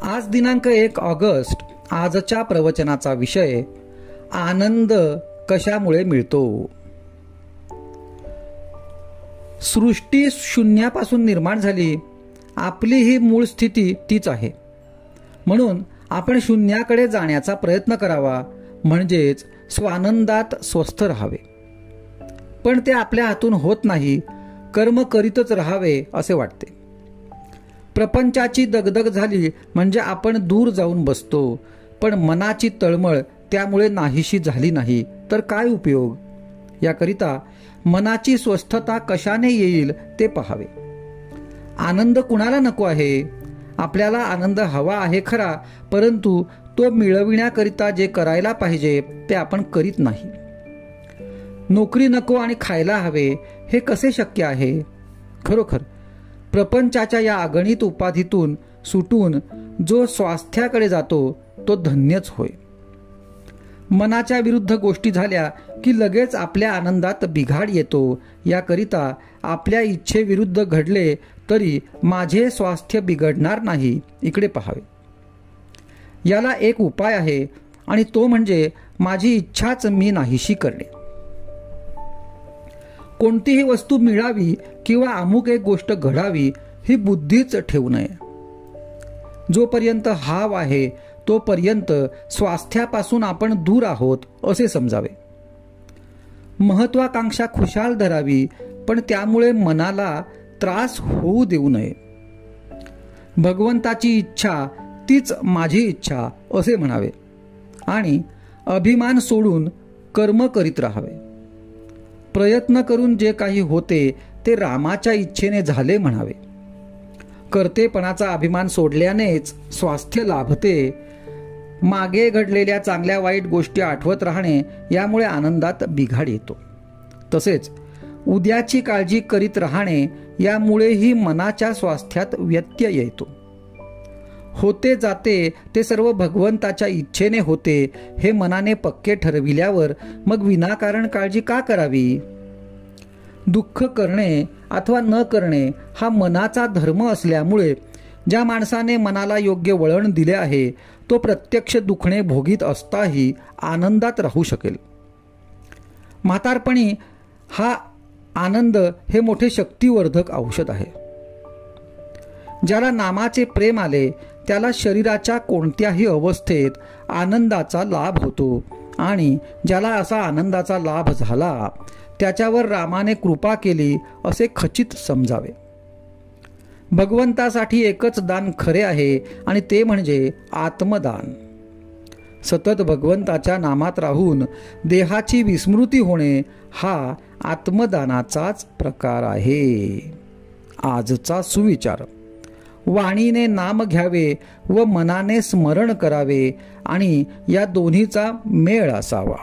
आज दिनांक 1 ऑगस्ट. आजच्या प्रवचनाचा विषय आनंद कशामुळे मिळतो. सृष्टी शून्यापासून निर्माण झाली. आपली ही मूळ स्थिती तीच आहे. म्हणून आपण शून्याकडे जाण्याचा प्रयत्न करावा, म्हणजेच स्वानंदात स्वस्थ राहावे. पण ते आपल्या हातून होत नाही. कर्म करीतच राहावे असे वाटते. प्रपंचाची दगदग झाली म्हणजे आपण दूर जाऊन बसतो, पण मनाची तळमळ त्यामुळे नाहीशी झाली नाही तर काय उपयोग. याकरिता मनाची स्वस्थता कशाने येईल ते पहावे. आनंद कुणाला नको आहे. आपल्याला आनंद हवा आहे खरा, परंतु तो मिळविण्याकरिता जे करायला पाहिजे ते आपण करीत नाही. नोकरी नको आणि खायला हवे, हे कसे शक्य आहे. खरोखर प्रपंचाच्या या अगणित उपाधीतून सुटून जो स्वास्थ्याकडे जातो तो धन्यच होय. मनाच्या विरुद्ध गोष्टी झाल्या की लगेच आपल्या आनंदात बिघाड येतो. याकरिता आपल्या इच्छेविरुद्ध घडले तरी माझे स्वास्थ्य बिघडणार नाही इकडे पहावे. याला एक उपाय आहे आणि तो म्हणजे माझी इच्छाच मी नाहीशी करणे. कोणतीही वस्तू मिळावी किंवा अमुक एक गोष्ट घडावी ही बुद्धीच ठेवू नये. जोपर्यंत हाव आहे तोपर्यंत स्वास्थ्यापासून आपण दूर आहोत असे समजावे. महत्वाकांक्षा खुशाल धरावी, पण त्यामुळे मनाला त्रास होऊ देऊ नये. भगवंताची इच्छा तीच माझी इच्छा असे म्हणावे आणि अभिमान सोडून कर्म करीत राहावे. प्रयत्न करून जे काही होते ते रामाच्या इच्छेने झाले म्हणावे. कर्तेपणाचा अभिमान सोडल्यानेच स्वास्थ्य लाभते. मागे घडलेल्या चांगल्या वाईट गोष्टी आठवत राहणे यामुळे आनंदात बिघाड येतो. तसेच उद्याची काळजी करीत राहणे यामुळेही मनाच्या स्वास्थ्यात व्यत्यय येतो. होते जाते ते सर्व भगवंताच्या इच्छेने होते हे मनाने पक्के ठरविल्यावर मग विनाकारण काळजी का करावी. दुःख करणे अथवा न करणे हा मनाचा धर्म असल्यामुळे ज्या माणसाने मनाला योग्य वळण दिले आहे तो प्रत्यक्ष दुखणे भोगीत असताही आनंदात राहू शकेल. म्हातारपणी हा आनंद हे मोठे शक्तिवर्धक औषध आहे. ज्याला नामाचे प्रेम आले त्याला शरीराच्या कोणत्याही अवस्थेत आनंदाचा लाभ होतो आणि ज्याला असा आनंदाचा लाभ झाला त्याच्यावर रामाने कृपा केली असे खचित समजावे. भगवंतासाठी एकच दान खरे आहे आणि ते म्हणजे आत्मदान. सतत भगवंताच्या नामात राहून देहाची विस्मृती होणे हा आत्मदानाचाच प्रकार आहे. आजचा सुविचार. वाणीने नाम घ्यावे व मनाने स्मरण करावे आणि या दोन्हीचा मेळ असावा.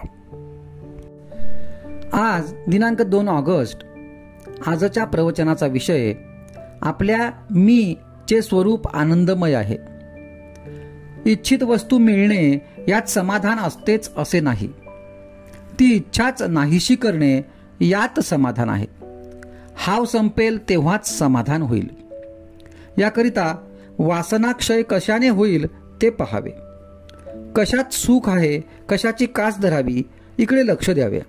आज दिनांक 2 ऑगस्ट. आजच्या प्रवचनाचा विषय आपल्या मी चे स्वरूप आनंदमय आहे. इच्छित वस्तू मिळणे यात समाधान असतेच असे नाही. ती इच्छाच नाहीशी करणे यात समाधान आहे. हाव संपेल तेव्हाच समाधान होईल. याकरिता वासनाक्षय कशाने होईल ते पहावे. कशात सुख आहे, कशाची कास धरावी इकडे लक्ष द्यावे.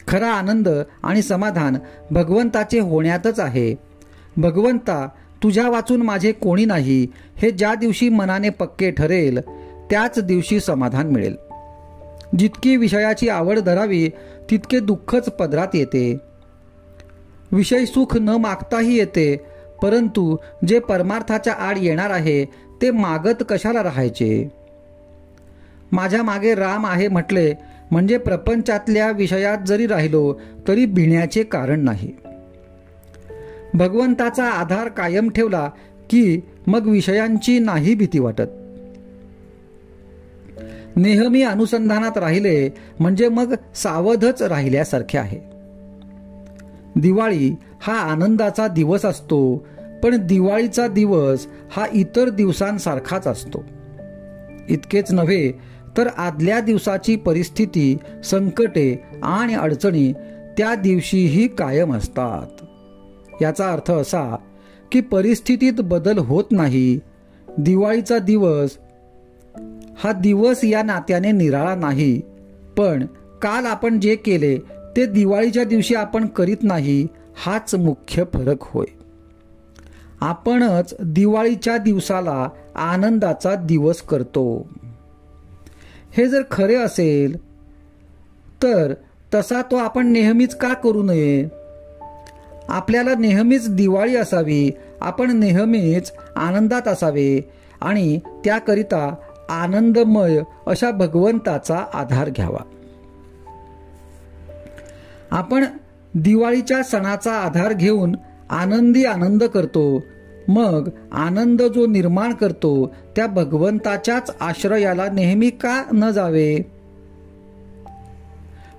खरा आनंद आणि समाधान भगवंताचे होण्यातच आहे. भगवंता तुझ्या वाचून माझे कोणी नाही हे ज्या दिवशी मनाने पक्के ठरेल त्याच दिवशी समाधान मिळेल. जितकी विषयाची आवड धरावी तितके दुःखच पदरात येते. विषय सुख न मागताही येते, परंतु जे परमार्थाच्या आड येणार आहे ते मागत कशाला राहायचे. माझ्या मागे राम आहे म्हटले म्हणजे प्रपंचातल्या विषयात जरी राहिलो तरी भिण्याचे कारण नाही. भगवंताचा आधार कायम ठेवला की मग विषयांची नाही भीती वाटत. नेहमी अनुसंधानात राहिले म्हणजे मग सावधच राहिल्यासारखे आहे. दिवाळी हा आनंदाचा दिवस असतो, पण दिवाळीचा दिवस हा इतर दिवसांसारखाच असतो. इतकेच नव्हे तर आदल्या दिवसाची परिस्थिती, संकटे आणि अडचणी त्या दिवशीही कायम असतात. याचा अर्थ असा की परिस्थितीत बदल होत नाही, दिवाळीचा दिवस हा दिवस या नात्याने निराळा नाही, पण काल आपण जे केले ते दिवाळीच्या दिवशी आपण करीत नाही, हाच मुख्य फरक होय. आपणच दिवाळीच्या दिवसाला आनंदाचा दिवस करतो. हे जर खरे असेल तर तसा तो आपण नेहमीच का करू नये? आपल्याला नेहमीच दिवाळी असावी, आपण नेहमीच आनंदात असावे आणि त्याकरिता आनंदमय अशा भगवंताचा आधार घ्यावा. आपण दिवाळीच्या सणाचा आधार घेऊन आनंदी आनंद करतो, मग आनंद जो निर्माण करतो त्या भगवंताच्याच आश्रयाला नेहमी का न जावे?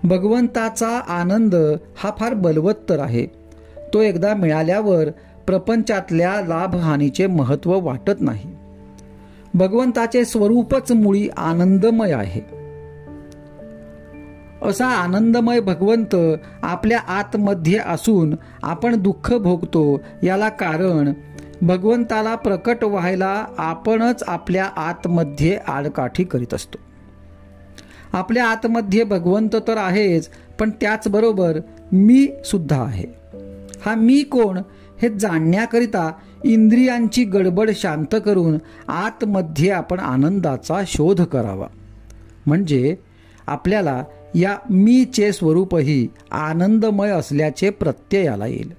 भगवंताचा आनंद हा फार बलवत्तर आहे. तो एकदा मिळाल्यावर प्रपंचातल्या लाभहानीचे महत्त्व वाटत नाही. भगवंताचे स्वरूपच मुळी आनंदमय आहे. असा आनंदमय भगवंत आपल्या आतमध्ये असून आपण दुःख भोगतो, याला कारण भगवंताला प्रकट व्हायला आपणच आपल्या आतमध्ये आडकाठी करीत असतो. आपल्या आतमध्ये भगवंत तर आहेच, पण त्याचबरोबर मी सुद्धा आहे. हा मी कोण हे जाणण्याकरिता इंद्रियांची गडबड शांत करून आतमध्ये आपण आनंदाचा शोध करावा. म्हणजे आपल्याला या मीचे स्वरूपही आनंदमय असल्याचे प्रत्ययाला येईल.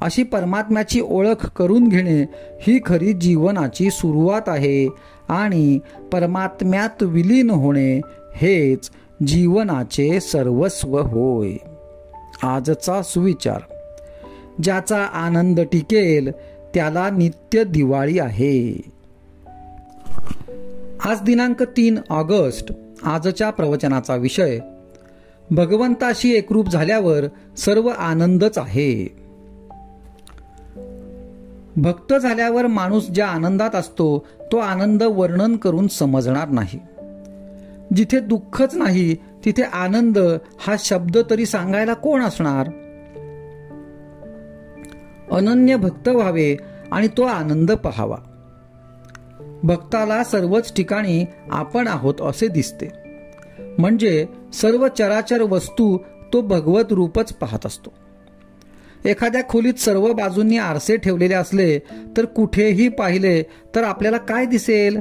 अशी परमात्म्याची ओळख करून घेणे ही खरी जीवनाची सुरुवात आहे आणि परमात्म्यात विलीन होणे हेच जीवनाचे सर्वस्व होय. आजचा सुविचार: ज्याचा आनंद टिकेल त्याला नित्य दिवाळी आहे. आज दिनांक 3 ऑगस्ट. आजच्या प्रवचनाचा विषय: भगवंताशी एकरूप झाल्यावर सर्व आनंदच आहे. भक्त झाल्यावर माणूस ज्या आनंदात असतो तो आनंद वर्णन करून समजणार नाही. जिथे दुःखच नाही तिथे आनंद हा शब्द तरी सांगायला कोण असणार? अनन्य भक्त व्हावे आणि तो आनंद पहावा. भक्ताला सर्वच ठिकाणी आपण आहोत असे दिसते. म्हणजे सर्व चराचर वस्तू तो भगवत रूपच पाहत असतो. एखाद्या खोलीत सर्व बाजूंनी आरसे ठेवलेले असले तर कुठेही पाहिले तर आपल्याला काय दिसेल?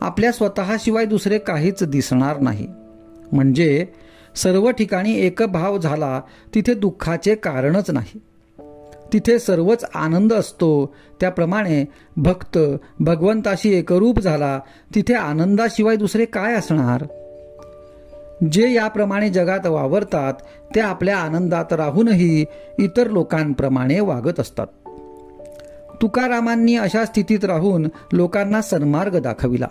आपल्या स्वतःशिवाय दुसरे काहीच दिसणार नाही. म्हणजे सर्व ठिकाणी एकभाव झाला तिथे दुःखाचे कारणच नाही. तिथे सर्वच आनंद असतो. त्याप्रमाणे भक्त भगवंताशी एकरूप झाला तिथे आनंदाशिवाय दुसरे काय असणार? जे याप्रमाणे जगात वावरतात ते आपल्या आनंदात राहूनही इतर लोकांप्रमाणे वागत असतात. तुकारामांनी अशा स्थितीत राहून लोकांना सन्मार्ग दाखविला.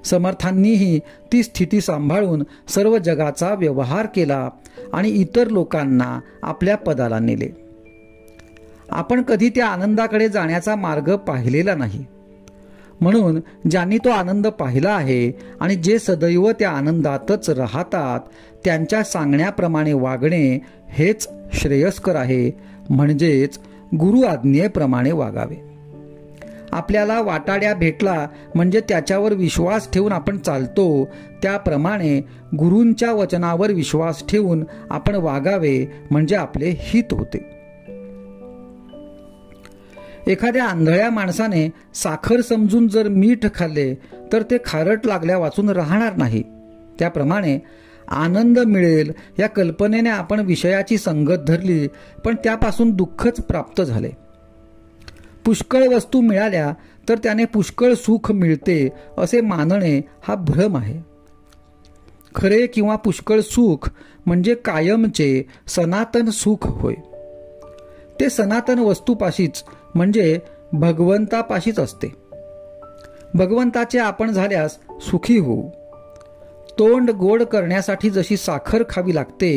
समर्थांनीही ती स्थिती सांभाळून सर्व जगाचा व्यवहार केला आणि इतर लोकांना आपल्या पदाला नेले. आपण कधी त्या आनंदाकडे जाण्याचा मार्ग पाहिलेला नाही. म्हणून ज्यांनी तो आनंद पाहिला आहे आणि जे सदैव त्या आनंदातच राहतात त्यांच्या सांगण्याप्रमाणे वागणे हेच श्रेयस्कर आहे. म्हणजेच गुरु आज्ञेप्रमाणे वागावे. आपल्याला वाटाड्या भेटला म्हणजे त्याच्यावर विश्वास ठेवून आपण चालतो, त्याप्रमाणे गुरूंच्या वचनावर विश्वास ठेवून आपण वागावे म्हणजे आपले हित होते. एखाद्या आंधळ्या माणसाने साखर समजून जर मीठ खाल्ले तर ते खारट लागल्या वाचून राहणार नाही. त्याप्रमाणे आनंद मिळेल या कल्पनेने आपण विषयाची संगत धरली पण त्यापासून दुःखच प्राप्त झाले. पुष्कळ वस्तू मिळाल्या तर त्याने पुष्कळ सुख मिळते असे मानणे हा भ्रम आहे. खरे किंवा पुष्कळ सुख म्हणजे कायमचे सनातन सुख होय. ते सनातन वस्तूपाशीच म्हणजे भगवंतापाशीच असते. भगवंताचे आपण झाल्यास सुखी होऊ. तोंड गोड करण्यासाठी जशी साखर खावी लागते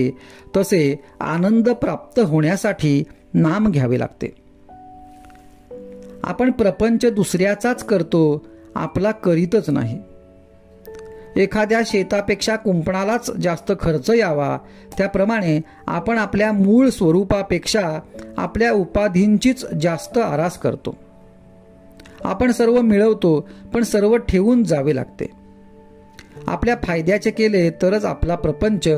तसे आनंद प्राप्त होण्यासाठी नाम घ्यावे लागते. आपण प्रपंच दुसऱ्याचाच करतो, आपला करीतच नाही. एखाद्या शेतापेक्षा कुंपणालाच जास्त खर्च यावा त्याप्रमाणे आपण आपल्या मूळ स्वरूपापेक्षा आपल्या उपाधींचीच जास्त आरास करतो. आपण सर्व मिळवतो, पण सर्व ठेवून जावे लागते. आपल्या फायद्याचे केले तरच आपला प्रपंच,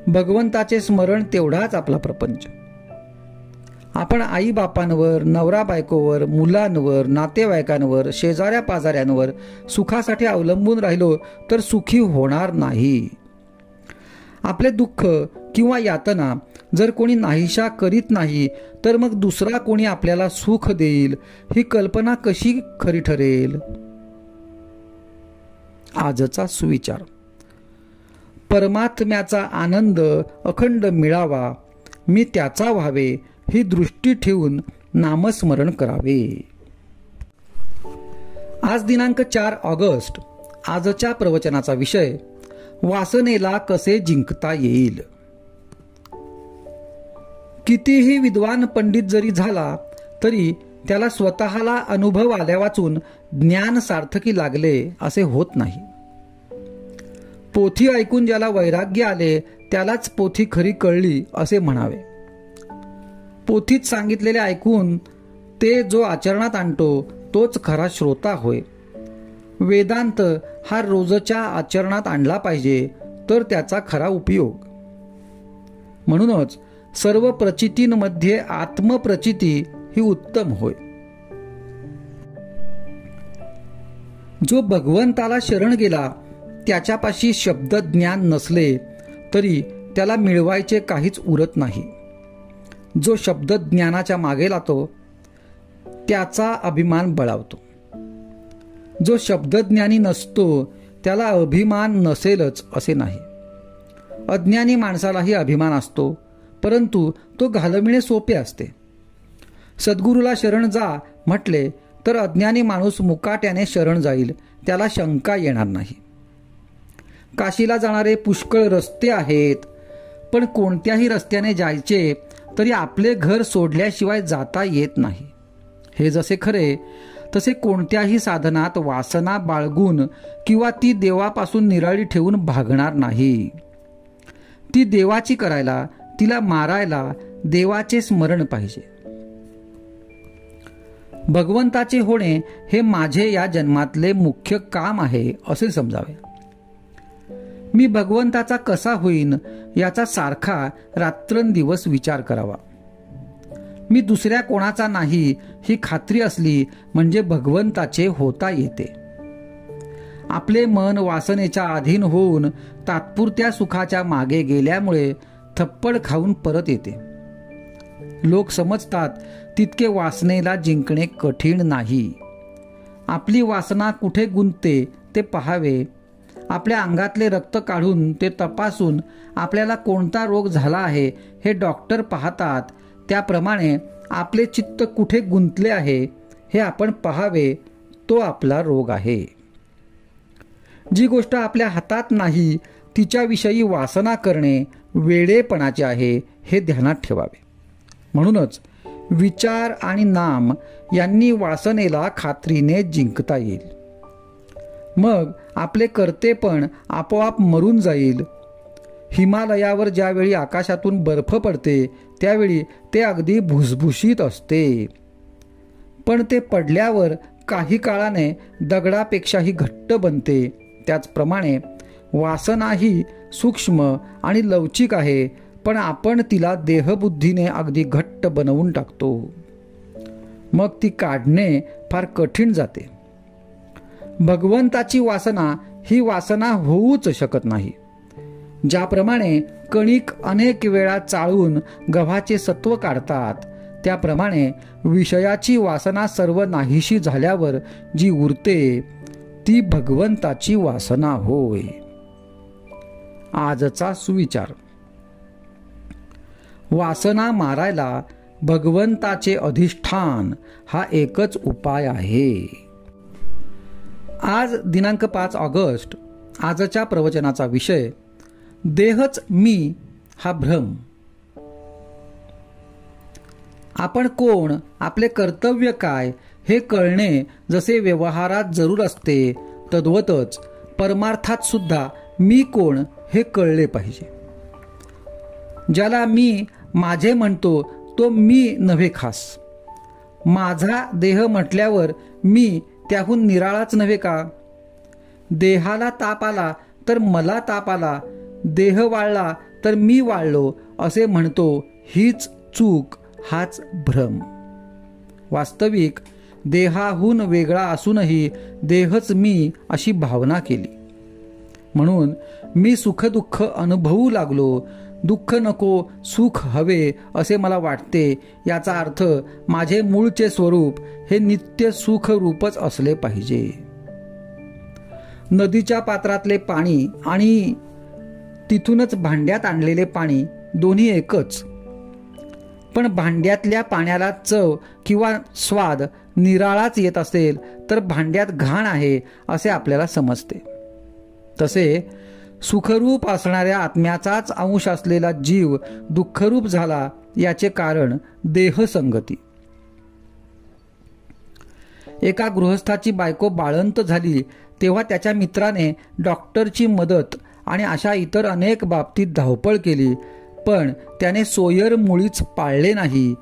भगवंताचे स्मरण तेवढाच आपला प्रपंच. आपण आई बापांवर, नवरा बायकोवर, मुलांवर, नातेवाईकांवर, शेजाऱ्या पाजाऱ्यांवर सुखासाठी अवलंबून राहिलो तर सुखी होणार नाही. आपले दुःख किंवा यातना जर कोणी नाहीशा करीत नाही, तर मग दुसरा कोणी आपल्याला सुख देईल ही कल्पना कशी खरी ठरेल? आजचा सुविचार. परमात्म्याचा आनंद अखंड मिळावा, मी त्याचा व्हावे ही दृष्टी ठेवून नामस्मरण करावे. आज दिनांक 4 ऑगस्ट. आजच्या प्रवचनाचा विषय वासनेला कसे जिंकता येईल. कितीही विद्वान पंडित जरी झाला तरी त्याला स्वतःला अनुभव आल्या वाचून ज्ञान सार्थकी लागले असे होत नाही. पोथी ऐकून ज्याला वैराग्य आले त्यालाच पोथी खरी कळली असे म्हणावे. पोथीत सांगितलेले ऐकून ते जो आचरणात आणतो तोच खरा श्रोता होय. वेदांत हा रोजच्या आचरणात आणला पाहिजे तर त्याचा खरा उपयोग. म्हणूनच सर्व प्रचितींमध्ये आत्मप्रचिती ही उत्तम होय. जो भगवंताला शरण गेला त्याच्यापाशी शब्द ज्ञान नसले तरी त्याला मिळवायचे काहीच उरत नाही. जो शब्द ज्ञानाच्या मागे लागतो त्याचा अभिमान बळावतो. जो शब्दज्ञानी नसतो त्याला अभिमान नसेलच असे नाही. अज्ञानी माणसालाही अभिमान असतो, परंतु तो घालविणे सोपे असते. सद्गुरूला शरण जा म्हटले तर अज्ञानी माणूस मुकाट्याने शरण जाईल, त्याला शंका येणार नाही. काशीला जाणारे पुष्कळ रस्ते आहेत, पण कोणत्याही रस्त्याने जायचे तरी आपले घर सोडल्याशिवाय जाता येत नाही. हे जसे खरे तसे कोणत्याही साधनात वासना बाळगून किंवा ती देवापासून निराळी ठेवून भागणार नाही. ती देवाची करायला, तिला मारायला देवाचे स्मरण पाहिजे. भगवंताचे होणे हे माझे या जन्मातले मुख्य काम आहे असे समजावे. मी भगवंताचा कसा होईन याचा सारखा रात्रंदिवस विचार करावा. मी दुसऱ्या कोणाचा नाही ही खात्री असली म्हणजे भगवंताचे होता येते. आपले मन वासनेच्या अधीन होऊन तात्पुरत्या सुखाच्या मागे गेल्यामुळे थप्पड खाऊन परत येते. लोक समजतात तितके वासनेला जिंकणे कठीण नाही. आपली वासना कुठे गुंतते ते पहावे. आपल्या अंगातले रक्त काढून ते तपासून आपल्याला कोणता रोग झाला आहे हे डॉक्टर पाहतात. त्याप्रमाणे आपले चित्त कुठे गुंतले आहे हे आपण पहावे, तो आपला रोग आहे. जी गोष्ट आपल्या हातात नाही तिच्याविषयी वासना करणे वेडेपणाचे आहे हे ध्यानात ठेवावे. म्हणूनच विचार आणि नाम यांनी वासनेला खात्रीने जिंकता येईल. मग आपले कर्तेपण आपोआप मरून जाईल. हिमालयावर ज्यावेळी आकाशातून बर्फ पडते त्यावेळी ते अगदी भुसभुशीत असते, पण ते पडल्यावर काही काळाने दगडापेक्षाही घट्ट बनते. त्याचप्रमाणे वासना ही सूक्ष्म आणि लवचिक आहे, पण आपण तिला देहबुद्धीने अगदी घट्ट बनवून टाकतो. मग ती काढणे फार कठीण जाते. भगवंताची वासना ही वासना होऊच शकत नाही. ज्याप्रमाणे कणिक अनेक वेळा चाळून गव्हाचे सत्व काढतात, त्याप्रमाणे विषयाची वासना सर्व नाहीशी झाल्यावर जी उरते ती भगवंताची वासना होय. आजचा सुविचार. वासना मारायला भगवंताचे अधिष्ठान हा एकच उपाय आहे. आज दिनांक 5 ऑगस्ट. आजच्या प्रवचनाचा विषय देहच मी हा भ्रम. आपण कोण, आपले कर्तव्य काय हे कळणे जसे व्यवहारात जरूर असते, तद्वतच परमार्थात सुद्धा मी कोण हे कळले पाहिजे. ज्याला मी माझे म्हणतो तो मी नव्हे खास. माझा देह म्हटल्यावर मी त्याहून निराळाच नव्हे का? देहाला ताप आला तर मला ताप आला, देह वाळला तर मी वाळलो असे म्हणतो, हीच चूक, हाच भ्रम. वास्तविक देहाहून वेगळा असूनही देहच मी अशी भावना केली. म्हणून मी सुखदुःख अनुभवू लागलो. दुःख नको, सुख हवे असे मला वाटते. याचा अर्थ माझे मूळचे स्वरूप हे नित्य सुख रूपच असले पाहिजे. नदीच्या पात्रातले पाणी आणि तिथूनच भांड्यात आणलेले पाणी दोन्ही एकच. पण भांड्यातल्या पाण्याला चव किंवा स्वाद निराळाच येत असेल तर भांड्यात घाण आहे असे आपल्याला समजते. तसे सुखरूप असणाऱ्या आत्म्याचाच अंश असलेला जीव दुःखरूप झाला याचे कारण देहसंगती. एका गृहस्थाची बायको बाळंत झाली तेव्हा त्याच्या मित्राने डॉक्टरची मदत आणि अशा इतर अनेक बाबतीत धावपळ केली, पण त्याने सोयर मुळीच पाळले नाही.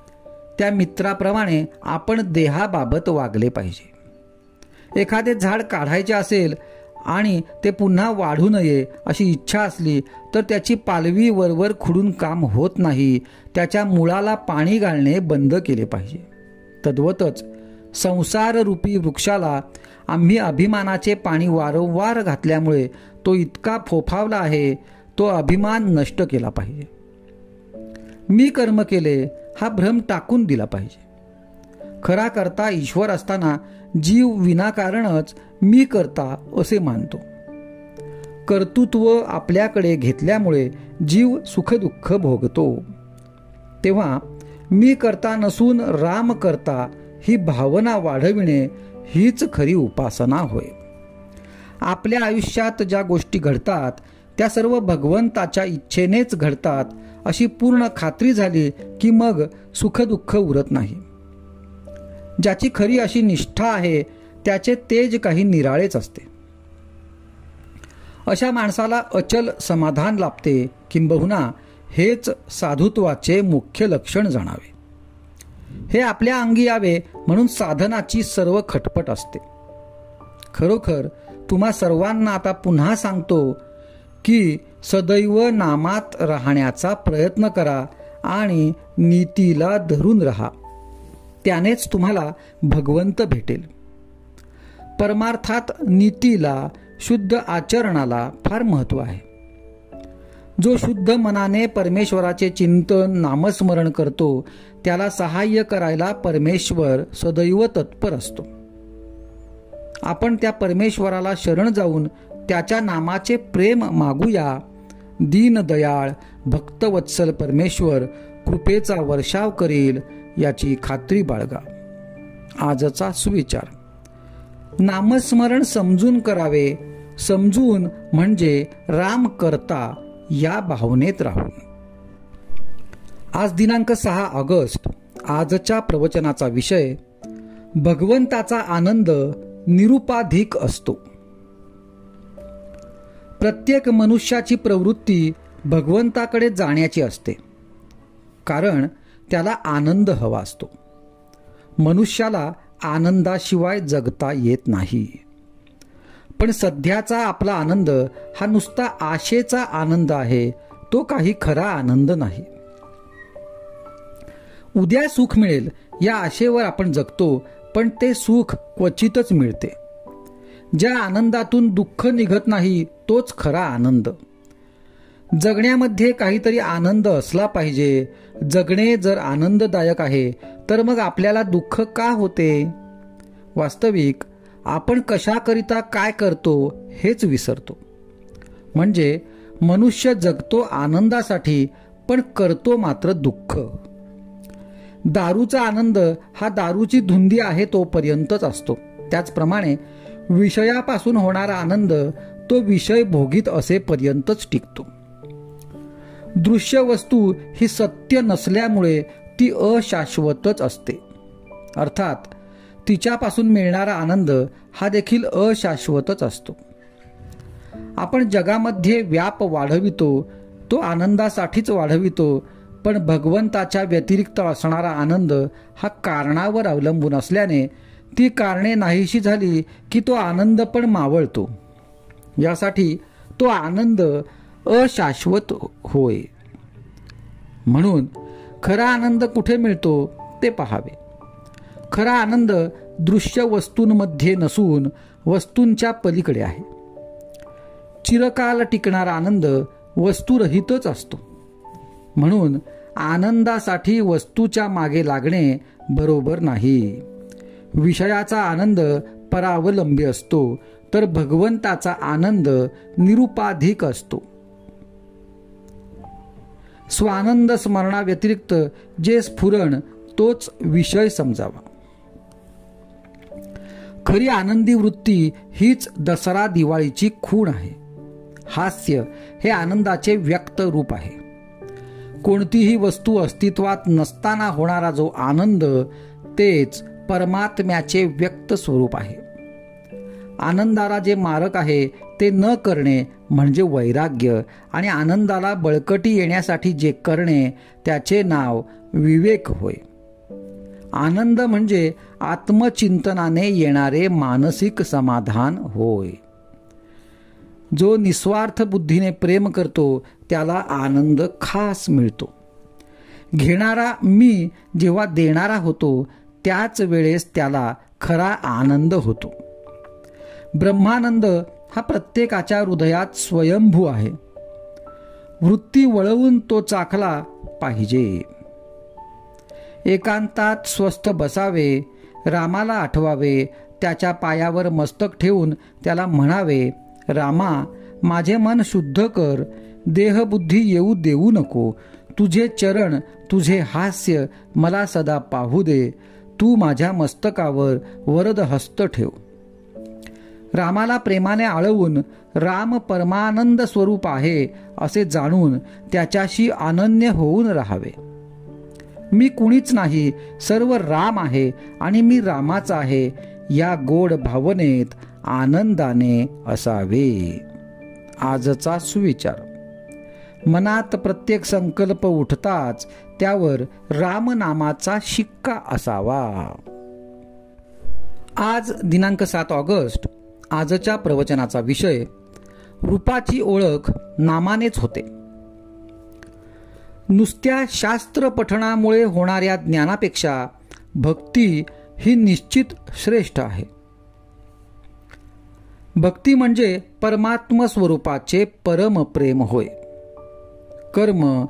त्या मित्राप्रमाणे आपण देहाबाबत वागले पाहिजे. एखादे झाड काढायचे असेल आणि ते पुन्हा वाढू नये अशी इच्छा असली तर त्याची पालवी वरवर खुडून काम होत नाही. त्याच्या मुळाला पाणी घालणे बंद केले पाहिजे. तद्वतच संसाररूपी वृक्षाला आम्ही अभिमानाचे पाणी वारंवार घातल्यामुळे तो इतका फोफावला आहे, तो अभिमान नष्ट केला पाहिजे. मी कर्म केले हा भ्रम टाकून दिला पाहिजे. खरा करता ईश्वर असताना जीव विनाकारणच मी करता असे मानतो. कर्तृत्व आपल्याकडे घेतल्यामुळे जीव सुखदुःख भोगतो. तेव्हा मी करता नसून राम करता ही भावना वाढविणे हीच खरी उपासना होय. आपल्या आयुष्यात ज्या गोष्टी घडतात त्या सर्व भगवंताच्या इच्छेनेच घडतात अशी पूर्ण खात्री झाली की मग सुखदुःख उरत नाही. ज्याची खरी अशी निष्ठा आहे त्याचे तेज काही निराळेच असते. अशा माणसाला अचल समाधान लाभते. किंबहुना हेच साधुत्वाचे मुख्य लक्षण जाणावे. हे आपल्या अंगी यावे म्हणून साधनाची सर्व खटपट असते. खरोखर तुम्हा सर्वांना आता पुन्हा सांगतो की सदैव नामात राहण्याचा प्रयत्न करा आणि नीतीला धरून राहा. त्यानेच तुम्हाला भगवंत भेटेल. परमार्थात नीतीला, शुद्ध आचरणाला फार महत्त्व आहे. जो शुद्ध मनाने परमेश्वराचे चिंतन, नामस्मरण करतो त्याला सहाय्य करायला परमेश्वर सदैव तत्पर असतो. आपण त्या परमेश्वराला शरण जाऊन त्याच्या नामाचे प्रेम मागूया. दीनदयाळ भक्तवत्सल परमेश्वर कृपेचा वर्षाव करील याची खात्री बाळगा. आजचा सुविचार: नामस्मरण समजून करावे. समजून म्हणजे राम करता या भावनेत राहून. आज दिनांक 6 ऑगस्ट. आजच्या प्रवचनाचा विषय: भगवंताचा आनंद निरुपाधिक असतो. प्रत्येक मनुष्याची प्रवृत्ती भगवंताकडे जाण्याची असते, कारण त्याला आनंद हवा असतो. मनुष्याला आनंदाशिवाय जगता येत नाही. पण सध्याचा आपला आनंद हा नुसता आशेचा आनंद आहे, तो काही खरा आनंद नाही. उद्या सुख मिळेल या आशेवर आपण जगतो, पण ते सुख क्वचितच मिळते. ज्या आनंदातून दुःख निघत नाही तोच खरा आनंद. जगण्यामध्ये काहीतरी आनंद असला पाहिजे. जगणे जर आनंददायक आहे तर मग आपल्याला दुःख का होते? वास्तविक आपण कशाकरिता काय करतो हेच विसरतो. म्हणजे मनुष्य जगतो आनंदासाठी पण करतो मात्र दुःख. दारूचा आनंद हा दारूची धुंदी आहे तोपर्यंतच असतो. त्याचप्रमाणे विषयापासून होणारा आनंद तो विषय भोगीत असेपर्यंतच टिकतो. दृश्य वस्तू ही सत्य नसल्यामुळे ती अशाश्वतच असते. अर्थात तिच्यापासून मिळणारा आनंद हा देखील अशाश्वतच असतो. आपण जगामध्ये व्याप वाढवितो तो आनंदासाठीच वाढवितो, पण भगवंताच्या व्यतिरिक्त असणारा आनंद हा कारणावर अवलंबून असल्याने ती कारणे नाहीशी झाली की तो आनंद पण मावळतो. यासाठी तो आनंद अशाश्वत होय. म्हणून खरा आनंद कुठे मिळतो ते पहावे. खरा आनंद दृश्य वस्तूंमध्ये नसून वस्तूंच्या पलीकडे आहे. चिरकाल टिकणारा आनंद वस्तुरहितच असतो. म्हणून आनंदासाठी वस्तूच्या मागे लागणे बरोबर नाही. विषयाचा आनंद परावलंबी असतो, तर भगवंताचा आनंद निरुपाधिक असतो. स्वानंद स्मरणाव्यतिरिक्त जे स्फुरण तोच विषय समजावा. खरी आनंदी वृत्ती हीच दसरा दिवाळीची खूण आहे. हास्य हे आनंदाचे व्यक्त रूप आहे. कोणतीही वस्तू अस्तित्वात नसताना होणारा जो आनंद तेच परमात्म्याचे व्यक्त स्वरूप आहे. आनंदाला जे मारक आहे ते न करणे म्हणजे वैराग्य, आणि आनंदाला बळकटी येण्यासाठी जे करणे त्याचे नाव विवेक होय. आनंद म्हणजे आत्मचिंतनाने येणारे मानसिक समाधान होय. जो निस्वार्थ बुद्धीने प्रेम करतो त्याला आनंद खास मिळतो. घेणारा मी जेव्हा देणारा होतो त्याच वेळेस त्याला खरा आनंद होतो. ब्रह्मानंद हा प्रत्येकाच्या हृदयात स्वयंभू आहे. वृत्ती वळवून तो चाखला पाहिजे. एकांतात स्वस्थ बसावे, रामाला आठवावे, त्याच्या पायावर मस्तक ठेवून त्याला म्हणावे, रामा माझे मन शुद्ध कर, देहबुद्धी येऊ देऊ नको. तुझे चरण तुझे हास्य मला सदा पाहू दे. तू माझ्या मस्तकावर वरद हस्त ठेव. रामाला प्रेमाने आळवून राम परमानंद स्वरूप आहे असे जाणून त्याच्याशी अनन्य होऊन राहावे. मी कुणीच नाही, सर्व राम आहे आणि मी रामाचा आहे या गोड भावनेत आनंदाने असावे. आजचा सुविचार. मनात प्रत्येक संकल्प उठताच त्यावर रामनामाचा शिक्का असावा. आज दिनांक 7 ऑगस्ट. आजच्या प्रवचनाचा विषय रूपाची ओळख नामानेच होते. नुसत्या शास्त्र पठणामुळे होणाऱ्या ज्ञानापेक्षा भक्ती ही निश्चित श्रेष्ठ आहे. भक्ती म्हणजे परमात्म स्वरूपाचे परम प्रेम होय. कर्म,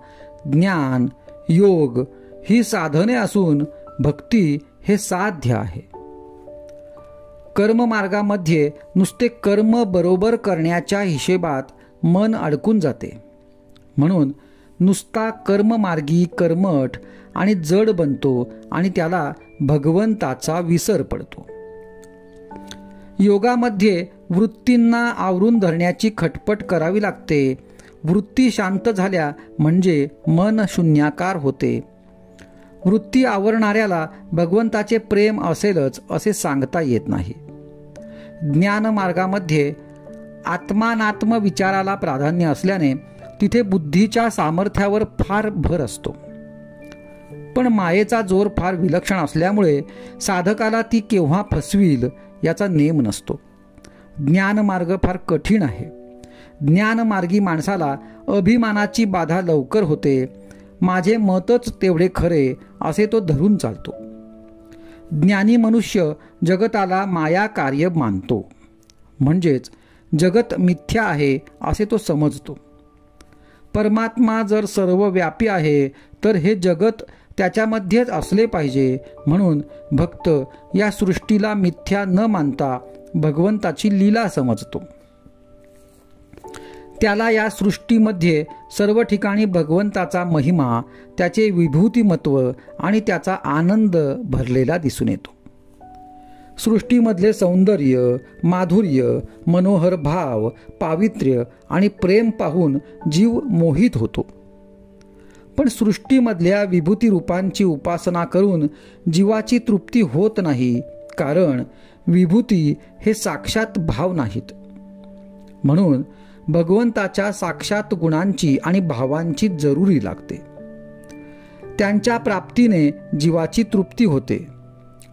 ज्ञान, योग ही साधने असून भक्ती हे साध्य आहे. कर्म मार्गामध्ये नुसते कर्म बरोबर करण्याच्या हिशेबात मन अडकून जाते. म्हणून नुसता कर्ममार्गी कर्मठ आणि जड बनतो आणि त्याला भगवंताचा विसर पडतो. योगामध्ये वृत्तींना आवरून धरण्याची खटपट करावी लागते. वृत्ती शांत झाल्या म्हणजे मन शून्याकार होते. वृत्ती आवरणाऱ्याला भगवंताचे प्रेम असेलच असे सांगता येत नाही. ज्ञान मार्गामध्ये आत्मानात्म विचाराला प्राधान्य असल्याने तिथे बुद्धीच्या सामर्थ्यावर फार भर असतो. पण मायेचा जोर फार विलक्षण असल्यामुळे साधकाला ती केव्हा फसवील याचा नेम नसतो. ज्ञानमार्ग फार कठीण आहे. ज्ञानमार्गी माणसाला अभिमानाची बाधा लवकर होते. माझे मतच तेवढे खरे असे तो धरून चालतो. ज्ञानी मनुष्य जगताला माया कार्य मानतो, म्हणजेच जगत मिथ्या आहे असे तो समजतो. परमात्मा जर सर्वव्यापी आहे तर हे जगत त्याच्यामध्येच असले पाहिजे. म्हणून भक्त या सृष्टीला मिथ्या न मानता भगवंताची लीला समजतो. त्याला या सृष्टीमध्ये सर्व ठिकाणी भगवंताचा महिमा, त्याचे विभूतिमत्व आणि त्याचा आनंद भरलेला दिसून येतो. सृष्टीमधले सौंदर्य, माधुर्य, मनोहर भाव, पावित्र्य आणि प्रेम पाहून जीव मोहित होतो. पण सृष्टीमधल्या विभूती रूपांची उपासना करून जीवाची तृप्ती होत नाही, कारण विभूती हे साक्षात भाव नाहीत. म्हणून भगवंताच्या साक्षात गुणांची आणि भावांची जरुरी लागते. त्यांच्या प्राप्तीने जीवाची तृप्ती होते.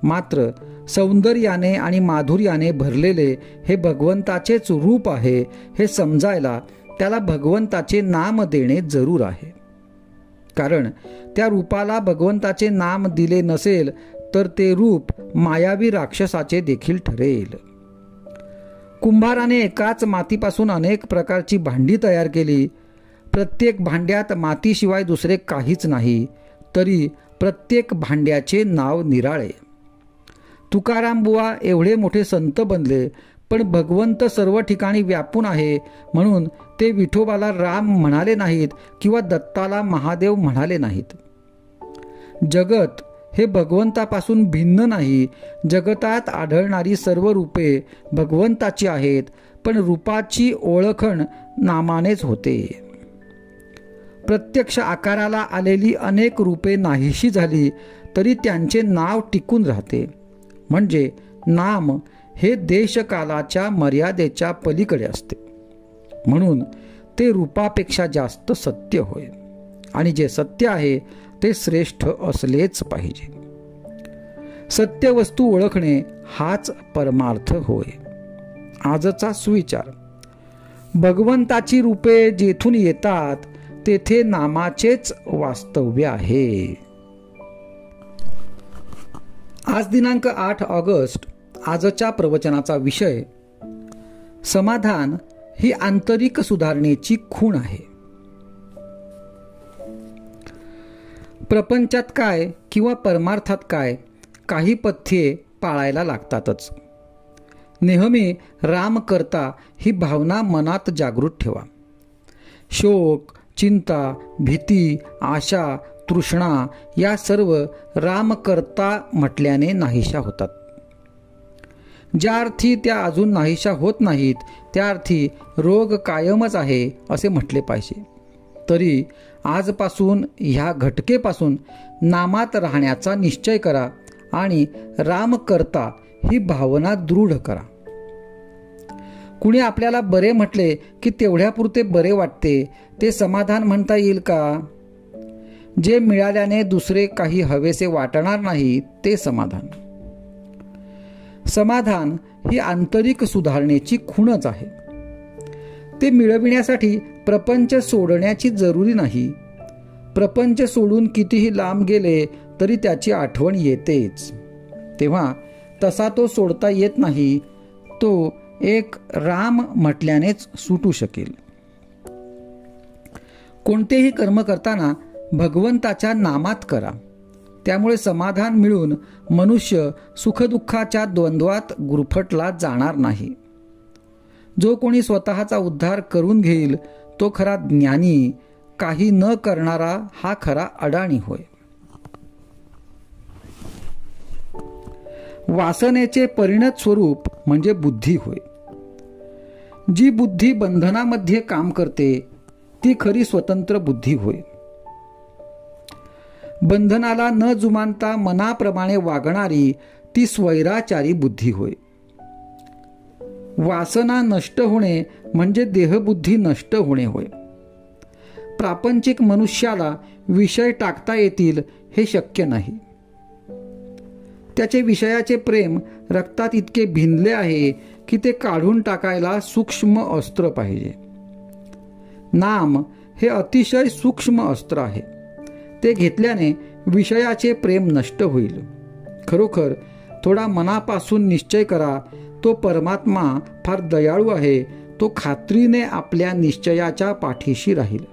मात्र सौंदर्याने आणि माधुर्याने भरलेले हे भगवंताचेच रूप आहे हे समजायला त्याला भगवंताचे नाम देणे जरूर आहे. कारण त्या रूपाला भगवंताचे नाम दिले नसेल तर ते रूप मायावी राक्षसाचे देखील ठरेल. कुंभाराने एकाच मातीपासून अनेक प्रकारची भांडी तयार केली. प्रत्येक भांड्यात मातीशिवाय दुसरे काहीच नाही, तरी प्रत्येक भांड्याचे नाव निराळे. तुकाराम बुवा एवढे मोठे संत बनले, पण भगवंत सर्व ठिकाणी व्यापून आहे म्हणून ते विठोबाला राम म्हणाले नाहीत किंवा दत्ताला महादेव म्हणाले नाहीत. जगत हे भगवंतापासून भिन्न नाही. जगतात आढळणारी सर्व रूपे भगवंताची आहेत, पण रूपाची ओळखण नामानेच होते. प्रत्यक्ष आकाराला आलेली अनेक रूपे नाहीशी झाली तरी त्यांचे नाव टिकून राहते. म्हणजे नाम हे देशकालाच्या मर्यादेच्या पलीकडे असते. म्हणून ते रूपापेक्षा जास्त सत्य होय, आणि जे सत्य आहे ते श्रेष्ठ असलेच पाहिजे. सत्य वस्तू ओळखणे हाच परमार्थ होय. आजचा सुविचार: भगवंताची रूपे जेथून येतात तेथे नामाचेच वास्तव्य आहे. आज दिनांक 8 ऑगस्ट. आजच्या प्रवचनाचा विषय: समाधान ही आंतरिक सुधारणेची खूण आहे. प्रपंचात काय किंवा परमार्थात काय, काही पथ्ये पाळायला लागतातच. नेहमी राम करता ही भावना मनात जागृत ठेवा. शोक, चिंता, भीती, आशा, तृष्णा या सर्व राम करता म्हटल्याने नाहीशा होतात. ज्या अर्थी त्या अजून नाहीशा होत नाहीत त्या अर्थी रोग कायमच आहे असे म्हटले पाहिजे. तरी आजपासून ह्या घटकेपासून नामात राहण्याचा निश्चय करा आणि राम करता ही भावना दृढ करा. कुणी आपल्याला बरे म्हटले की तेवढ्यापुरते बरे वाटते, ते समाधान म्हणता येईल का? जे मिळाल्याने दुसरे काही हवेसे वाटणार नाही ते समाधान. समाधान ही आंतरिक सुधारणेची खूणच आहे. ते मिळविण्यासाठी प्रपंच सोडण्याची जरुरी नाही. प्रपंच सोडून कितीही लांब गेले तरी त्याची आठवण येतेच. तेव्हा तसा तो सोडता येत नाही. तो एक राम म्हटल्यानेच सुटू शकेल. कोणतेही कर्म करताना भगवंताच्या नामात करा. त्यामुळे समाधान मिळून मनुष्य सुखदुःखाच्या द्वंद्वात गुरफटला जाणार नाही. जो कोणी स्वतःचा उद्धार करून घेईल तो खरा ज्ञानी. काही न करणारा हा खरा अडाणी होय. वासनेचे परिणत स्वरूप म्हणजे बुद्धी होय. जी बुद्धी बंधनामध्ये काम करते ती खरी स्वतंत्र बुद्धी होय. बंधनाला न जुमानता मनाप्रमाणे वागणारी ती स्वैराचारी बुद्धी होय. वासना नष्ट होणे म्हणजे देहबुद्धी नष्ट होणे होय. प्रापंचिक मनुष्याला विषय टाकता येतील हे शक्य नाही. त्याचे विषयाचे प्रेम रक्तात इतके भिनले आहे की ते काढून टाकायला सूक्ष्म अस्त्र पाहिजे. नाम हे अतिशय सूक्ष्म अस्त्र आहे. ते घेतल्याने विषयाचे प्रेम नष्ट होईल. खरोखर थोडा मनापासून निश्चय करा. तो परमात्मा फार दयाळू आहे. तो खात्रीने आपल्या निश्चयाच्या पाठीशी राहील.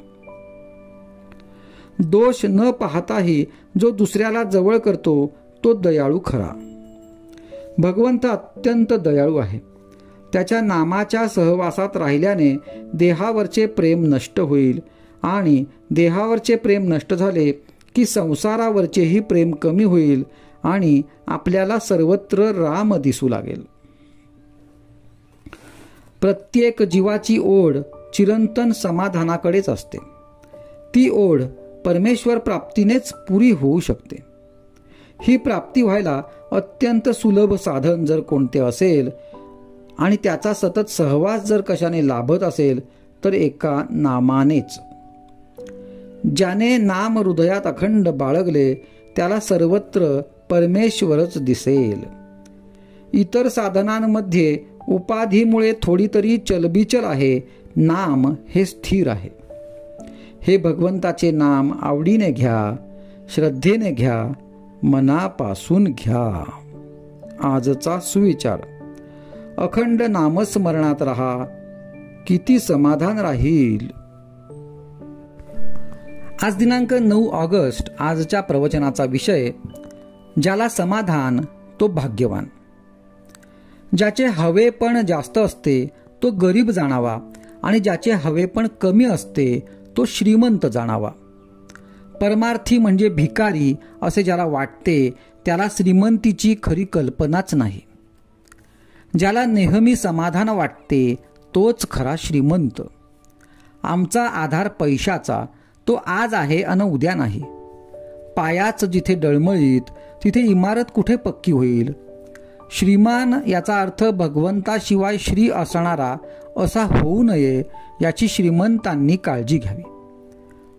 दोष न पाहताही जो दुसऱ्याला जवळ करतो तो दयाळू खरा. भगवंत अत्यंत दयाळू आहे. त्याच्या नामाच्या सहवासात राहिल्याने देहावरचे प्रेम नष्ट होईल आणि देहावरचे प्रेम नष्ट झाले की संसारावरचेही प्रेम कमी होईल आणि आपल्याला सर्वत्र राम दिसू लागेल. प्रत्येक जीवाची ओढ चिरंतन समाधानाकडेच असते. ती ओढ परमेश्वर प्राप्तीनेच पुरी होऊ शकते. ही प्राप्ती व्हायला अत्यंत सुलभ साधन जर कोणते असेल आणि त्याचा सतत सहवास जर कशाने लाभत असेल तर एका नामानेच. ज्याने नाम हृदयात अखंड बाळगले त्याला सर्वत्र परमेश्वरच दिसेल. इतर साधनांमध्ये उपाधीमुळे थोडी तरी चलबिचल आहे, नाम हे स्थिर आहे. हे भगवंताचे नाम आवडीने घ्या, श्रद्धेने घ्या, मनापासून घ्या. आजचा सुविचार. अखंड नामस्मरणात राहा, किती समाधान राहील. आज दिनांक 9 ऑगस्ट. आजच्या प्रवचनाचा विषय, ज्याला समाधान तो भाग्यवान. ज्याचे हवेपण जास्त असते तो गरीब जाणावा आणि ज्याचे हवेपण कमी असते तो श्रीमंत जाणावा. परमार्थी म्हणजे भिकारी असे ज्याला वाटते त्याला श्रीमंतीची खरी कल्पनाच नाही. ज्याला नेहमी समाधान वाटते तोच खरा श्रीमंत. आमचा आधार पैशाचा तो आज आहे अन उद्या नाही. पायाच जिथे डळमळीत तिथे इमारत कुठे पक्की होईल. श्रीमान याचा अर्थ भगवंताशिवाय श्री असणारा असा होऊ नये याची श्रीमंतांनी काळजी घ्यावी.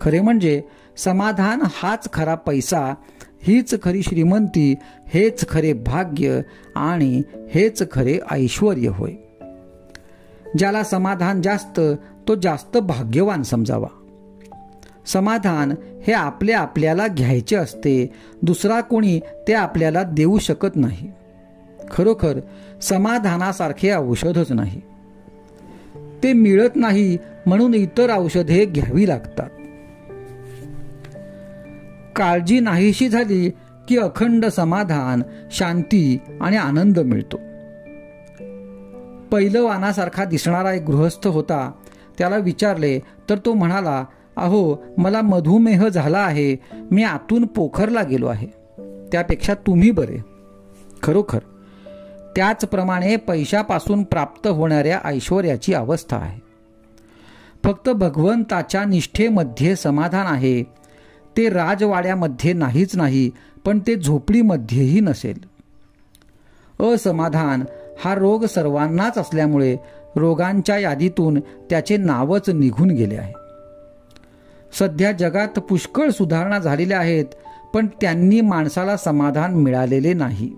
खरे म्हणजे समाधान हाच खरा पैसा, हीच खरी श्रीमंती, हेच खरे भाग्य आणि हेच खरे ऐश्वर्य होय. ज्याला समाधान जास्त तो जास्त भाग्यवान समजावा. समाधान हे आपल्याला घ्यायचे असते, दुसरा कोणी ते आपल्याला देऊ शकत नाही. खरोखर समाधानासारखे औषधच नाही. ते मिळत नाही म्हणून इतर औषधे घ्यावी लागतात. काळजी नाहीशी झाली की अखंड समाधान, शांती आणि आनंद मिळतो. पैलवानासारखा दिसणारा एक गृहस्थ होता. त्याला विचारले तर तो म्हणाला, अहो मला मधुमेह झाला आहे, मी आतून पोखरला गेलो आहे, त्यापेक्षा तुम्ही बरे. खरोखर त्याचप्रमाणे पैशापासून प्राप्त होणाऱ्या ऐश्वर्याची अवस्था आहे. फक्त भगवंताच्या निष्ठेमध्ये समाधान आहे. ते राजवाड्यामध्ये नाहीच नाही, पण ते झोपडीमध्येही नसेल. असमाधान हा रोग सर्वांनाच असल्यामुळे रोगांच्या यादीतून त्याचे नावच निघून गेले आहे. सध्या जगात पुष्कळ सुधारणा झालेल्या आहेत, पण त्यांनी माणसाला समाधान मिळालेले नाही.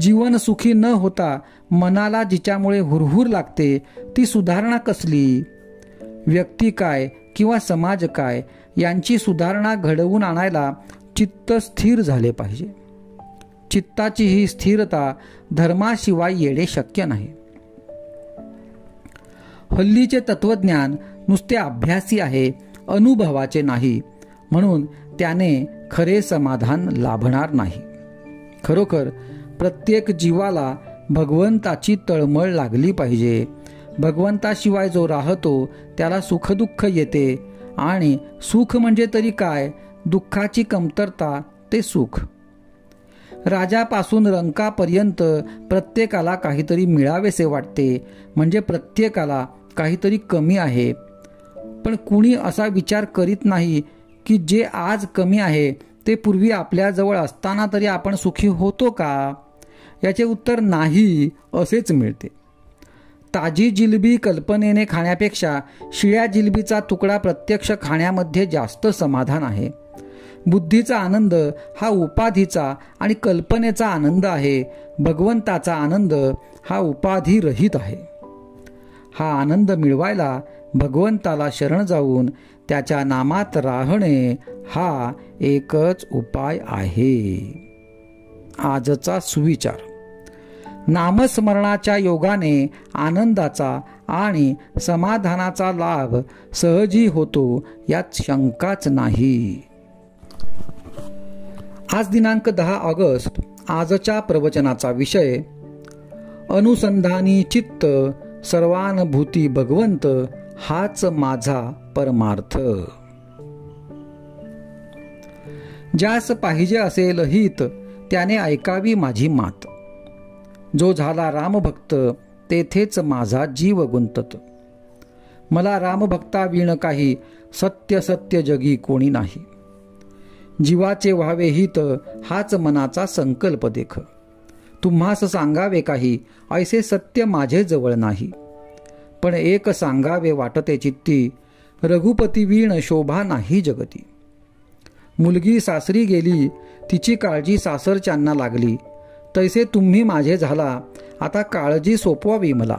जीवन सुखी न होता मनाला जिच्यामुळे हुरहुर लागते ती सुधारणा कसली? व्यक्ती काय किंवा समाज काय यांची सुधारणा घडवून आणायला चित्त स्थिर झाले पाहिजे. चित्ताची ही स्थिरता धर्माशिवाय येणे शक्य नाही. हल्लीचे तत्वज्ञान नुसते अभ्यासी आहे, अनुभवाचे नाही, म्हणून त्याने खरे समाधान लाभणार नाही. खरोखर प्रत्येक जीवाला भगवंताची तळमळ लागली पाहिजे. भगवंताशिवाय जो राहतो त्याला सुखदुःख येते, आणि सुख म्हणजे तरी काय? दुःखाची कमतरता ते सुख. राजापासून रंकापर्यंत प्रत्येकाला काहीतरी मिळावेसे वाटते, म्हणजे प्रत्येकाला काहीतरी कमी आहे. पण कुणी असा विचार करीत नाही की जे आज कमी आहे ते पूर्वी आपल्याजवळ असताना तरी आपण सुखी होतो का? याचे उत्तर नाही असेच मिळते. ताजी जिलबी कल्पनेने खाण्यापेक्षा शिळ्या जिलबीचा तुकडा प्रत्यक्ष खाण्यामध्ये जास्त समाधान आहे. बुद्धीचा आनंद हा उपाधीचा आणि कल्पनेचा आनंद आहे. भगवंताचा आनंद हा उपाधिरहित आहे. हा आनंद मिळवायला भगवंताला शरण जाऊन त्याच्या नामात राहणे हा एकच उपाय आहे. आजचा सुविचार. नामस्मरणाच्या योगाने आनंदाचा आणि समाधानाचा लाभ सहजी होतो, यात शंकाच नाही. आज दिनांक 10 ऑगस्ट. आजच्या प्रवचनाचा विषय, अनुसंधानी चित्त सर्वानुभूती भगवंत हाच माझा परमार्थ. ज्यास पाहिजे असेल हित त्याने ऐकावी माझी मात. जो झाला रामभक्त तेथेच माझा जीव गुंतत. मला रामभक्ता विण काही सत्य सत्य जगी कोणी नाही. जीवाचे व्हावे हित हाच मनाचा संकल्प देख. तुम्हास सांगावे काही ऐसे सत्य माझे जवळ नाही. पण एक सांगावे वाटते चित्ती, रघुपती वीण शोभा नाही जगती. मुलगी सासरी गेली, तिची काळजी सासरच्यांना लागली, तैसे तुम्ही माझे झाला, आता काळजी सोपवावी मला.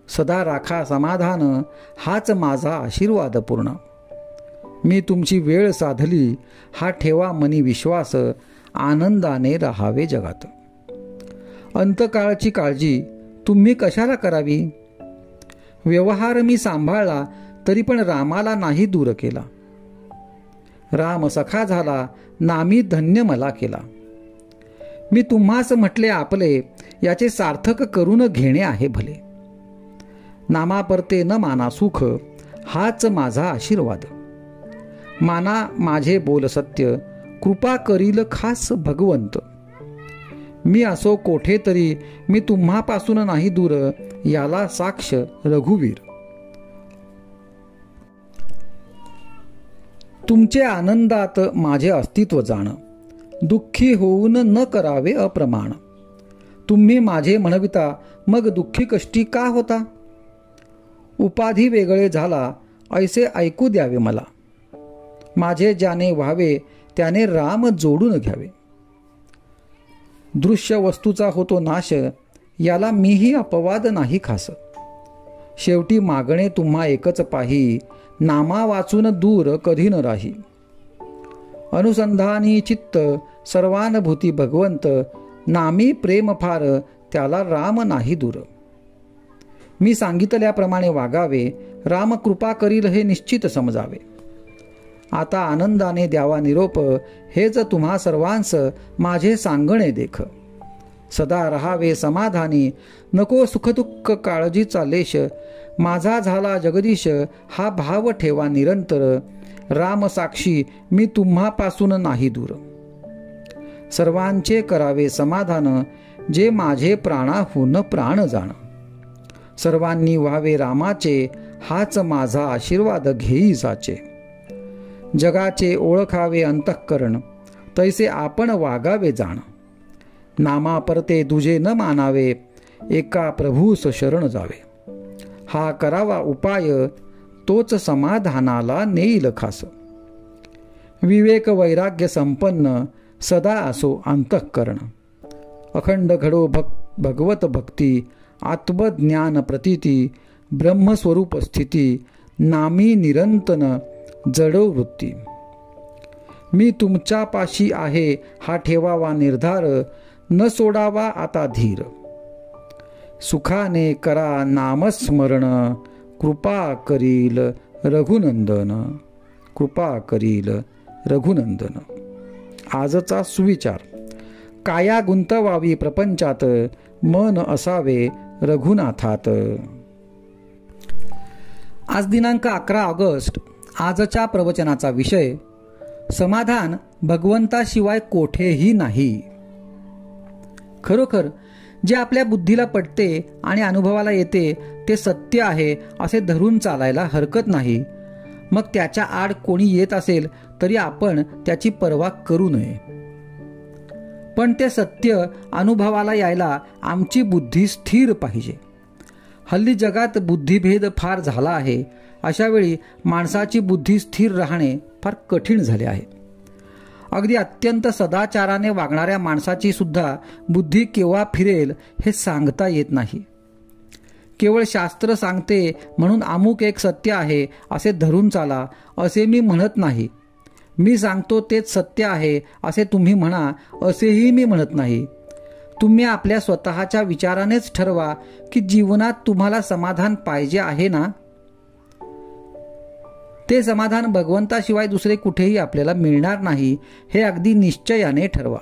सदा राखा समाधान, हाच माझा आशीर्वाद पूर्ण. मी तुमची वेळ साधली, हा ठेवा मनी विश्वास, आनंदाने राहावे जगात. अंतकाळची काळजी तुम्ही कशाला करावी. व्यवहार मी सांभाळला, तरी पण रामाला नाही दूर केला. राम सखा झाला, नामी धन्य मला केला. मी तुम्हास म्हटले आपले, याचे सार्थक करून घेणे आहे भले. नामापरते न माना सुख, हाच माझा आशीर्वाद. माना माझे बोल सत्य, कृपा करील खास भगवंत. मी असो कोठे तरी, मी तुम्हापासून नाही दूर, याला साक्ष रघुवीर. तुमचे आनंदात माझे अस्तित्व जाण, दुःखी होऊन न करावे अप्रमाण. तुम्ही माझे म्हणविता, मग दुःखी कष्टी का होता. उपाधी वेगळे झाला, ऐसे ऐकू द्यावे मला. माझे ज्याने व्हावे, त्याने राम जोडून घ्यावे. दृश्य वस्तूचा होतो नाश, याला मीही अपवाद नाही खास. शेवटी मागणे तुम्हा एकच पाही, नामा वाचून दूर कधी न राही. अनुसंधानी चित्त सर्वानुभूती भगवंत, नामी प्रेम फार, त्याला राम नाही दूर. मी सांगितल्याप्रमाणे वागावे, राम कृपा करील हे निश्चित समजावे. आता आनंदाने द्यावा निरोप, हेच तुम्हा सर्वांस माझे सांगणे देख. सदा रहावे समाधानी, नको सुखदुःख काळजीचा लेश. माझा झाला जगदीश, हा भाव ठेवा निरंतर. राम साक्षी, मी तुम्हापासून नाही दूर. सर्वांचे करावे समाधान, जे माझे प्राणाहून प्राण जाण. सर्वांनी व्हावे रामाचे, हाच माझा आशीर्वाद घेई साचे. जगाचे ओळखावे अंतःकरण, तैसे आपण वागावे जाण. नामा परते दुजे न मानावे, एका प्रभूस शरण जावे. हा करावा उपाय, तोच समाधानाला नेईल खास. विवेक वैराग्य संपन्न, सदा असो अंतःकरण. अखंड घडो भगवत भक्ती, आत्मज्ञान प्रतीती. ब्रह्मस्वरूप स्थिती, नामी निरंतन जडो वृत्ती. मी तुमच्या पाशी आहे, हा ठेवावा निर्धार. न सोडावा आता धीर. सुखाने करा नामस्मरण, कृपा करील रघुनंदन. कृपा करील रघुनंदन. आजचा सुविचार. काया गुंतवावी प्रपंचात, मन असावे रघुनाथात. आज दिनांक 11 ऑगस्ट. आजच्या प्रवचनाचा विषय, समाधान भगवंताशिवाय कोठेही नाही. खरोखर जे आपल्या बुद्धीला पटते आणि अनुभवाला येते ते सत्य आहे असे धरून चालायला हरकत नाही. मग त्याच्या आड कोणी येत असेल तरी आपण त्याची पर्वा करू नये. पण ते सत्य अनुभवाला यायला आमची बुद्धी स्थिर पाहिजे. हल्ली जगात बुद्धिभेद फार झाला आहे. अशा वेळी माणसाची बुद्धी स्थिर राहणे फार कठीण झाले आहे. अगदी अत्यंत सदाचाराने वागणाऱ्या माणसाची सुद्धा बुद्धी केव्हा फिरेल हे सांगता येत नाही. केवळ शास्त्र सांगते म्हणून अमुक एक सत्य आहे असे धरून चाला असे मी म्हणत नाही. मी सांगतो तेच सत्य आहे असे तुम्ही म्हणा असेही मी म्हणत नाही. तुम्ही आपल्या स्वतःच्या विचारानेच ठरवा की जीवनात तुम्हाला समाधान पाहिजे आहे ना. ते समाधान भगवंताशिवाय दुसरे कुठेही आपल्याला मिळणार नाही हे अगदी निश्चयाने ठरवा.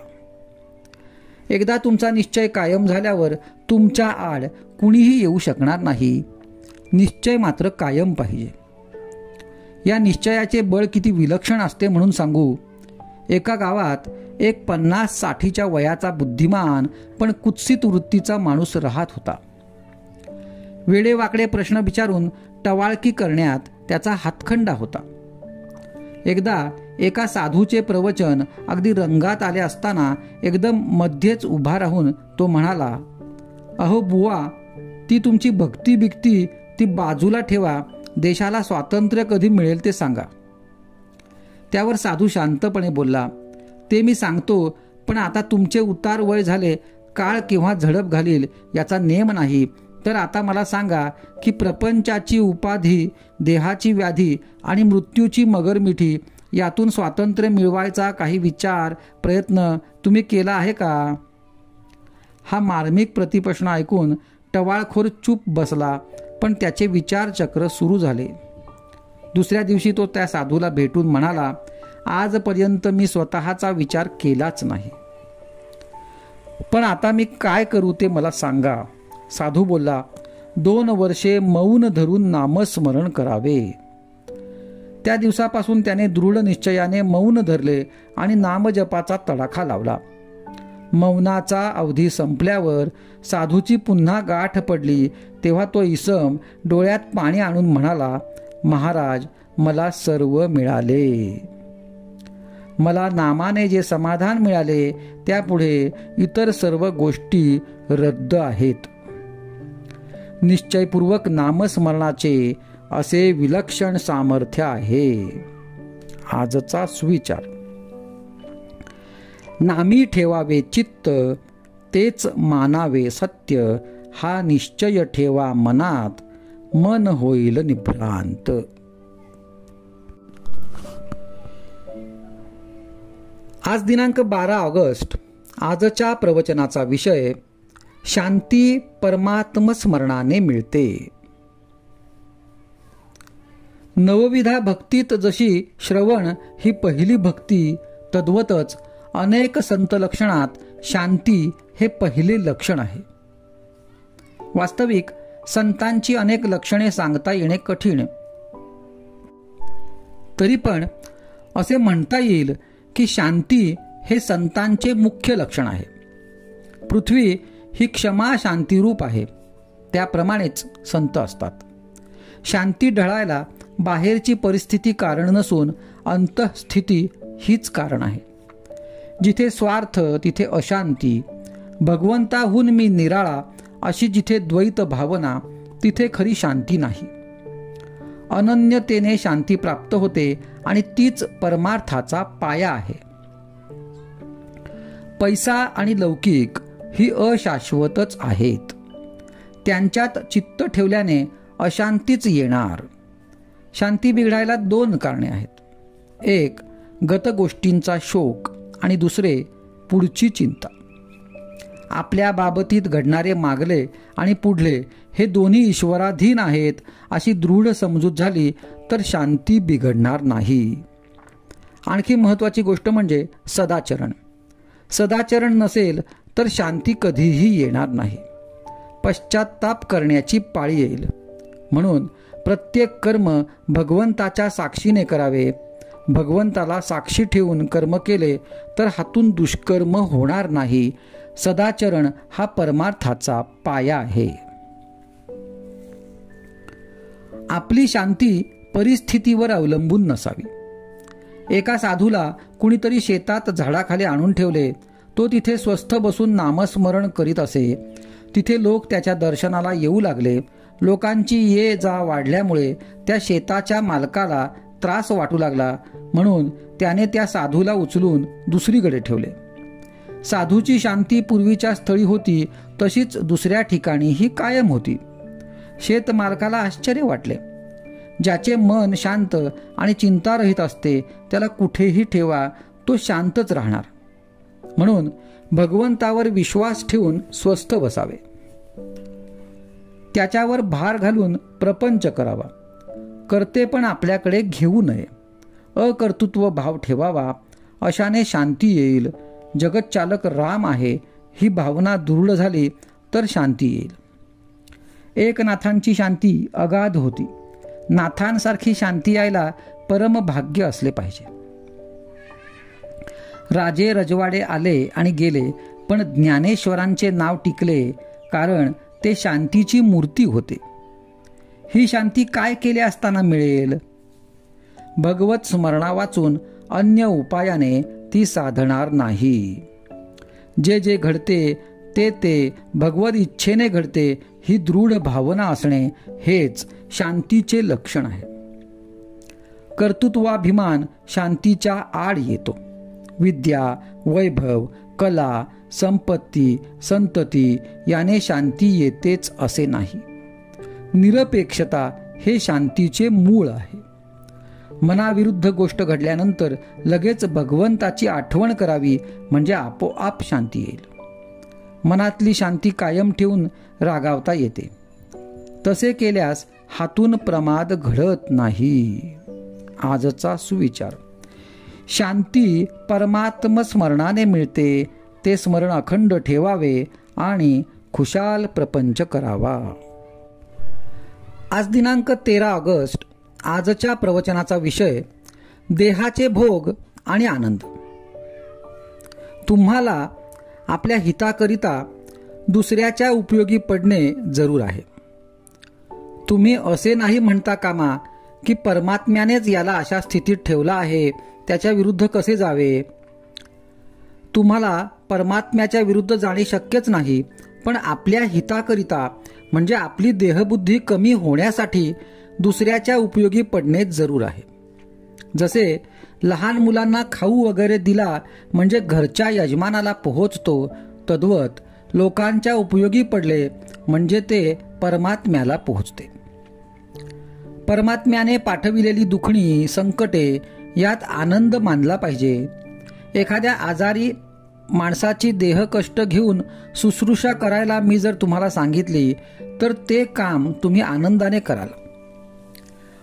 एकदा तुमचा निश्चय कायम झाल्यावर तुमच्या आड कुणीही येऊ शकणार नाही. निश्चय मात्र कायम पाहिजे. या निश्चयाचे बळ किती विलक्षण असते म्हणून सांगू. एका गावात एक 50-60च्या वयाचा बुद्धिमान पण कुत्सित वृत्तीचा माणूस राहत होता. वेडेवाकडे प्रश्न विचारून टवाळकी करण्यात त्याचा हातखंडा होता. एकदा एका साधूचे प्रवचन अगदी रंगात आले असताना एकदम मध्येच उभा राहून तो म्हणाला, अहो बुवा, ती तुमची भक्ती बिक्ती ती बाजूला ठेवा देशाला स्वातंत्र्य कधी मिळेल ते सांगा. त्यावर साधू शांतपणे बोलला, ते मी सांगतो, पण आता तुमचे उतार वय झाले, काळ केव्हा झडप घालील याचा नेम नाही. तर आता मला सांगा की प्रपंचाची उपाधी, देहाची व्याधी आणि मृत्यूची मगरमिठी यातून स्वातंत्र्य मिळवायचा काही विचार, प्रयत्न तुम्ही केला आहे का? हा मार्मिक प्रतिप्रश्न ऐकून टवाळखोर चूप बसला, पण त्याचे विचारचक्र सुरू झाले. दुसऱ्या दिवशी तो त्या साधूला भेटून म्हणाला, आजपर्यंत मी स्वतःचा विचार केलाच नाही, पण आता मी काय करू ते मला सांगा. साधू बोलला, 2 वर्षे मौन धरून नामस्मरण करावे. त्या दिवसापासून त्याने दृढ निश्चयाने मौन धरले आणि नामजपाचा तडाखा लावला. मौनाचा अवधी संपल्यावर साधूची पुन्हा गाठ पडली, तेव्हा तो इसम डोळ्यात पाणी आणून म्हणाला, महाराज, मला सर्व मिळाले. मला नामाने जे समाधान मिळाले त्यापुढे इतर सर्व गोष्टी रद्द आहेत. निश्चयपूर्वक नामस्मरणाचे असे विलक्षण सामर्थ्य आहे. आजचा सुविचार. नामी ठेवावे चित्त, तेच मानावे सत्य, हा निश्चय ठेवा मनात, मन होईल निभ्रांत. आज दिनांक 12 ऑगस्ट. आजच्या प्रवचनाचा विषय शांती परमात्मस्मरणाने मिळते. नवविधा भक्तीत जशी श्रवण ही पहिली भक्ती, तद्वतच अनेक संत लक्षणात शांती हे पहिले लक्षण आहे. वास्तविक संतांची अनेक लक्षणे सांगता येणे कठीण, तरी पण असे म्हणता येईल की शांती हे संतांचे मुख्य लक्षण आहे. पृथ्वी ही क्षमा शांतीरूप आहे, त्याप्रमाणेच संत असतात. शांती ढळायला बाहेरची परिस्थिती कारण नसून अंतःस्थिती हीच कारण आहे. जिथे स्वार्थ तिथे अशांती, भगवंताहून मी निराळा अशी जिथे द्वैत भावना तिथे खरी शांती नाही. अनन्यतेने शांती प्राप्त होते आणि तीच परमार्थाचा पाया आहे. पैसा आणि लौकिक ही अशाश्वतच आहेत. त्यांच्यात चित्त ठेवल्याने अशांतीच येणार. शांती बिघडायला 2 कारणे आहेत. एक, गत गोष्टींचा शोक आणि दुसरे, पुढची चिंता. आपल्या बाबतीत घडणारे मागले आणि पुढले हे दोन्ही ईश्वराधीन आहेत अशी दृढ समजूत झाली तर शांती बिघडणार नाही. आणखी महत्त्वाची गोष्ट म्हणजे सदाचरण. सदाचरण नसेल तर शांती कधीही येणार नाही. पश्चात्ताप करण्याची पाळी येईल. म्हणून प्रत्येक कर्म भगवंताच्या साक्षीने करावे. भगवंताला साक्षी ठेवून कर्म केले तर हातून दुष्कर्म होणार नाही. सदाचरण हा परमार्थाचा पाया आहे. आपली शांती परिस्थितीवर अवलंबून नसावी. एका साधूला कुणीतरी शेतात झाडाखाली आणून ठेवले. तो तिथे स्वस्थ बसून नामस्मरण करीत असे. तिथे लोक त्याच्या दर्शनाला येऊ लागले. लोकांची ये जा वाढल्यामुळे त्या शेताच्या मालकाला त्रास वाटू लागला, म्हणून त्याने त्या साधूला उचलून दुसरीकडे ठेवले. साधूची शांती पूर्वीच्या स्थळी होती तशीच दुसऱ्या ठिकाणीही कायम होती. शेतमालकाला आश्चर्य वाटले. ज्याचे मन शांत आणि चिंतारहित असते त्याला कुठेही ठेवा, तो शांतच राहणार. म्हणून भगवंतावर विश्वास ठेवून स्वस्थ बसावे. त्याच्यावर भार घालून प्रपंच करावा. करते पण आपल्याकडे घेऊ नये. अकर्तृत्व भाव ठेवावा. अशाने शांती येईल. जगतचालक राम आहे ही भावना दृढ झाली तर शांती येईल. एकनाथांची शांती अगाध होती. नाथांसारखी शांती यायला परम भाग्य असले पाहिजे. राजे रजवाडे आले आणि गेले, पण ज्ञानेश्वरांचे नाव टिकले, कारण ते शांतीची मूर्ती होते. ही शांती काय केले असताना मिळेल? भगवत स्मरणा वाचून अन्य उपायाने ती साधणार नाही. जे जे घडते ते भगवत इच्छेने घडते ही दृढ भावना असणे हेच शांतीचे लक्षण आहे. कर्तृत्वाभिमान शांतीच्या आड येतो. विद्या, वैभव, कला, संपत्ती, संतती याने शांती येतेच असे नाही. निरपेक्षता हे शांतीचे मूळ आहे. मनाविरुद्ध गोष्ट घडल्यानंतर लगेच भगवंताची आठवण करावी म्हणजे आपोआप शांती येईल. मनातली शांती कायम ठेवून रागावता येते. तसे केल्यास हातून प्रमाद घडत नाही. आजचा सुविचार: शांती परमात्म स्मरणाने मिळते. ते स्मरण अखंड ठेवावे आणि खुशाल प्रपंच करावा. आज दिनांक 13 ऑगस्ट. आजच्या प्रवचनाचा विषय देहाचे भोग आणि आनंद. तुम्हाला आपल्या हिताकरिता दुसऱ्याच्या उपयोगी पडणे जरूर आहे. तुम्ही असे नाही म्हणता कामा की परमात्म्यानेच याला अशा स्थितीत ठेवला आहे, त्याच्या विरुद्ध कसे जावे. तुम्हाला परमात्म्याच्या विरुद्ध जाणे शक्यच नाही, पण आपल्या हिताकरिता म्हणजे आपली देहबुद्धी कमी होण्यासाठी दुसऱ्याच्या उपयोगी पडणे जरूर आहे. जसे लहान मुलांना खाऊ वगैरे दिला म्हणजे घरच्या यजमानाला पोहोचतो, तद्वत लोकांच्या उपयोगी पडले म्हणजे ते परमात्म्याला पोहोचते. परमात्म्याने पाठविलेली दुखणी, संकटे यात आनंद मानला पाहिजे. एखाद्या आजारी माणसाची देहकष्ट घेऊन शुश्रूषा करायला मी जर तुम्हाला सांगितली तर ते काम तुम्ही आनंदाने कराल.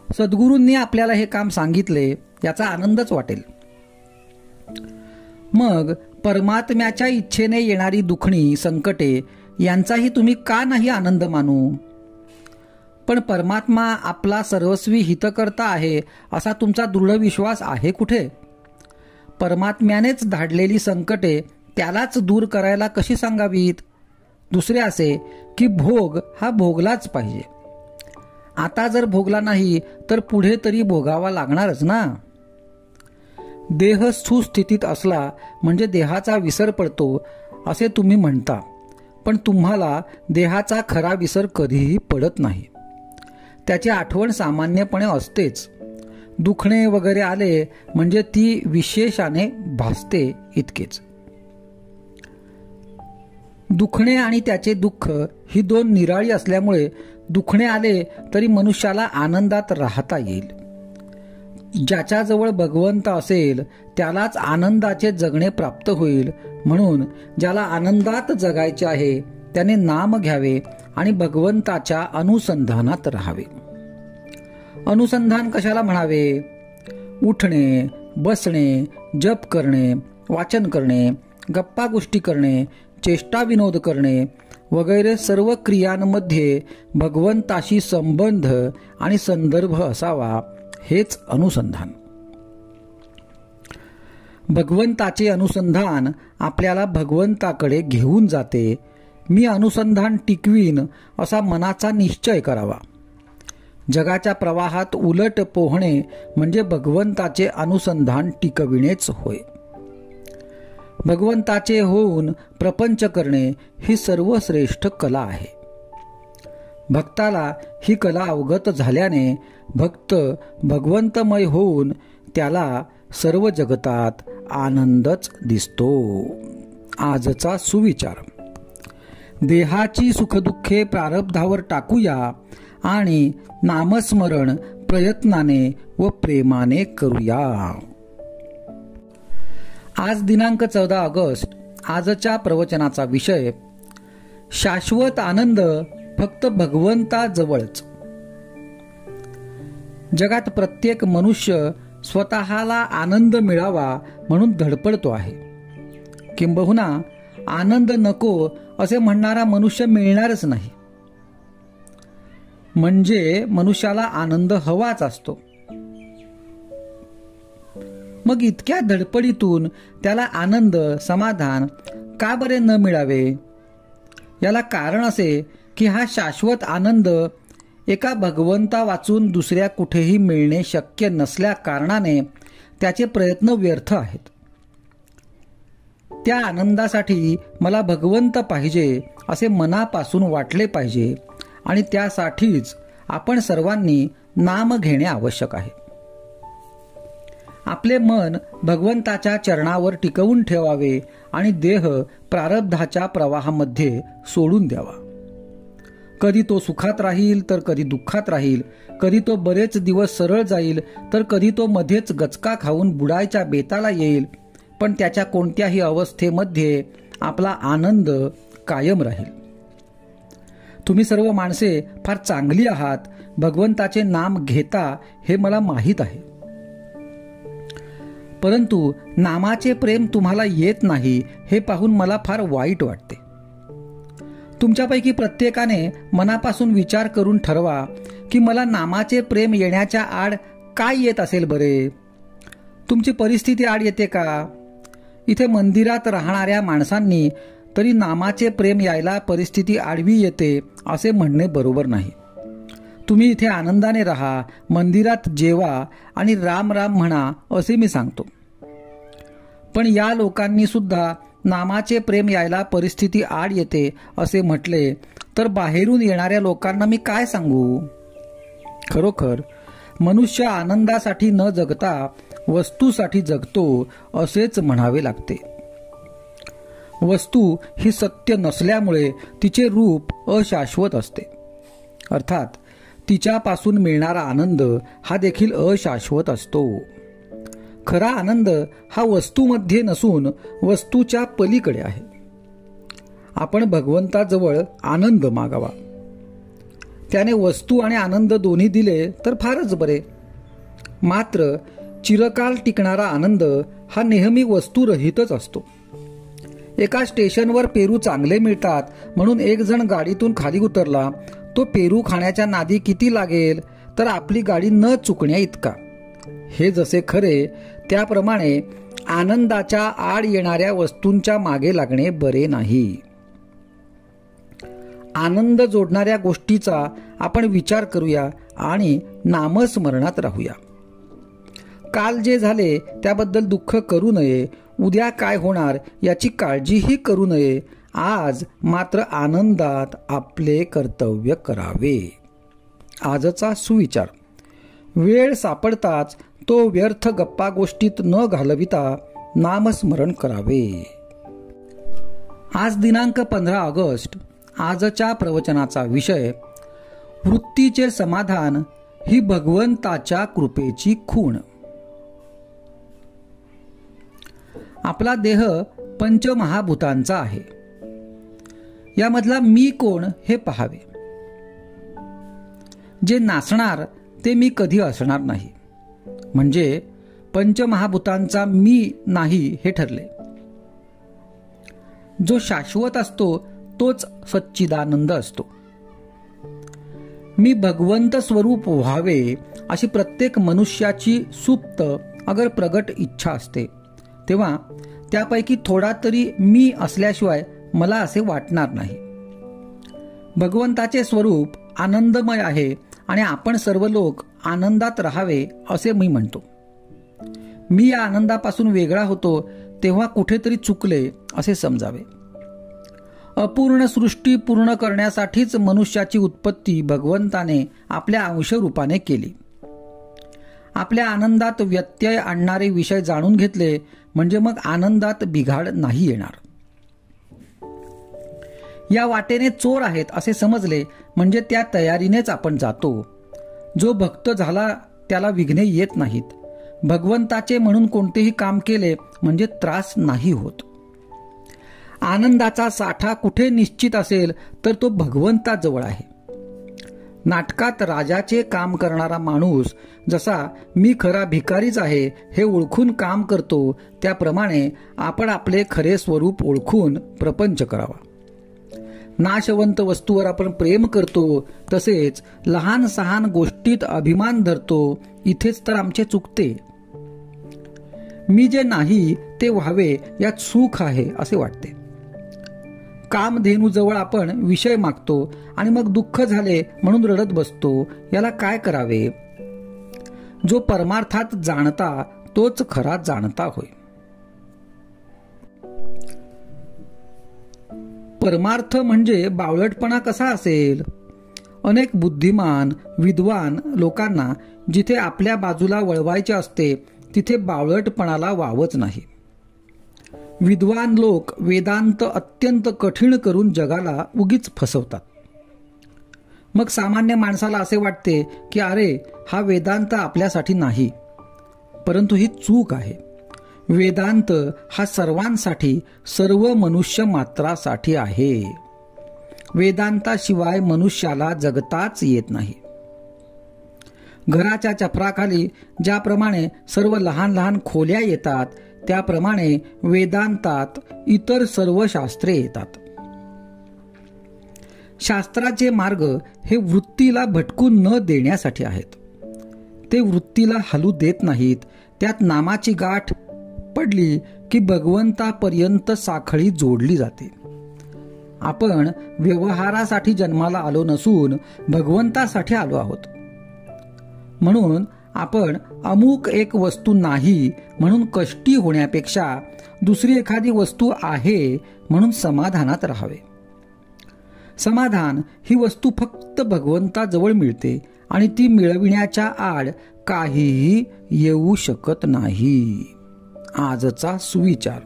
सद्गुरूंनी आपल्याला हे काम सांगितले याचा आनंदच वाटेल. मग परमात्म्याच्या इच्छेने येणारी दुखणी, संकटे यांचाही तुम्ही का नाही आनंद मानू. पण परमात्मा आपला सर्वस्वी हितकर्ता आहे असा तुमचा दृढ विश्वास आहे कुठे. परमात्म्यानेच धाडलेली संकटे त्यालाच दूर करायला कशी सांगावीत. दुसरे असे की भोग हा भोगलाच पाहिजे. आता जर भोगला नाही तर पुढे तरी भोगावा लागणारच ना. देह सुस्थितीत असला म्हणजे देहाचा विसर पडतो असे तुम्ही म्हणता, पण तुम्हाला देहाचा खरा विसर कधीही पडत नाही. त्याची आठवण सामान्यपणे असतेच. दुखणे वगैरे आले म्हणजे ती विशेषाने भासते इतकेच. दुखणे आणि त्याचे दुःख ही दोन निराळी असल्यामुळे दुखणे आले तरी मनुष्याला आनंदात राहता येईल. ज्याच्याजवळ भगवंत असेल त्यालाच आनंदाचे जगणे प्राप्त होईल. म्हणून ज्याला आनंदात जगायचे आहे त्याने नाम घ्यावे आणि भगवंताच्या अनुसंधानात राहावे. अनुसंधान कशाला म्हणावे. उठणे, बसणे, जप करणे, वाचन करणे, गप्पा गोष्टी करणे, चेष्टा विनोद करणे वगैरे सर्व क्रियांमध्ये भगवंताशी संबंध आणि संदर्भ असावा, हेच अनुसंधान. भगवंताचे अनुसंधान आपल्याला भगवंताकडे घेऊन जाते. मी अनुसंधान टिकवीन असा मनाचा निश्चय करावा. जगाच्या प्रवाहात उलट पोहणे म्हणजे भगवंताचे अनुसंधान टिकविणेच होय. भगवंताचे होऊन प्रपंच करणे ही सर्वश्रेष्ठ कला आहे. भक्ताला ही कला अवगत झाल्याने भक्त भगवंतमय होऊन त्याला सर्व जगतात आनंदच दिसतो. आजचा सुविचार: देहाची सुखदुःखे प्रारब्धावर टाकूया आणि नामस्मरण प्रयत्नाने व प्रेमाने करूया. आज दिनांक 14 ऑगस्ट. आजच्या प्रवचनाचा विषय शाश्वत आनंद फक्त भगवंताजवळच. जगात प्रत्येक मनुष्य स्वतःला आनंद मिळावा म्हणून धडपडतो आहे. किंबहुना आनंद नको असे म्हणणारा मनुष्य मिळणारच नाही. म्हणजे मनुष्याला आनंद हवाच असतो. मग इतक्या धडपडीतून त्याला आनंद, समाधान का बरे न मिळावे. याला कारण असे की हा शाश्वत आनंद एका भगवंता वाचून दुसऱ्या कुठेही मिळणे शक्य नसल्या कारणाने त्याचे प्रयत्न व्यर्थ आहेत. त्या आनंदासाठी मला भगवंत पाहिजे असे मनापासून वाटले पाहिजे आणि त्यासाठीच आपण सर्वांनी नाम घेणे आवश्यक आहे. आपले मन भगवंताच्या चरणावर टिकवून ठेवावे आणि देह प्रारब्धाच्या प्रवाहामध्ये सोडून द्यावा. कधी तो सुखात राहील तर कधी दुःखात राहील, कधी तो बरेच दिवस सरळ जाईल तर कधी तो मध्येच गचका खाऊन बुडायच्या बेताला येईल, पण त्याच्या कोणत्याही अवस्थेमध्ये आपला आनंद कायम राहील. तुम्ही सर्व माणसे फार चांगली आहात, भगवंताचे नाम घेता हे मला माहीत आहे. परंतु नामाचे प्रेम तुम्हाला येत नाही हे पाहून मला फार वाईट वाटते. तुमच्यापैकी प्रत्येकाने मनापासून विचार करून ठरवा की मला नामाचे प्रेम येण्याच्या आड काय येत असेल बरे. तुमची परिस्थिती आड येते का? इथे मंदिरात राहणाऱ्या माणसांनी तरी नामाचे प्रेम यायला परिस्थिती आडवी येते असे म्हणणे बरोबर नाही. तुम्ही इथे आनंदाने राहा, मंदिरात जेवा आणि राम राम म्हणा असे मी सांगतो. पण या लोकांनी सुद्धा नामाचे प्रेम यायला परिस्थिती आड येते असे म्हटले तर बाहेरून येणाऱ्या लोकांना मी काय सांगू? खरोखर मनुष्य आनंदासाठी न जगता वस्तूसाठी जगतो असेच म्हणावे लागते. वस्तू ही सत्य नसल्यामुळे तिचे रूप अशाश्वत असते, अर्थात तिच्यापासून मिळणारा आनंद हा देखील अशाश्वत असतो. खरा आनंद हा वस्तूमध्ये नसून वस्तूच्या पलीकडे आहे. आपण भगवंताजवळ आनंद मागावा. त्याने वस्तू आणि आनंद दोन्ही दिले तर फारच बरे. मात्र चिरकाल टिकणारा आनंद हा नेहमी वस्तूरहितच असतो. एका स्टेशनवर पेरू चांगले मिळतात म्हणून एक जण गाडीतून खाली उतरला. तो पेरू खाण्याच्या नादी किती लागेल तर आपली गाडी न चुकण्या इतका. हे जसे खरे त्याप्रमाणे आनंदाच्या आड येणाऱ्या वस्तूंच्या मागे लागणे बरे नाही. आनंद जोडणाऱ्या गोष्टीचा आपण विचार करूया आणि नामस्मरणात राहूया. काल जे झाले त्याबद्दल दुःख करू नये, उद्या काय होणार याची काळजीही करू नये. आज मात्र आनंदात आपले कर्तव्य करावे. आजचा सुविचार: वेळ सापडताच तो व्यर्थ गप्पा गोष्टीत न घालविता नामस्मरण करावे. आज दिनांक 15 ऑगस्ट. आजच्या प्रवचनाचा विषय: वृत्तीचे समाधान ही भगवंताच्या कृपेची खूण. आपला देह पंचमहाभूतांचा आहे. यामधला मी कोण हे पहावे. जे नासणार ते मी कधी असणार नाही, म्हणजे पंचमहाभूतांचा मी नाही हे ठरले. जो शाश्वत असतो तोच सच्चिदानंद असतो. मी भगवंत स्वरूप व्हावे अशी प्रत्येक मनुष्याची सुप्त अगर प्रगट इच्छा असते, तेव्हा त्यापैकी थोडा तरी मी असल्याशिवाय मला असे वाटणार नाही. भगवंताचे स्वरूप आनंदमय आहे आणि आपण सर्व लोक आनंदात राहावे असे मी म्हणतो. मी या आनंदापासून वेगळा होतो तेव्हा कुठेतरी चुकले असे समजावे. अपूर्ण सृष्टी पूर्ण करण्यासाठीच मनुष्याची उत्पत्ती भगवंताने आपल्या अंशरूपाने केली. आपल्या आनंदात व्यत्यय आणणारे विषय जाणून घेतले म्हणजे मग आनंदात बिघाड नाही येणार. या वाटेने चोर आहेत असे समजले म्हणजे त्या तयारीनेच आपण जातो. जो भक्त झाला त्याला विघ्ने येत नाहीत. भगवंताचे म्हणून कोणतेही काम केले म्हणजे त्रास नाही होत. आनंदाचा साठा कुठे निश्चित असेल तर तो भगवंताजवळ आहे. नाटकात राजाचे काम करणारा माणूस जसा मी खरा भिकारीच आहे हे ओळखून काम करतो, त्याप्रमाणे आपण आपले खरे स्वरूप ओळखून प्रपंच करावा. नाशवंत वस्तूवर आपण प्रेम करतो, तसेच लहान सहान गोष्टीत अभिमान धरतो. इथेच तर आमचे चुकते. मी जे नाही ते व्हावे यात सुख आहे असे वाटते. कामधेनूजवळ आपण विषय मागतो आणि मग दुःख झाले म्हणून रडत बसतो. याला काय करावे? जो परमार्थात जाणता तोच खरा जाणता होय. परमार्थ म्हणजे बावळटपणा कसा असेल? अनेक बुद्धिमान विद्वान लोकांना जिथे आपल्या बाजूला वळवायचे असते तिथे बावळटपणाला वावच नाही. विद्वान लोक वेदांत अत्यंत कठीण करून जगाला उगीच फसवतात. मग सामान्य माणसाला असे वाटते की अरे हा वेदांत आपल्यासाठी नाही, परंतु ही चूक आहे. वेदांत हा सर्वांसाठी, सर्व मनुष्य मात्रासाठी आहे. वेदांताशिवाय मनुष्याला जगताच येत नाही. घराच्या छपराखाली ज्याप्रमाणे सर्व लहान लहान खोल्या येतात त्याप्रमाणे वेदांतात इतर सर्व शास्त्रे येतात. शास्त्राचे मार्ग हे वृत्तीला भटकून न देण्यासाठी आहेत. ते वृत्तीला हलू देत नाहीत. त्यात नामाची गाठ पडली की भगवंतापर्यंत साखळी जोडली जाते. आपण व्यवहारासाठी जन्माला आलो नसून भगवंतासाठी आलो आहोत. म्हणून आपण अमुक एक वस्तू नाही म्हणून कष्टी होण्यापेक्षा दुसरी एखादी वस्तू आहे म्हणून समाधानात राहावे. समाधान ही वस्तू फक्त भगवंताजवळ मिळते आणि ती मिळविण्याच्या आड काहीही येऊ शकत नाही. आजचा सुविचार.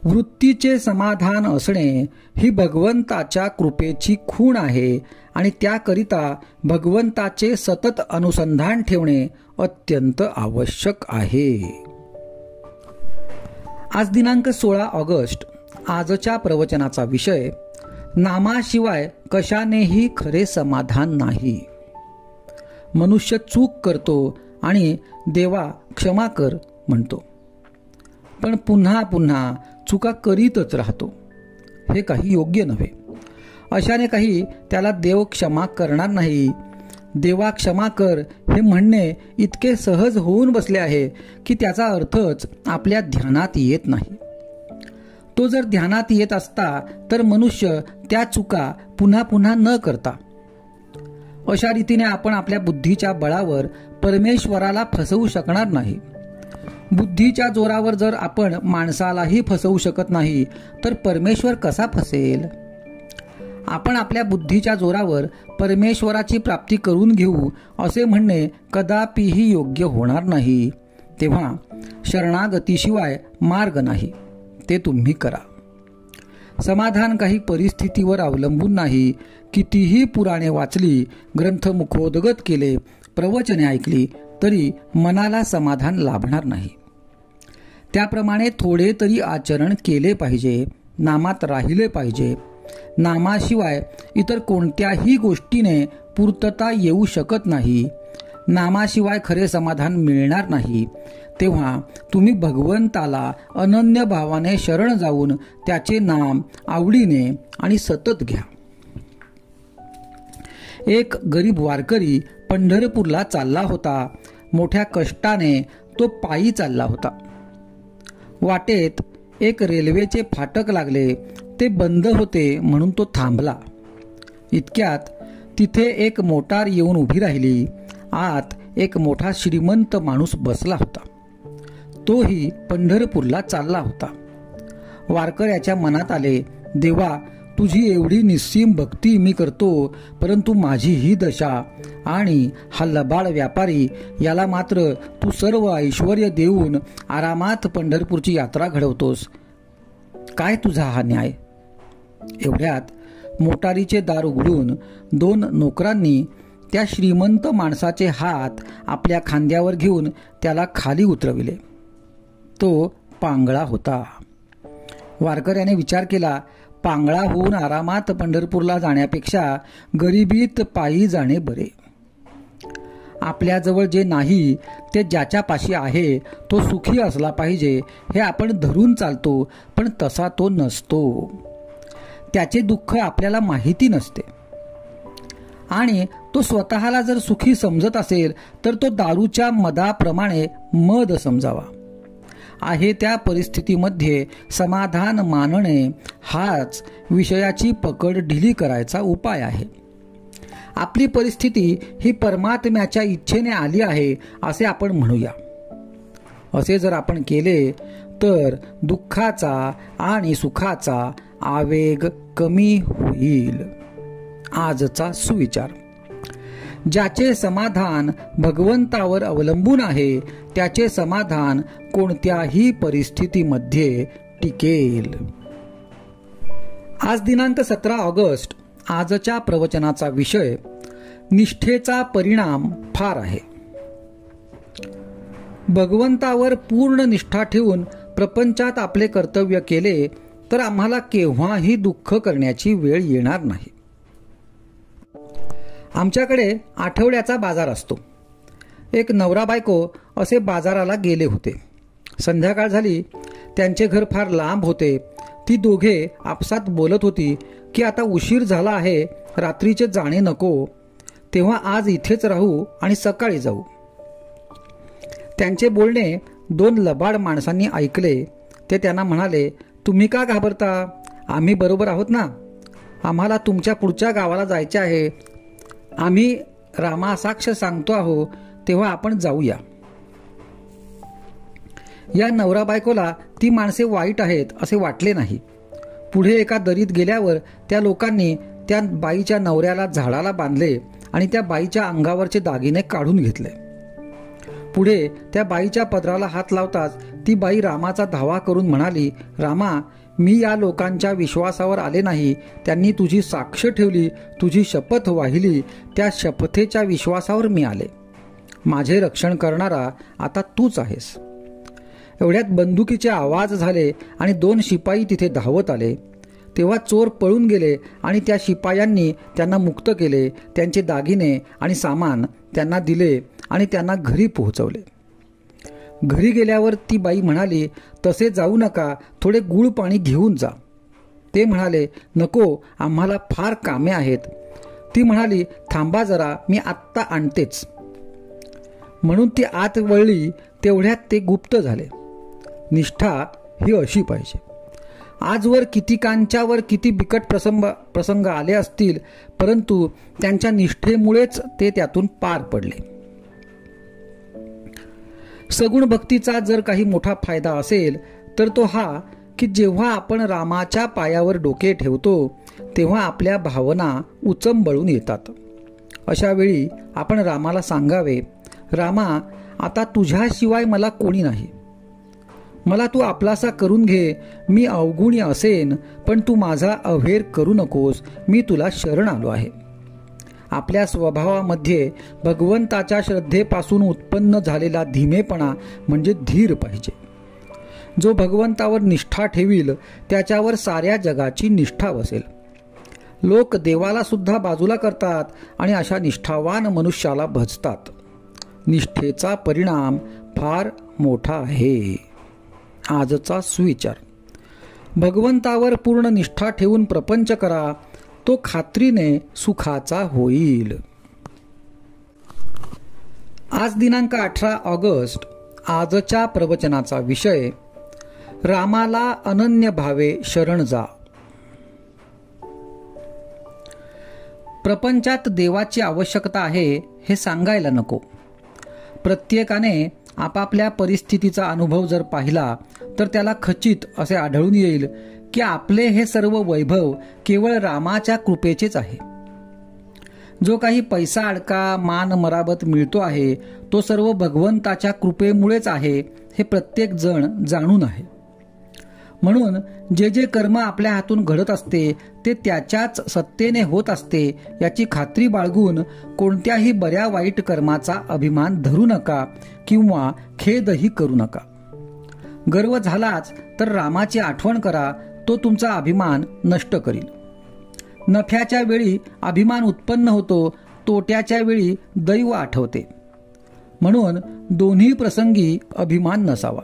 वृत्तीचे समाधान असणे ही भगवंताच्या कृपेची खूण आहे आणि त्याकरिता भगवंताचे सतत अनुसंधान ठेवणे अत्यंत आवश्यक आहे. आज दिनांक 16 ऑगस्ट. आजच्या प्रवचनाचा विषय नामाशिवाय कशानेही खरे समाधान नाही. मनुष्य चूक करतो आणि देवा क्षमा कर म्हणतो, पण पुन्हा पुन्हा चुका करीतच राहतो. हे काही योग्य नव्हे. अशाने काही त्याला देव क्षमा करणार नाही. देवा क्षमा कर हे म्हणणे इतके सहज होऊन बसले आहे की त्याचा अर्थच आपल्या ध्यानात येत नाही. तो जर ध्यानात येत असता तर मनुष्य त्या चुका पुन्हा पुन्हा न करता. अशा रीतीने आपण आपल्या बुद्धीच्या बळावर परमेश्वराला फसवू शकणार नाही. बुद्धीच्या जोरावर जर आपण माणसालाही फसवू शकत नाही तर परमेश्वर कसा फसेल? आपण आपल्या बुद्धीच्या जोरावर परमेश्वराची प्राप्ती करून घेऊ असे म्हणणे कदापिही योग्य होणार नाही. तेव्हा शरणागतीशिवाय मार्ग नाही. ते तुम्ही करा. समाधान काही परिस्थितीवर अवलंबून नाही. कितीही पुराणे वाचली, ग्रंथ मुखोद्गत केले, प्रवचने ऐकली तरी मनाला समाधान लाभणार नाही. त्याप्रमाणे थोडे तरी आचरण केले पाहिजे. नामात राहिले पाहिजे. नामाशिवाय इतर कोणत्याही गोष्टीने पूर्तता येऊ शकत नाही. नामाशिवाय खरे समाधान मिळणार नाही. तेव्हा तुम्ही भगवंताला अनन्य भावाने शरण जाऊन त्याचे नाम आवडीने आणि सतत घ्या. एक गरीब वारकरी पंढरपूरला चालला होता. मोठ्या कष्टाने तो पायी चालला होता. वाटेत एक रेल्वेचे फाटक लागले. ते बंद होते म्हणून तो थांबला. इतक्यात तिथे एक मोटार येऊन उभी राहिली. आत एक मोठा श्रीमंत माणूस बसला होता. तोही पंढरपूरला चालला होता. वारकऱ्याच्या मनात आले, देवा तुझी एवढी निस्सीम भक्ती मी करतो, परंतु माझी ही दशा आणि हा लबाड व्यापारी याला मात्र तू सर्व ऐश्वर्य देऊन आरामात पंढरपूरची यात्रा घडवतोस. काय तुझा हा न्याय? एवढ्यात मोटारीचे दार उघडून 2 नोकरांनी त्या श्रीमंत माणसाचे हात आपल्या खांद्यावर घेऊन त्याला खाली उतरविले. तो पांगळा होता. वारकऱ्याने विचार केला, पांगळा होऊन आरामात पंढरपूरला जाण्यापेक्षा गरिबीत पायी जाणे बरे. आपल्याजवळ जे नाही ते ज्याच्यापाशी आहे तो सुखी असला पाहिजे हे आपण धरून चालतो, पण तसा तो नसतो. त्याचे दुःख आपल्याला माहिती नसते आणि तो स्वतःला जर सुखी समजत असेल तर तो दारूच्या मदाप्रमाणे मद समजावा. आहे त्या परिस्थितीमध्ये समाधान मानणे हाच विषयाची पकड ढिली करायचा उपाय आहे. आपली परिस्थिती ही परमात्म्याच्या इच्छेने आली आहे असे आपण म्हणूया. असे जर आपण केले तर दुःखाचा आणि सुखाचा आवेग कमी होईल. आजचा सुविचार. ज्याचे समाधान भगवंतावर अवलंबून आहे त्याचे समाधान कोणत्याही परिस्थितीमध्ये टिकेल. आज दिनांक 17 ऑगस्ट. आजच्या प्रवचनाचा विषय निष्ठेचा परिणाम फार आहे. भगवंतावर पूर्ण निष्ठा ठेवून प्रपंचात आपले कर्तव्य केले तर आम्हाला केव्हाही दुःख करण्याची वेळ येणार नाही. आमच्याकडे आठवड्याचा बाजार असतो. एक नवरा बायको असे बाजाराला गेले होते. संध्याकाळ झाली. त्यांचे घर फार लांब होते. ती दोघे आपसात बोलत होती की आता उशीर झाला आहे, रात्रीचे जाणे नको, तेव्हा आज इथेच राहू आणि सकाळी जाऊ. त्यांचे बोलणे 2 लबाड माणसांनी ऐकले. ते त्यांना म्हणाले, तुम्ही का घाबरता? आम्ही बरोबर आहोत ना. आम्हाला तुमच्या पुढच्या गावाला जायचे आहे. आम्ही रामासाक्ष सांगतो आहो, तेव्हा आपण जाऊया. या नवरा बायकोला ती माणसे वाईट आहेत असे वाटले नाही. पुढे एका दरीत गेल्यावर त्या लोकांनी त्या बाईच्या नवऱ्याला झाडाला बांधले आणि त्या बाईच्या अंगावरचे दागिने काढून घेतले. पुढे त्या बाईच्या पदराला हात लावताच ती बाई रामाचा धावा करून म्हणाली, रामा, मी या लोकांच्या विश्वासावर आले नाही. त्यांनी तुझी साक्ष ठेवली, तुझी शपथ वाहिली, त्या शपथेच्या विश्वासावर मी आले. माझे रक्षण करणारा आता तूच आहेस. एवढ्यात बंदुकीचे आवाज झाले आणि 2 शिपाई तिथे धावत आले. तेव्हा चोर पळून गेले आणि त्या शिपायांनी त्यांना मुक्त केले. त्यांचे दागिने आणि सामान त्यांना दिले आणि त्यांना घरी पोहोचवले. घरी गेल्यावर ती बाई म्हणाली, तसे जाऊ नका, थोडे गूळ पाणी घेऊन जा. ते म्हणाले, नको, आम्हाला फार कामे आहेत. ती म्हणाली, थांबा जरा, मी आत्ता आणतेच. म्हणून ती आत वळली. तेवढ्यात ते गुप्त झाले. निष्ठा ही अशी पाहिजे. आजवर कितीकांच्यावर किती बिकट प्रसंग आले असतील, परंतु त्यांच्या निष्ठेमुळेच ते त्यातून पार पडले. सगुण भक्तीचा जर काही मोठा फायदा असेल तर तो हा की जेव्हा आपण रामाच्या पायावर डोके ठेवतो तेव्हा आपल्या भावना उचंबळून येतात. अशा वेळी आपण रामाला सांगावे, रामा, आता तुझ्याशिवाय मला कोणी नाही. मला तू आपलासा करून घे. मी अवगुणी असेन, पण तू माझा अव्हेर करू नकोस. मी तुला शरण आलो आहे. आपल्या स्वभावामध्ये भगवंताच्या श्रद्धेपासून उत्पन्न झालेला धीमेपणा म्हणजे धीर पाहिजे. जो भगवंतावर निष्ठा ठेवील त्याच्यावर साऱ्या जगाची निष्ठा बसेल. लोक देवाला सुद्धा बाजूला करतात आणि अशा निष्ठावान मनुष्याला भजतात. निष्ठेचा परिणाम फार मोठा आहे. आजचा सुविचार. भगवंतावर पूर्ण निष्ठा ठेवून प्रपंच करा, तो खात्रीने सुखाचा होईल. आज दिनांक 18 ऑगस्ट. आजच्या प्रवचनाचा विषय रामाला अनन्य भावे शरण जा. प्रपंचात देवाची आवश्यकता आहे हे सांगायला नको. प्रत्येकाने आपापल्या परिस्थितीचा अनुभव जर पाहिला तर त्याला खचित असे आढळून येईल की आपले हे सर्व वैभव केवळ रामाच्या कृपेचेच आहे. जो काही पैसा अडका मान मराबत मिळतो आहे तो सर्व भगवंताच्या कृपेमुळेच आहे हे प्रत्येक जण जाणून आहे. म्हणून जे जे कर्म आपल्या हातून घडत असते ते त्याच्याच सत्तेने होत असते याची खात्री बाळगून कोणत्याही बऱ्या वाईट कर्माचा अभिमान धरू नका किंवा खेदही करू नका. गर्व झालाच तर रामाची आठवण करा, तो तुमचा अभिमान नष्ट करील. नफ्याच्या वेळी अभिमान उत्पन्न होतो, तोट्याच्या वेळी दैव आठवते. म्हणून दोन्ही प्रसंगी अभिमान नसावा.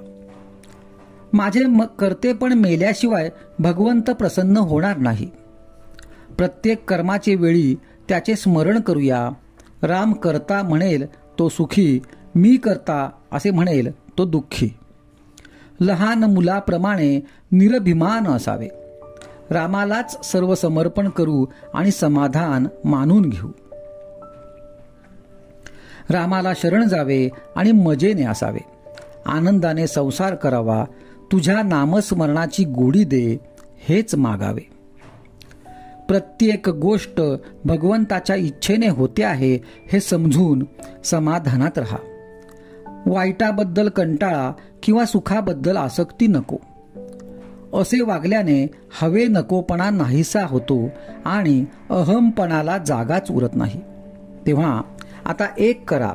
माझे कर्तेपण मेल्याशिवाय भगवंत प्रसन्न होणार नाही. प्रत्येक कर्माचे वेळी त्याचे स्मरण करूया. राम करता म्हणेल तो सुखी, मी करता असे म्हणेल तो दुःखी. लहान मुलाप्रमाणे निरभिमान असावे. रामालाच सर्व समर्पण करू आणि समाधान मानून घेऊ. रामाला शरण जावे आणि मजेने असावे. आनंदाने संसार करावा. तुझ्या नामस्मरणाची गोडी दे हेच मागावे. प्रत्येक गोष्ट भगवंताच्या इच्छेने होते आहे हे समजून समाधानात राहा. वाईटाबद्दल कंटाळा किंवा सुखाबद्दल आसक्ती नको. असे वागल्याने हवे नकोपणा नाहीसा होतो आणि अहमपणाला जागाच उरत नाही. तेव्हा आता एक करा,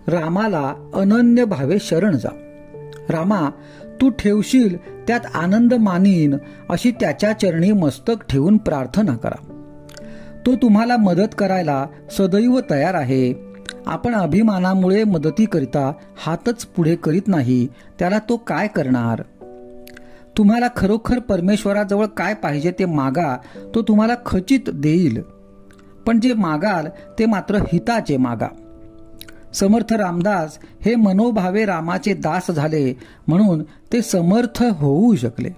रामाला अनन्य भावे शरण जा. रामा, तू ठेवशील त्यात आनंद मानीन अशी त्याच्या चरणी मस्तक ठेवून प्रार्थना करा. तो तुम्हाला मदत करायला सदैव तयार आहे. आपण अभिमानामुळे मदतीकरिता हातच पुढे करीत नाही, त्याला तो काय करणार? तुम्हाला खरोखर परमेश्वराजवळ काय पाहिजे ते मागा, तो तुम्हाला खचित देईल. पण जे मागाल ते मात्र हिताचे मागा. समर्थ रामदास हे मनोभावे रामाचे दास झाले म्हणून ते समर्थ होऊ शकले.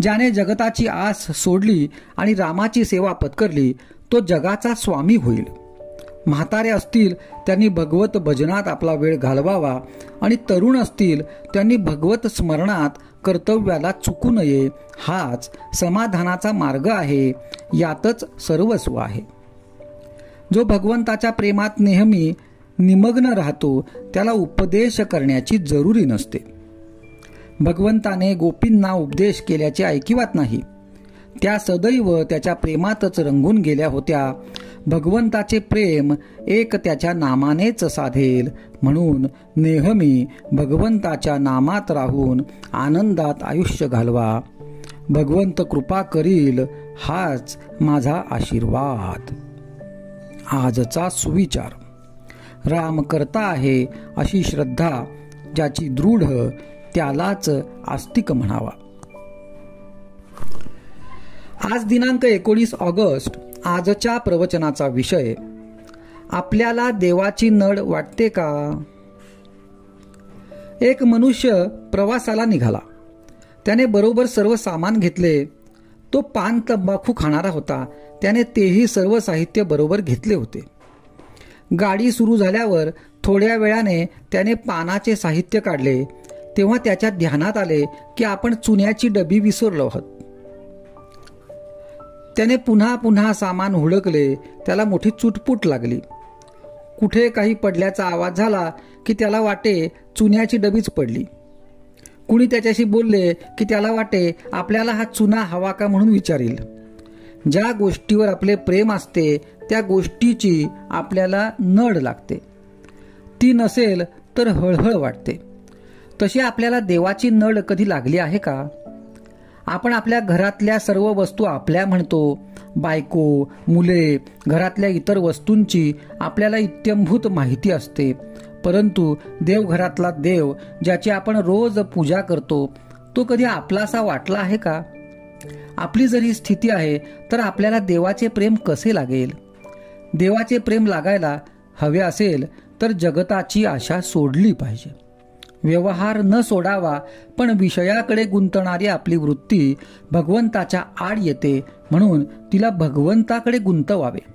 ज्याने जगताची आस सोडली आणि रामाची सेवा पत्करली तो जगाचा स्वामी होईल. म्हातारे असतील त्यांनी भगवत भजनात आपला वेळ घालवावा आणि तरुण असतील त्यांनी भगवत स्मरणात कर्तव्याला चुकू नये. हाच समाधानाचा मार्ग आहे. यातच सर्वस्व आहे. जो भगवंताच्या प्रेमात नेहमी निमग्न राहतो त्याला उपदेश करण्याची जरुरी नसते. भगवंताने गोपींना उपदेश केल्याचे ऐकिवात नाही. त्या सदैव त्याच्या प्रेमातच रंगून गेल्या होत्या. भगवंताचे प्रेम एक त्याच्या नामानेच साधेल म्हणून नेहमी भगवंताच्या नामात राहून आनंदात आयुष्य घालवा. भगवंत कृपा करील हाच माझा आशीर्वाद. आजचा सुविचार. राम करता आहे अशी श्रद्धा ज्याची दृढ त्यालाच आस्तिक म्हणावा. आज दिनांक 19 ऑगस्ट. आजच्या प्रवचनाचा विषय, आपल्याला देवाची नड वाटते का? एक मनुष्य प्रवासाला निघाला. त्याने बरोबर सर्व सामान घेतले. तो पान तंबाखू खाणारा होता. त्याने तेही सर्व साहित्य बरोबर घेतले होते. गाडी सुरू झाल्यावर थोड्या वेळाने त्याने पानाचे साहित्य काढले. तेव्हा त्याच्या ध्यानात आले की आपण चुन्याची डबी विसरलो आहोत. त्याने पुन्हा पुन्हा सामान हुडकले. त्याला मोठी चुटपुट लागली. कुठे काही पडल्याचा आवाज झाला की त्याला वाटे चुन्याची डबीच पडली. कुणी त्याच्याशी बोलले की त्याला वाटे आपल्याला हा चुना हवा का म्हणून विचारील. ज्या गोष्टीवर आपले प्रेम असते त्या गोष्टीची आपल्याला नड लागते. ती नसेल तर हळहळ वाटते. तशी आपल्याला देवाची नड कधी लागली आहे का? आपण आपल्या घरातल्या सर्व वस्तू आपल्या म्हणतो. बायको, मुले, घरातल्या इतर वस्तूंची आपल्याला इत्यंभूत माहिती असते. परंतु देवघरातला देव ज्याची आपण रोज पूजा करतो तो कधी आपलासा वाटला आहे का? आपली जर ही स्थिती आहे तर आपल्याला देवाचे प्रेम कसे लागेल? देवाचे प्रेम लागायला हवे असेल तर जगताची आशा सोडली पाहिजे. व्यवहार न सोडावा, पण विषयाकडे गुंतणारी आपली वृत्ती भगवंताच्या आड येते म्हणून तिला भगवंताकडे गुंतवावे.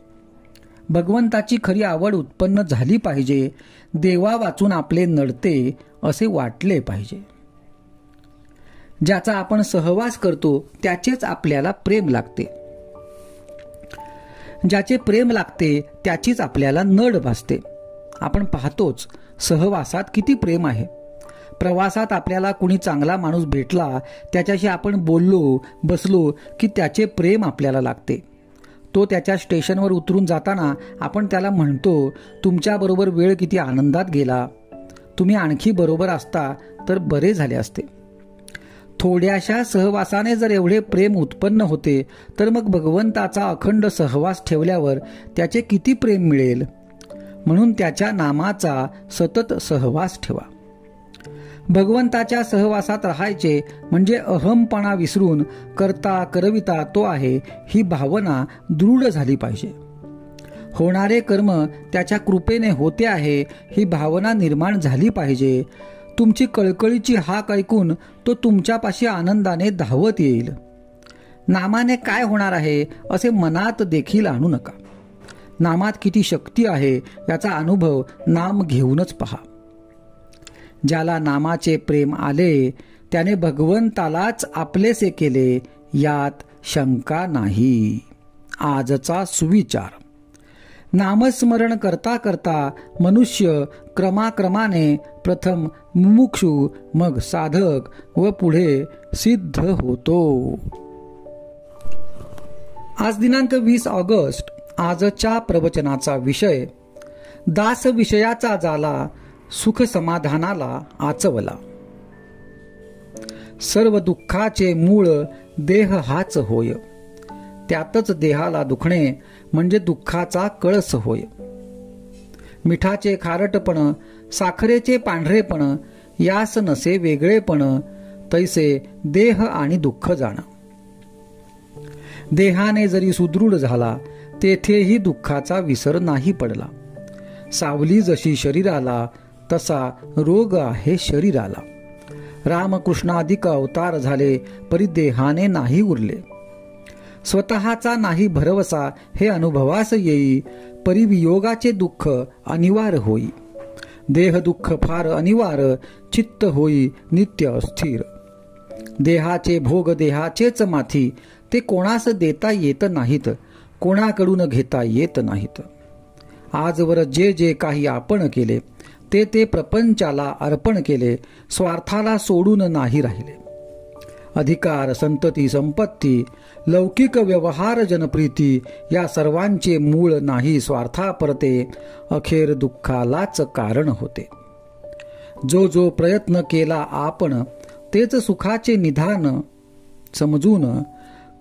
भगवंताची खरी आवड उत्पन्न झाली पाहिजे. देवा वाचून आपले नडते असे वाटले पाहिजे. ज्याचा आपण सहवास करतो त्याचेच आपल्याला प्रेम लागते. ज्याचे प्रेम लागते त्याचीच आपल्याला नड भासते. आपण पाहतोच सहवासात किती प्रेम आहे. प्रवासात आपल्याला कुणी चांगला माणूस भेटला, त्याच्याशी आपण बोललो बसलो की त्याचे प्रेम आपल्याला लागते. तो त्याच्या स्टेशनवर उतरून जाताना आपण त्याला म्हणतो, तुमच्याबरोबर वेळ किती आनंदात गेला, तुम्ही आणखी बरोबर असता तर बरे झाले असते. थोड्याशा सहवासाने जर एवढे प्रेम उत्पन्न होते तर मग भगवंताचा अखंड सहवास ठेवल्यावर त्याचे किती प्रेम मिळेल. म्हणून त्याच्या नामाचा सतत सहवास ठेवा. भगवंताच्या सहवासात राहायचे म्हणजे अहमपणा विसरून करता करविता तो आहे ही भावना दृढ झाली पाहिजे. होणारे कर्म त्याच्या कृपेने होते आहे ही भावना निर्माण झाली पाहिजे. तुमची कळकळीची हाक ऐकून तो तुमच्यापाशी आनंदाने धावत येईल. नामाने काय होणार आहे असे मनात देखील आणू नका. नामात किती शक्ती आहे याचा अनुभव नाम घेऊनच पहा. ज्याला नामाचे प्रेम आले त्याने भगवंतालाच आपलेसे केले, यात शंका नाही. आजचा सुविचार. नामस्मरण करता करता मनुष्य क्रमाक्रमाने प्रथम मुमुक्षु, मग साधक व पुढे सिद्ध होतो. आज दिनांक 20 ऑगस्ट. आजच्या प्रवचनाचा विषय दास विषयाचा झाला, सुख समाधानाला आचवला. सर्व दुःखाचे मूळ देह हाच होय. त्यातच देहाला दुखणे म्हणजे दुःखाचा कळस होय. मिठाचे खारटपण, साखरेचे पांढरेपण, यास नसे वेगळेपण, तैसे देह आणि दुःख जाण. देहाने जरी सुदृढ झाला, तेथेही दुःखाचा विसर नाही पडला. सावली जशी शरीराला, तसा रोग आहे शरीराला. रामकृष्णाधिक अवतार झाले, परी देहाने नाही उरले. स्वतःचा नाही भरवसा, हे अनुभवास येई, परी वियोगाचे दुःख अनिवार्य होई. देह दुःख फार अनिवार्य, चित्त होई नित्य अस्थिर. देहाचे भोग देहाचेच माथी, ते कोणास देता येत नाहीत, कोणाकडून घेता येत नाहीत. आजवर जे जे काही आपण केले, ते ते प्रपंचाला अर्पण केले, स्वार्थाला सोडून नाही राहिले. अधिकार, संतती, संपत्ती, लौकिक व्यवहार, जनप्रीती, या सर्वांचे मूळ नाही स्वार्थापरते, अखेर दुःखालाच कारण होते. जो जो प्रयत्न केला आपण, तेच सुखाचे निधान समजून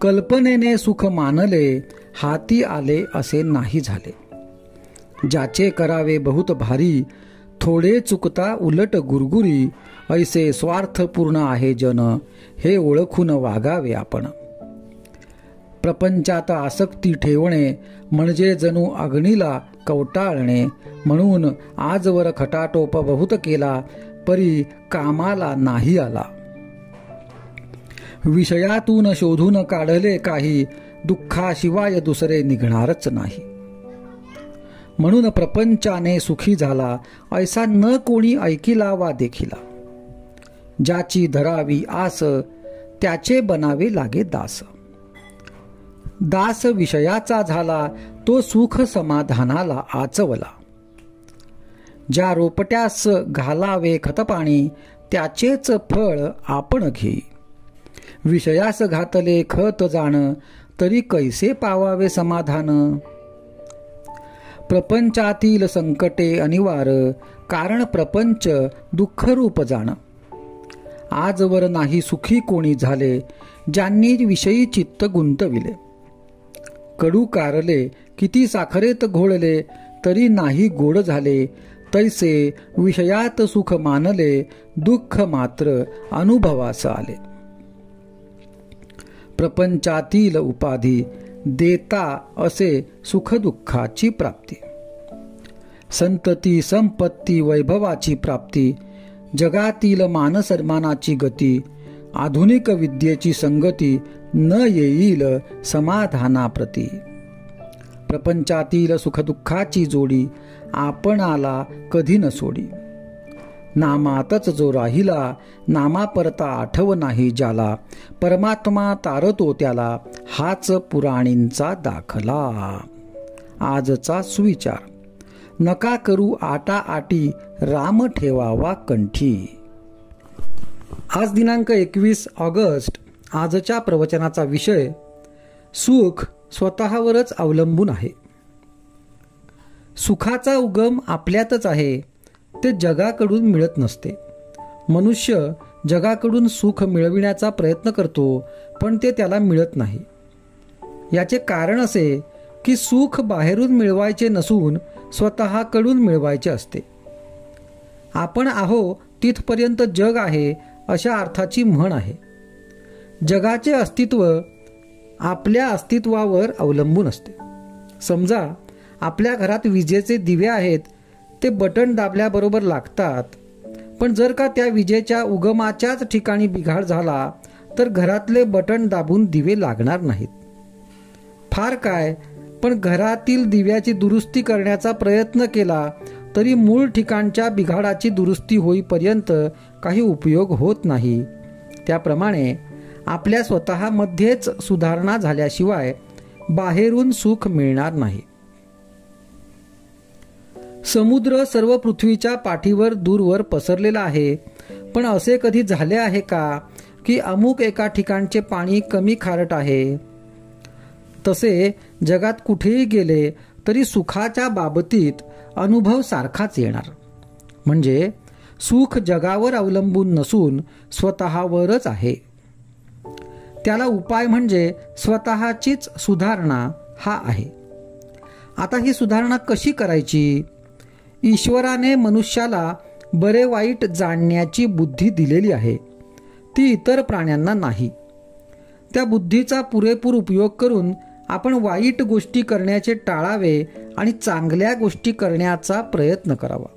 कल्पनेने सुख मानले, हाती आले असे नाही झाले. ज्याचे करावे बहुत भारी, थोडे चुकता उलट गुरगुरी, ऐसे स्वार्थपूर्ण आहे जन, हे ओळखून वागावे आपण. प्रपंचात आसक्ती ठेवणे म्हणजे जणू अग्नीला कवटाळणे. म्हणून आजवर खटाटोप बहुत केला, परी कामाला नाही आला. विषयातून शोधून काढले काही, दुःखाशिवाय दुसरे निघणारच नाही. म्हणून प्रपंचाने सुखी झाला, ऐसा न कोणी ऐकिला वा देखिला. ज्याची धरावी आस, त्याचे बनावे लागे दास. दास विषयाचा झाला, तो सुख समाधानाला आचवला. ज्या रोपट्यास घालावे खतपाणी, त्याचेच फळ आपण घेई. विषयास घातले खत जाण, तरी कैसे पावावे समाधान. प्रपंचातील संकटे अनिवार्य, कारण प्रपंच दुःखरूप जाण. आजवर नाही सुखी कोणी झाले, ज्यांनी विषयी चित्त गुंतविले. कडू कारले, किती साखरेत घोळले, तरी नाही गोड झाले, तैसे विषयात सुख मानले, दुःख मात्र अनुभवास आले. प्रपंचातील उपाधी देता असे सुखदुःखाची प्राप्ती. संतती, संपत्ती, वैभवाची प्राप्ती, जगातील मानसन्मानाची गती, आधुनिक विद्येची संगती, न येईल समाधानाप्रती. प्रपंचातील सुखदुःखाची जोडी, आपणाला कधी न सोडी. नामातच जो राहिला, नामापरता आठव नाही ज्याला, परमात्मा तारतो त्याला, हाच पुराणींचा दाखला. आजचा सुविचार. नका करू आटा आटी, राम ठेवावा कंठी. आज दिनांक 21 ऑगस्ट. आजच्या प्रवचनाचा विषय सुख स्वतःवरच अवलंबून आहे. सुखाचा उगम आपल्यातच आहे, ते जगाकडून मिळत नसते. मनुष्य जगाकडून सुख मिळविण्याचा प्रयत्न करतो, पण ते त्याला मिळत नाही. याचे कारण असे की सुख बाहेरून मिळवायचे नसून स्वतःकडून मिळवायचे असते. आपण आहो तिथपर्यंत जग आहे, अशा अर्थाची म्हण आहे. जगाचे अस्तित्व आपल्या अस्तित्वावर अवलंबून असते. समजा आपल्या घरात विजेचे दिवे आहेत, ते बटन दाबल्याबरोबर लागतात, पण जर का त्या विजेच्या उगमाच्याच ठिकाणी बिघाड झाला, तर घरातले बटन दाबून दिवे लागणार नाहीत. फार काय, पण घरातील दिव्याची दुरुस्ती करण्याचा प्रयत्न केला तरी मूळ ठिकाणच्या बिघाडाची दुरुस्ती होईपर्यंत काही उपयोग होत नाही. त्याप्रमाणे आपल्या स्वतःमध्येच सुधारणा झाल्याशिवाय बाहेरून सुख मिळणार नाही. समुद्र सर्व पृथ्वीच्या पाठीवर दूरवर पसरलेला आहे, पण असे कधी झाले आहे का की अमुक एका ठिकाणचे पाणी कमी खारट आहे? तसे जगात कुठेही गेले तरी सुखाच्या बाबतीत अनुभव सारखाच येणार. म्हणजे सुख जगावर अवलंबून नसून स्वतःवरच आहे. त्याला उपाय म्हणजे स्वतःचीच सुधारणा हा आहे. आता ही सुधारणा कशी करायची? ईश्वराने मनुष्याला बरे वाईट जाणण्याची बुद्धी दिलेली आहे, ती इतर प्राण्यांना नाही. त्या बुद्धीचा पुरेपूर उपयोग करून आपण वाईट गोष्टी करण्याचे टाळावे आणि चांगल्या गोष्टी करण्याचा प्रयत्न करावा.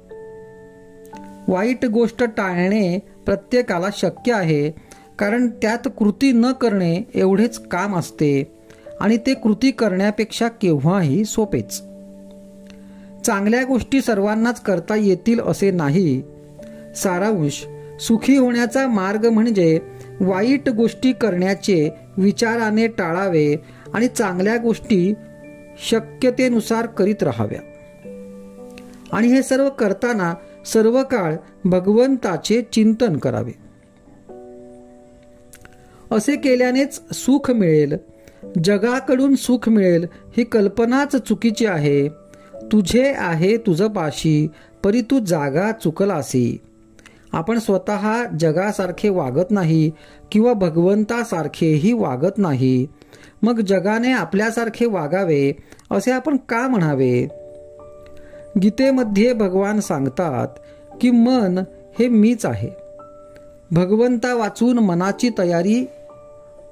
वाईट गोष्ट टाळणे प्रत्येकाला शक्य आहे, कारण त्यात कृती न करणे एवढेच काम असते आणि ते कृती करण्यापेक्षा केव्हाही सोपेच. चांगल्या गोष्टी सर्वांनाच करता येतील असे नाही. सारांश, सुखी होण्याचा मार्ग म्हणजे वाईट गोष्टी करण्याचे विचाराने टाळावे आणि चांगल्या गोष्टी शक्यतेनुसार करीत राहाव्या. आणि हे सर्व करताना सर्व काळ भगवंताचे चिंतन करावे. असे केल्यानेच सुख मिळेल. जगाकडून सुख मिळेल ही कल्पनाच चुकीची आहे. तुझे आहे तुझ पाशी, परी तू जागा चुकलासी. आपण स्वतः जगासारखे वागत नाही किंवा भगवंतासारखेही वागत नाही. मग जगाने आपल्यासारखे वागावे असे आपण का म्हणावे? गीतेमध्ये भगवान सांगतात की मन हे मीच आहे. भगवंता वाचून मनाची तयारी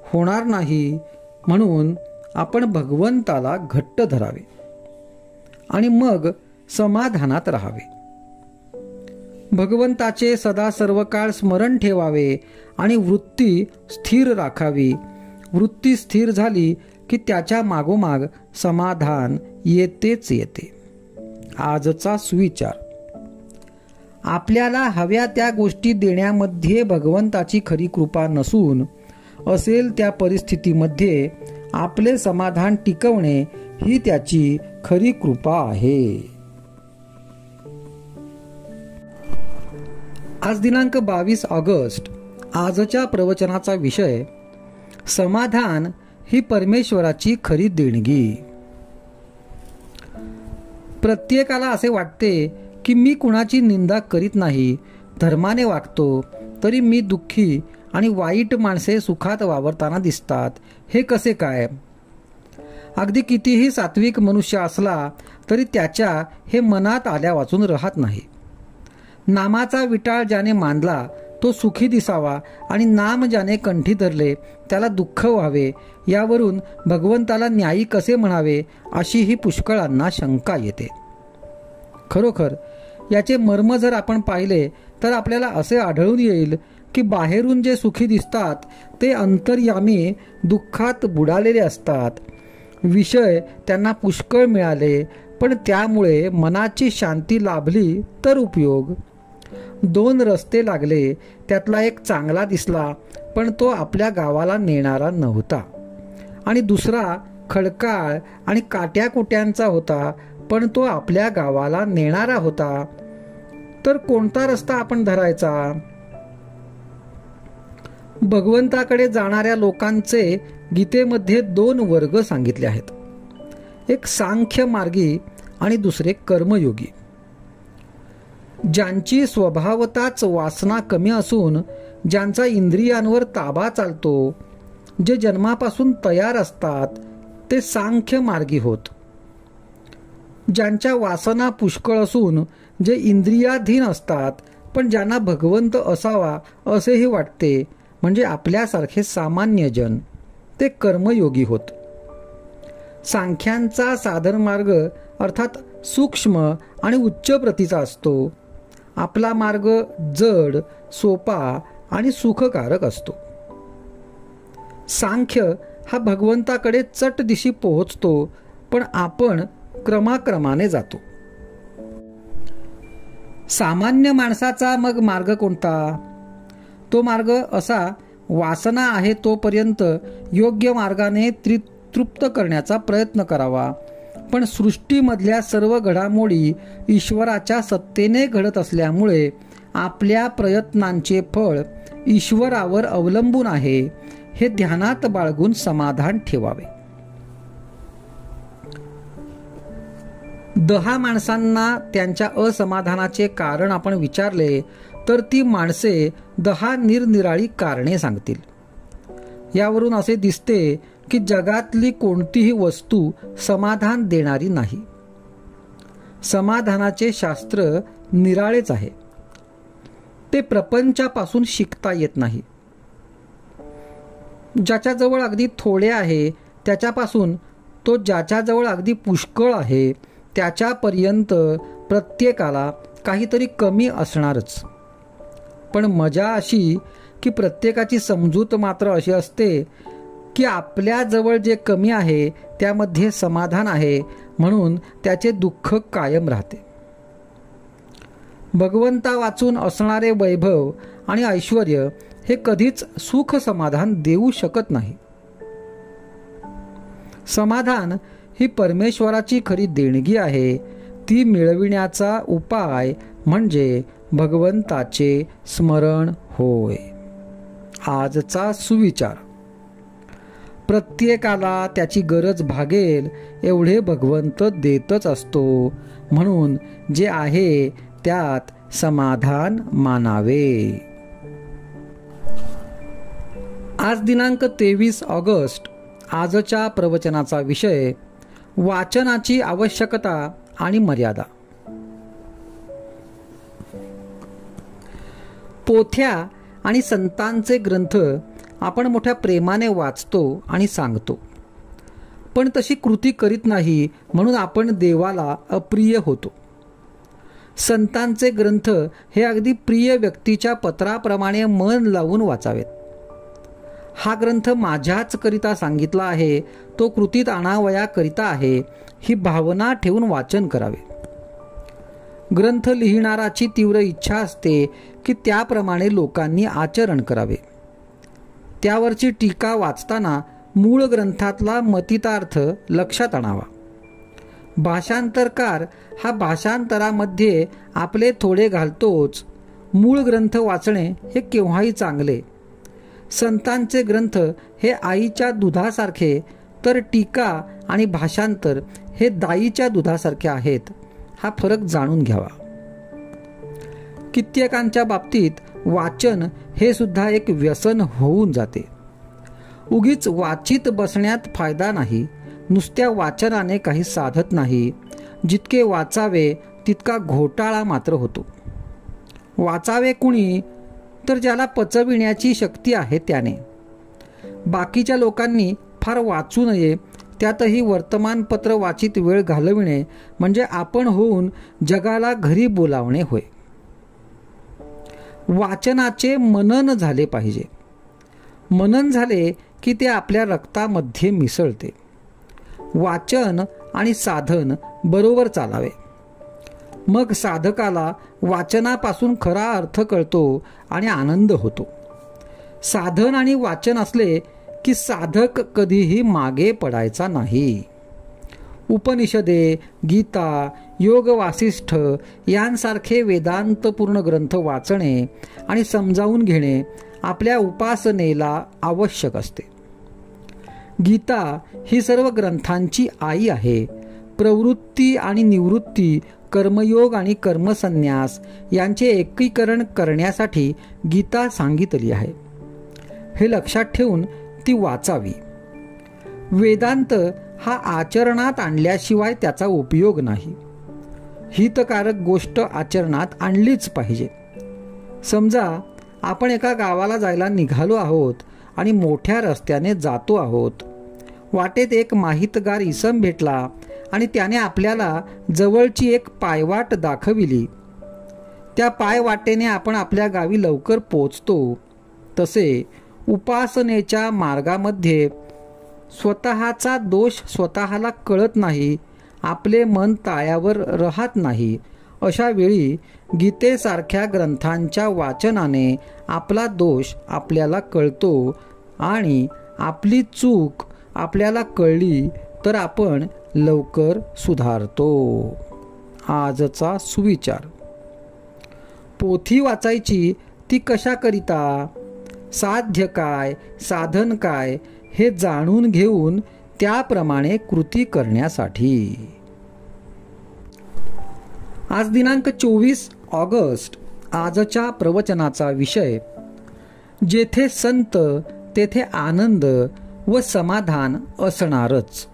होणार नाही, म्हणून आपण भगवंताला घट्ट धरावे आणि मग समाधानात राहावे. भगवंताचे सदा सर्व काळ स्मरण ठेवावे आणि वृत्ती स्थिर राखावी. वृत्ती स्थिर झाली की त्याच्या मागोमाग समाधान येतेच येते. आजचा सुविचार: आपल्याला हव्या त्या गोष्टी देण्यामध्ये भगवंताची खरी कृपा नसून असेल त्या परिस्थितीमध्ये आपले समाधान टिकवणे ही त्याची खरी कृपा आहे. आज दिनांक 22 ऑगस्ट. आजच्या प्रवचनाचा विषय: समाधान ही परमेश्वराची खरी देणगी. प्रत्येकाला असे वाटते की मी कुणाची निंदा करीत नाही, धर्माने वागतो, तरी मी दुःखी आणि वाईट माणसे सुखात वावरताना दिसतात. हे कसे काय? अगदी कितीही सात्विक मनुष्य असला तरी त्याच्या हे मनात आल्या वाचून राहत नाही. नामाचा विटाळ ज्याने मानला तो सुखी दिसावा आणि नाम ज्याने कंठी धरले त्याला दुःख व्हावे, यावरून भगवंताला न्यायी कसे म्हणावे अशीही पुष्कळांना शंका येते. खरोखर याचे मर्म जर आपण पाहिले तर आपल्याला असे आढळून येईल की बाहेरून जे सुखी दिसतात ते अंतर्यामी दुःखात बुडालेले असतात. विषय त्यांना पुष्कळ मिळाले, पण त्यामुळे मनाची शांती लाभली तर उपयोग. 2 रस्ते लागले, त्यातला एक चांगला दिसला, पण तो आपल्या गावाला नेणारा नव्हता, आणि दुसरा खडकाळ आणि काट्याकुट्यांचा होता, पण तो आपल्या गावाला नेणारा होता. तर कोणता रस्ता आपण धरायचा? भगवंताकडे जाणाऱ्या लोकांचे गीतेमध्ये 2 वर्ग सांगितले आहेत. एक सांख्य मार्गी आणि दुसरे कर्मयोगी. ज्यांची स्वभावताच वासना कमी असून ज्यांचा इंद्रियांवर ताबा चालतो, जे जन्मापासून तयार असतात, ते सांख्य मार्गी होत. ज्यांच्या वासना पुष्कळ असून जे इंद्रियाधीन असतात, पण ज्यांना भगवंत असावा असेही वाटते, म्हणजे आपल्यासारखे सामान्य जन, ते कर्मयोगी होत. सांख्यांचा साधन मार्ग अर्थात सूक्ष्म आणि उच्च प्रतीचा असतो. आपला मार्ग जड, सोपा आणि सुखकारक असतो. सांख्य हा भगवंताकडे चट दिशी पोहोचतो, पण आपण क्रमाक्रमाने जातो. सामान्य माणसाचा मग मार्ग कोणता? तो मार्ग असा वासना आहे तोपर्यंत योग्य मार्गाने तृप्त करण्याचा प्रयत्न करावा. पण सृष्टीमधल्या सर्व घडामोडी ईश्वराच्या सत्तेने घडत असल्यामुळे आपल्या प्रयत्नांचे फळ ईश्वरावर अवलंबून आहे हे ध्यानात बाळगून समाधान ठेवावे. 10 माणसांना त्यांच्या असमाधानाचे कारण आपण विचारले तर ती माणसे 10 निरनिराळी कारणे सांगतील. यावरून असे दिसते की जगातली कोणतीही वस्तू समाधान देणारी नाही. समाधानाचे शास्त्र निराळेच आहे. ते प्रपंचापासून शिकता येत नाही. ज्याच्याजवळ अगदी थोडे आहे त्याच्यापासून तो ज्याच्याजवळ अगदी पुष्कळ आहे त्याच्यापर्यंत प्रत्येकाला काहीतरी कमी असणारच. पण मजा अशी की प्रत्येकाची समजूत मात्र अशी असते की आपल्याजवळ जे कमी आहे त्यामध्ये समाधान आहे म्हणून त्याचे दुःख कायम राहते. भगवंता वाचून असणारे वैभव आणि ऐश्वर हे कधीच सुख समाधान देऊ शकत नाही. समाधान ही परमेश्वराची खरी देणगी आहे. ती मिळविण्याचा उपाय म्हणजे भगवंताचे स्मरण होय. आजचा सुविचार: प्रत्येकाला त्याची गरज भागेल एवढे भगवंत देतच असतो, म्हणून जे आहे त्यात समाधान मानावे. आज दिनांक 23 ऑगस्ट. आजच्या प्रवचनाचा विषय वाचनाची आवश्यकता आणि मर्यादा. पोथ्या आणि संतांचे ग्रंथ आपण मोठ्या प्रेमाने वाचतो आणि सांगतो, पण तशी कृती करीत नाही म्हणून आपण देवाला अप्रिय होतो. संतांचे ग्रंथ हे अगदी प्रिय व्यक्तीच्या पत्राप्रमाणे मन लावून वाचावेत. हा ग्रंथ माझ्याच करिता सांगितला आहे, तो कृतीत आणावया करिता आहे ही भावना ठेवून वाचन करावे. ग्रंथ लिहिणाराची तीव्र इच्छा असते की त्याप्रमाणे लोकांनी आचरण करावे. त्यावरची टीका वाचताना मूळ ग्रंथातला मतितार्थ लक्षात आणावा. भाषांतरकार हा भाषांतरामध्ये आपले थोडे घालतोच. मूळ ग्रंथ वाचणे हे केव्हाही चांगले. संतांचे ग्रंथ हे आईच्या दुधासारखे तर टीका आणि भाषांतर हे दाईच्या दुधासारखे आहेत. हा फरक जाणून घ्यावा. कित्येकांच्या बाबतीत वाचन हे सुद्धा एक व्यसन होऊन जाते. उगीच वाचित बसण्यात फायदा नाही. नुसत्या वाचनाने काही साधत नाही. जितके वाचावे तितका घोटाळा मात्र होतो. वाचावे कुणी तर ज्याला पचविण्याची शक्ती आहे त्याने. बाकीच्या लोकांनी फार वाचू नये. त्यातही वर्तमानपत्र वाचित वेळ घालविणे म्हणजे आपण होऊन जगाला घरी बोलावणे होय. वाचनाचे मनन झाले पाहिजे. मनन झाले की ते आपल्या रक्तामध्ये मिसळते. वाचन आणि साधन बरोबर चालावे. मग साधकाला वाचनापासून खरा अर्थ कळतो आणि आनंद होतो. साधन आणि वाचन असले की साधक कधीही मागे पडायचा नाही. उपनिषदे, गीता, योग वासिष्ठ यांसारखे वेदांतपूर्ण ग्रंथ वाचणे आणि समजावून घेणे आपल्या उपासनेला आवश्यक असते. गीता ही सर्व ग्रंथांची आई आहे. प्रवृत्ती आणि निवृत्ती, कर्मयोग आणि कर्मसन्यास यांचे एकीकरण करण्यासाठी गीता सांगितली आहे. हे लक्षात ठेवून ती वाचावी. वेदांत हा आचरणात आणल्याशिवाय त्याचा उपयोग नाही. हितकारक गोष्ट आचरणात आणलीच पाहिजे. समजा आपण एका गावाला जायला निघालो आहोत आणि मोठ्या रस्त्याने जातो आहोत. वाटेत एक माहितगार इसम भेटला आणि त्याने आपल्याला जवळची एक पायवाट दाखविली. त्या पायवाटेने आपण आपल्या गावी लवकर पोचतो. तसे उपासनेच्या मार्गामध्ये स्वतःचा दोष स्वतःला कळत नाही. आपले मन ताळ्यावर राहत नाही. अशा वेळी गीतेसारख्या ग्रंथांच्या वाचनाने आपला दोष आपल्याला कळतो आणि आपली चूक आपल्याला कळली तर आपण लवकर सुधारतो. आजचा सुविचार. पोथी वाचायची ती कशाकरिता? साध्य काय, साधन काय हे जाणून घेऊन त्याप्रमाणे कृती करण्यासाठी. आज दिनांक 24 ऑगस्ट. आजच्या प्रवचनाचा विषय, जेथे संत तेथे आनंद व समाधान असणारच.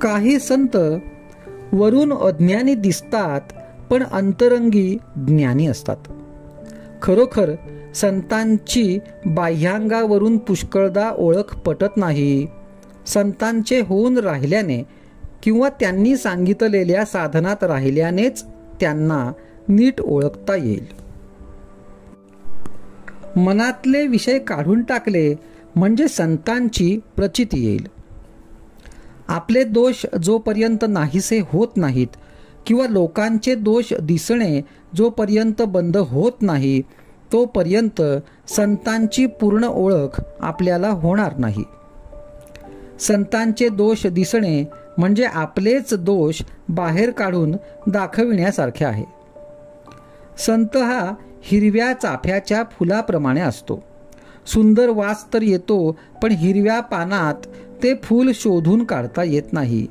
काही संत वरून अज्ञानी दिसतात पण अंतरंगी ज्ञानी असतात. खरोखर संतांची बाह्यांगावरून पुष्कळदा ओळख पटत नाही. संतांचे होऊन राहिल्याने किंवा त्यांनी सांगितलेल्या साधनात राहिल्यानेच त्यांना नीट ओळखता येईल. मनातले विषय काढून टाकले म्हणजे संतांची प्रचिती येईल. आपले दोष जोपर्यंत नाहीसे होत नाहीत किंवा लोकांचे दोष दिसणे जोपर्यंत बंद होत नाही तोपर्यंत संतांची पूर्ण ओळख आपल्याला होणार नाही. संतांचे दोष दिसणे म्हणजे आपलेच दोष बाहेर काढून दाखविण्यासारखे आहे. संत हा हिरव्या चाफ्याच्या फुलाप्रमाणे असतो. सुंदर वास तर येतो पण हिरव्या पानात ते फूल शोधून काढता येत नाही.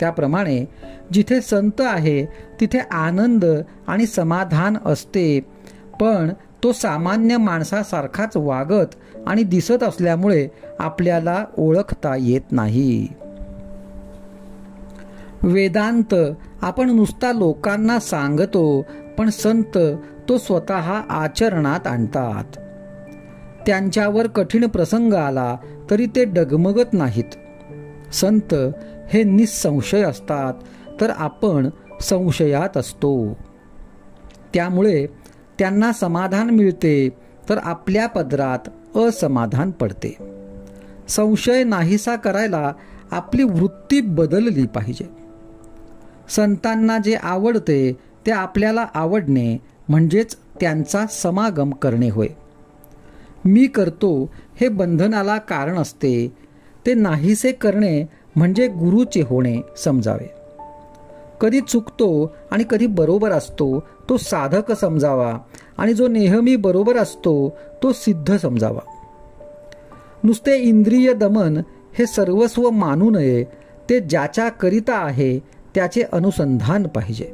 त्याप्रमाणे जिथे संत आहे तिथे आनंद आणि समाधान असते, पण तो सामान्य माणसासारखाच वागत आणि दिसत असल्यामुळे आपल्याला ओळखता येत नाही. वेदांत आपण नुसता लोकांना सांगतो पण संत तो स्वतः आचरणात आणतात. त्यांच्यावर कठीण प्रसंग आला तरी ते डगमगत नाहीत. संत हे निसंशय असतात तर आपण संशयात असतो. त्यामुळे त्यांना समाधान मिळते तर आपल्या पदरात असमाधान पडते. संशय नाहीसा करायला आपली वृत्ती बदलली पाहिजे. संतांना जे आवडते ते आपल्याला आवडणे म्हणजेच त्यांचा समागम करणे होय. मी करतो हे बंधनाला कारण असते. ते नाहीसे करणे म्हणजे गुरुचे होणे समजावे. कधी चुकतो आणि कधी बरोबर असतो तो साधक समजावा आणि जो नेहमी बरोबर असतो तो सिद्ध समजावा. नुसते इंद्रिय दमन हे सर्वस्व मानू नये. ते ज्याच्या करिता आहे त्याचे अनुसंधान पाहिजे.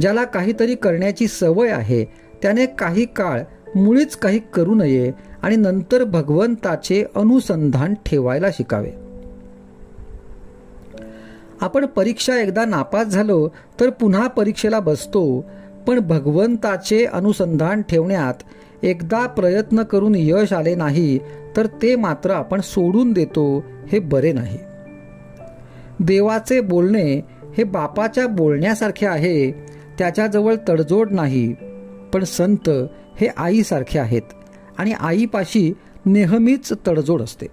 ज्याला काहीतरी करण्याची सवय आहे त्याने काही काळ मुळीच काही करू नये आणि नंतर भगवंताचे अनुसंधान ठेवायला शिकावे. आपण परीक्षा एकदा नापास झालो तर पुन्हा परीक्षेला बसतो, पण भगवंताचे अनुसंधान ठेवण्यात एकदा प्रयत्न करून यश आले नाही तर ते मात्र आपण सोडून देतो. हे बरे नाही. देवाचे बोलणे हे बापाच्या बोलण्यासारखे आहे. त्याच्याजवळ तडजोड नाही. पण संत हे आईसारखे आहेत आणि आईपाशी नेहमीच तडजोड असते.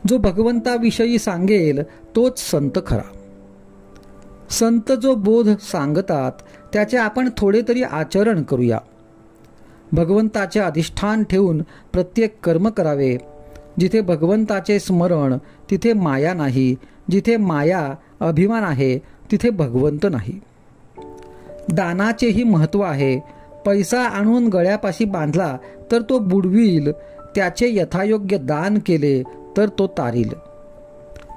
जो भगवंताविषयी सांगेल तोच संत खरा. संत जो बोध सांगतात त्याचे आपण थोडे तरी आचरण करूया. भगवंताचे अधिष्ठान ठेवून प्रत्येक कर्म करावे. जिथे भगवंताचे स्मरण तिथे माया नाही. जिथे माया अभिमान आहे तिथे भगवंत नाही. दानाचेही महत्त्व आहे. पैसा आणून गळ्यापाशी बांधला तर तो बुडवील. त्याचे यथायोग्य दान केले तर तो तारील.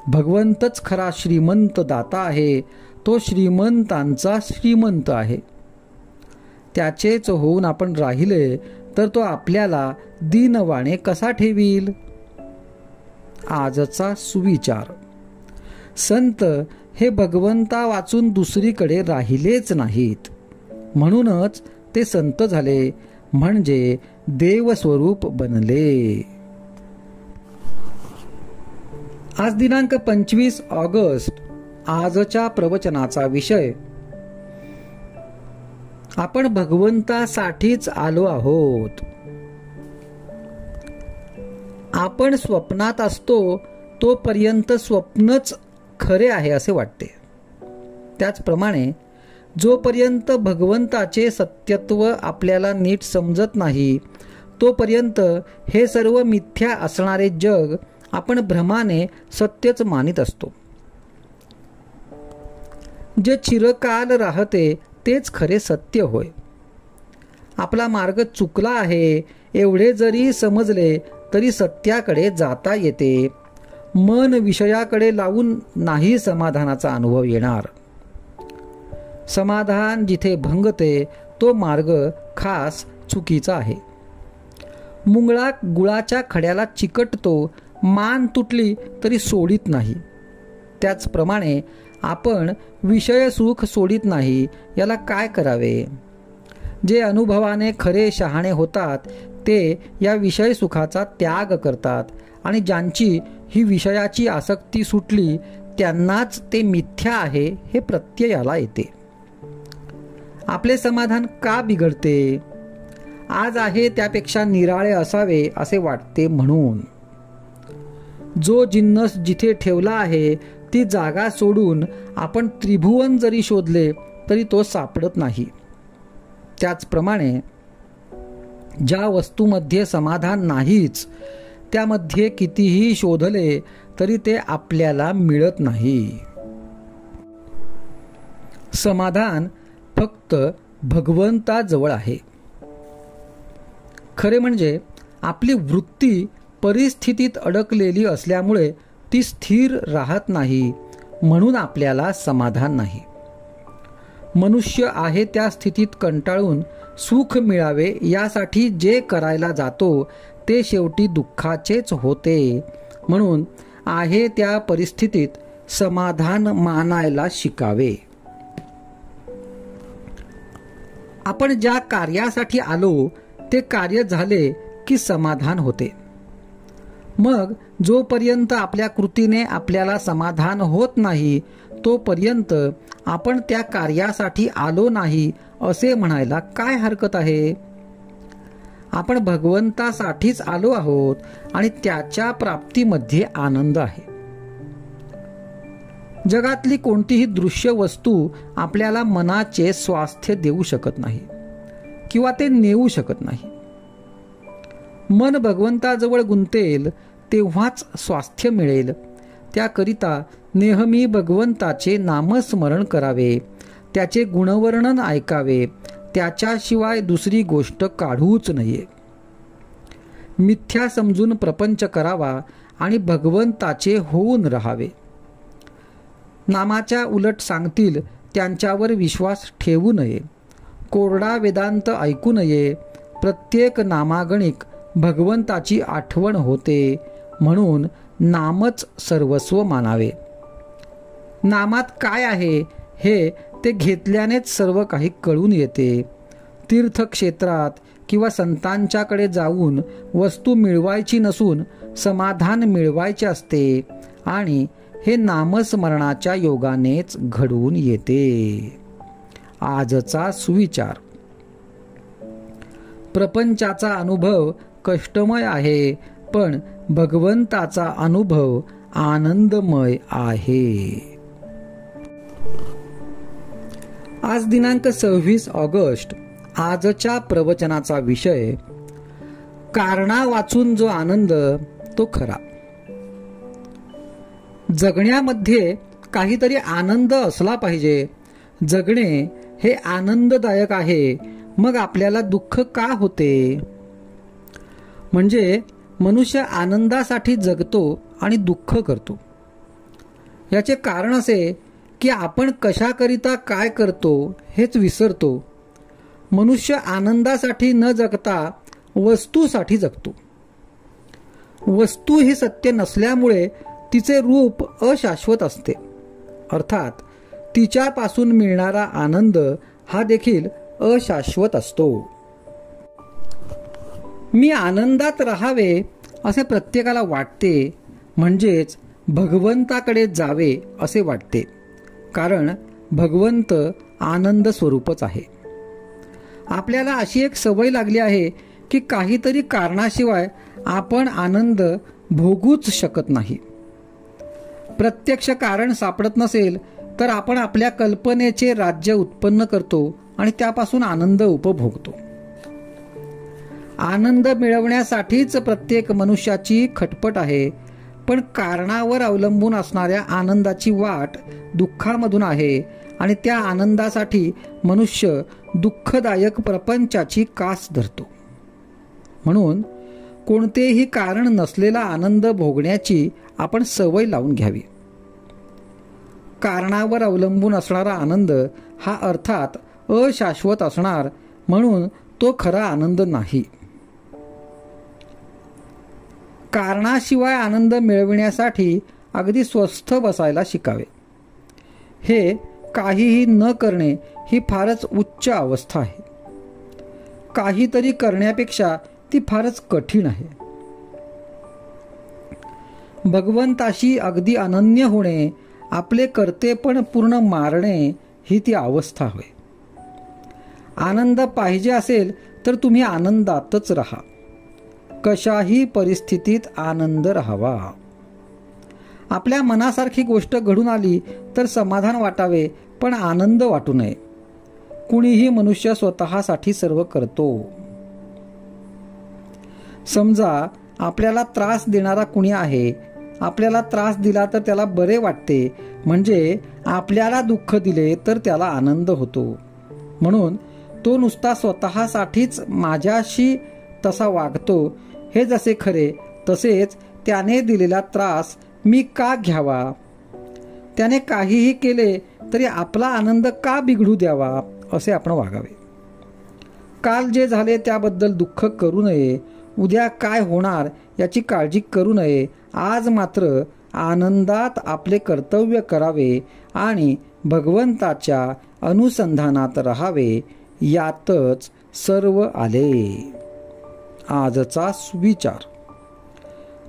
भगवंतच खरा श्रीमंत दाता आहे. तो श्रीमंतांचा श्रीमंत आहे. त्याचेच होऊन आपण राहिले तर तो आपल्याला दीनवाणे कसा ठेवील. आजचा सुविचार. संत हे भगवंता वाचून दुसरीकडे राहिलेच नाहीत. म्हणूनच ते संत झाले म्हणजे देवस्वरूप बनले. आज दिनांक 25 ऑगस्ट. आजच्या प्रवचनाचा विषय, आपण भगवंतासाठीच आलो आहोत. आपण स्वप्नात असतो तोपर्यंत स्वप्नच खरे आहे असे वाटते. त्याचप्रमाणे जोपर्यंत भगवंताचे सत्यत्व आपल्याला नीट समजत नाही तोपर्यंत हे सर्व मिथ्या असणारे जग आपण भ्रमाने सत्यच मानित असतो. जे चिरकाल राहते तेच खरे सत्य होय. आपला मार्ग चुकला आहे एवढे जरी समजले तरी सत्याकडे जाता येते. मन विषयाकडे लावून नाही समाधानाचा अनुभव येणार. समाधान जिथे भंगते तो मार्ग खास चुकीचा आहे. मुंगळा गुळाच्या खड्याला चिकटतो, मान तुटली तरी सोडित नाही. त्याचप्रमाणे आपण विषय सुख सोडित नाही. याला काय करावे? जे अनुभवाने खरे शहाणे होतात ते या विषय सुखाचा त्याग करतात आणि ज्यांची ही विषयाची आसक्ती सुटली त्यांनाच ते मिथ्या आहे हे प्रत्ययाला येते. आपले समाधान का बिघडते? आज आहे त्यापेक्षा निराळे असावे असे वाटते म्हणून. जो जिन्नस जिथे ठेवला आहे ती जागा सोडून आपण त्रिभुवन जरी शोधले तरी तो सापडत नाही. त्याचप्रमाणे ज्या वस्तूमध्ये समाधान नाहीच त्यामध्ये कितीही शोधले तरी ते आपल्याला मिळत नाही. समाधान फक्त भगवंताजवळ आहे. खरे म्हणजे आपली वृत्ती परिस्थितीत अडकलेली असल्यामुळे ती स्थिर राहत नाही म्हणून आपल्याला समाधान नाही. मनुष्य आहे त्या स्थितीत कंटाळून सुख मिळावे यासाठी जे करायला जातो ते शेवटी दुःखाचेच होते. म्हणून आहे त्या परिस्थितीत समाधान मानायला शिकावे. आपण ज्या कार्यासाठी आलो ते कार्य झाले की समाधान होते. मग जोपर्यंत आपल्या कृतीने आपल्याला समाधान होत नाही तोपर्यंत आपण त्या कार्यासाठी आलो नाही असे म्हणायला काय हरकत आहे? आपण भगवंतासाठीच आलो आहोत आणि त्याच्या प्राप्तीमध्ये आनंद आहे. जगातली कोणतीही दृश्य वस्तू आपल्याला मनाचे स्वास्थ्य देऊ शकत नाही किंवा ते नेऊ शकत नाही. मन भगवंताजवळ गुंतेल तेव्हाच स्वास्थ्य मिळेल. त्याकरिता नेहमी भगवंताचे नामस्मरण करावे, त्याचे गुणवर्णन ऐकावे, त्याच्याशिवाय दुसरी गोष्ट काढूच नये. मिथ्या समजून प्रपंच करावा आणि भगवंताचे होऊन राहावे. नामाच्या उलट सांगतील त्यांच्यावर विश्वास ठेवू नये. कोरडा वेदांत ऐकू नये. प्रत्येक नामागणिक भगवंताची आठवण होते म्हणून नामच सर्वस्व मानावे. नामात काय आहे हे ते घेतल्यानेच सर्व काही कळून येते. तीर्थक्षेत्रात किंवा संतांच्याकडे जाऊन वस्तू मिळवायची नसून समाधान मिळवायचे असते आणि हे नामस्मरणाच्या योगानेच घडून येते. आजचा सुविचार. प्रपंचाचा अनुभव कष्टमय आहे पण भगवंताचा अनुभव आनंदमय आहे. आज दिनांक 26 ऑगस्ट. आजच्या प्रवचनाचा विषय कारणा वाचून जो आनंद तो खरा. जगण्यामध्ये काहीतरी आनंद असला पाहिजे. जगणे हे आनंददायक आहे मग आपल्याला दुःख का होते? म्हणजे मनुष्य आनंदासाठी जगतो आणि दुःख करतो. याचे कारण असे की आपण कशाकरिता काय करतो हेच विसरतो. मनुष्य आनंदासाठी न जगता वस्तूसाठी जगतो. वस्तू ही सत्य नसल्यामुळे तिचे रूप अशाश्वत असते. अर्थात तिच्यापासून मिळणारा आनंद हा देखील अशाश्वत असतो. मी आनंदात राहावे असे प्रत्येकाला वाटते म्हणजेच भगवंताकडे जावे असे वाटते. कारण भगवंत आनंद स्वरूपच आहे. आपल्याला अशी एक सवय लागली आहे की काहीतरी कारणाशिवाय आपण आनंद भोगूच शकत नाही. प्रत्यक्ष कारण सापडत नसेल तर आपण आपल्या कल्पनेचे राज्य उत्पन्न करतो आणि त्यापासून आनंद उपभोगतो. आनंद मिळवण्यासाठीच प्रत्येक मनुष्याची खटपट आहे, पण कारणावर अवलंबून असणाऱ्या आनंदाची वाट दुःखामधून आहे आणि त्या आनंदासाठी मनुष्य दुःखदायक प्रपंचाची कास धरतो. म्हणून कोणतेही कारण नसलेला आनंद भोगण्याची आपण सवय लावून घ्यावी. कारणावर अवलंबून असणारा आनंद हा अर्थात अशाश्वत असणार, म्हणून तो खरा आनंद नाही. कारणाशिवाय आनंद मिळविण्यासाठी अगदी स्वस्थ बसायला शिकावे. हे काहीही न करणे ही फारच उच्च अवस्था आहे. काहीतरी करण्यापेक्षा ती फारच कठीण आहे. भगवंताशी अगदी अनन्य होणे, आपले कर्तेपण पूर्ण मारणे ही ती अवस्था होय. आनंद पाहिजे असेल तर तुम्ही आनंदातच राहा. कशाही परिस्थितीत आनंद राहावा. आपल्या मनासारखी गोष्ट घडून आली तर समाधान वाटावे, पण आनंद वाटू नये. कुणीही मनुष्य स्वतःसाठी सर्व करतो. समजा आपल्याला त्रास देणारा कुणी आहे, आपल्याला त्रास दिला तर त्याला बरे वाटते, म्हणजे आपल्याला दुःख दिले तर त्याला आनंद होतो. म्हणून तो नुसता स्वतःसाठीच माझ्याशी तसा वागतो हे जसे खरे, तसेच त्याने दिलेला त्रास मी का घ्यावा? त्याने काहीही केले तरी आपला आनंद का बिघडू द्यावा असे आपण वागावे. काल जे झाले त्याबद्दल दुःख करू नये. उद्या काय होणार याची काळजी करू नये. आज मात्र आनंदात आपले कर्तव्य करावे आणि भगवंताच्या अनुसंधानात राहावे. यातच सर्व आले. आजचा सुविचार: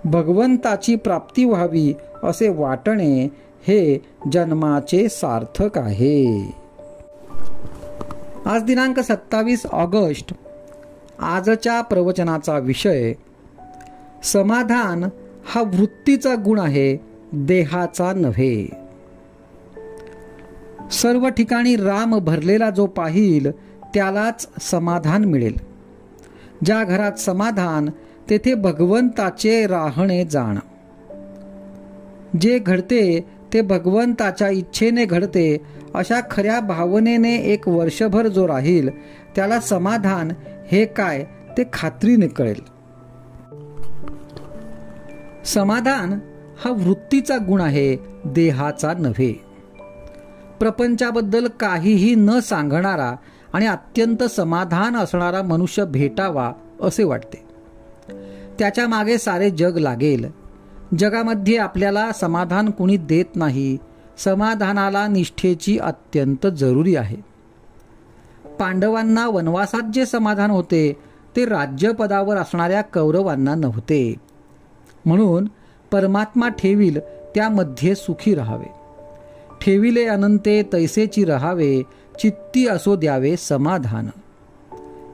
भगवंताची प्राप्ती व्हावी असे वाटणे हे जन्माचे सार्थक आहे. आज दिनांक 27 ऑगस्ट. आजच्या प्रवचनाचा विषय: समाधान हा वृत्तीचा गुण आहे, देहाचा नव्हे. सर्व ठिकाणी राम भरलेला जो पाहिल त्यालाच समाधान मिळेल. ज्या घरात समाधान तेथे भगवंताचे राहणे जाण. जे घडते ते भगवंताच्या इच्छेने घडते अशा खऱ्या भावनेने एक वर्षभर जो राहील त्याला समाधान हे काय ते खात्रीने कळेल. समाधान हा वृत्तीचा गुण आहे, देहाचा नव्हे. प्रपंचाबद्दल काहीही न सांगणारा आणि अत्यंत समाधान असणारा मनुष्य भेटावा असे वाटते. त्याच्या मागे सारे जग लागेल. जगामध्ये आपल्याला समाधान कुणी देत नाही. समाधानाला निष्ठेची अत्यंत जरुरी आहे. पांडवांना वनवासात जे समाधान होते ते राज्यपदावर असणाऱ्या कौरवांना नव्हते. म्हणून परमात्मा ठेवील त्यामध्ये सुखी राहावे. ठेविले अनंते तैसेची रहावे, चित्ती असो द्यावे समाधान.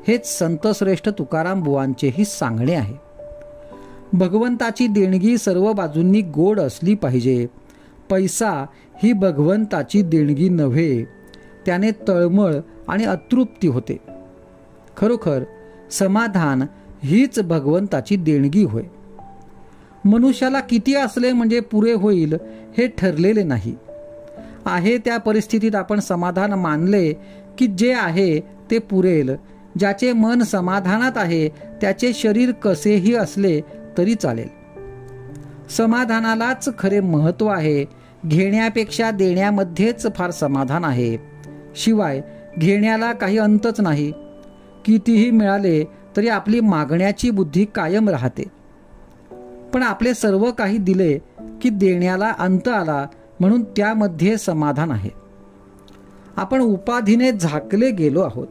हेच संतश्रेष्ठ तुकाराम बुवांचेही सांगणे आहे. भगवंताची देणगी सर्व बाजूंनी गोड असली पाहिजे. पैसा ही भगवंताची देणगी नव्हे. त्याने तळमळ आणि अतृप्ती होते. खरोखर समाधान हीच भगवंताची देणगी होय. मनुष्याला किती असले म्हणजे पुरे होईल हे ठरलेले नाही. आहे त्या परिस्थितीत आपण समाधान मानले की जे आहे ते पुरेल. ज्याचे मन समाधानात आहे त्याचे शरीर कसेही असले तरी चालेल. समाधानालाच खरे महत्त्व आहे. घेण्यापेक्षा देण्यामध्येच फार समाधान आहे. शिवाय घेण्याला काही अंतच नाही. कितीही मिळाले तरी आपली मागण्याची बुद्धी कायम राहते. पण आपले सर्व काही दिले की देण्याला अंत आला, म्हणून त्यामध्ये समाधान आहे. आपण उपाधीने झाकले गेलो आहोत.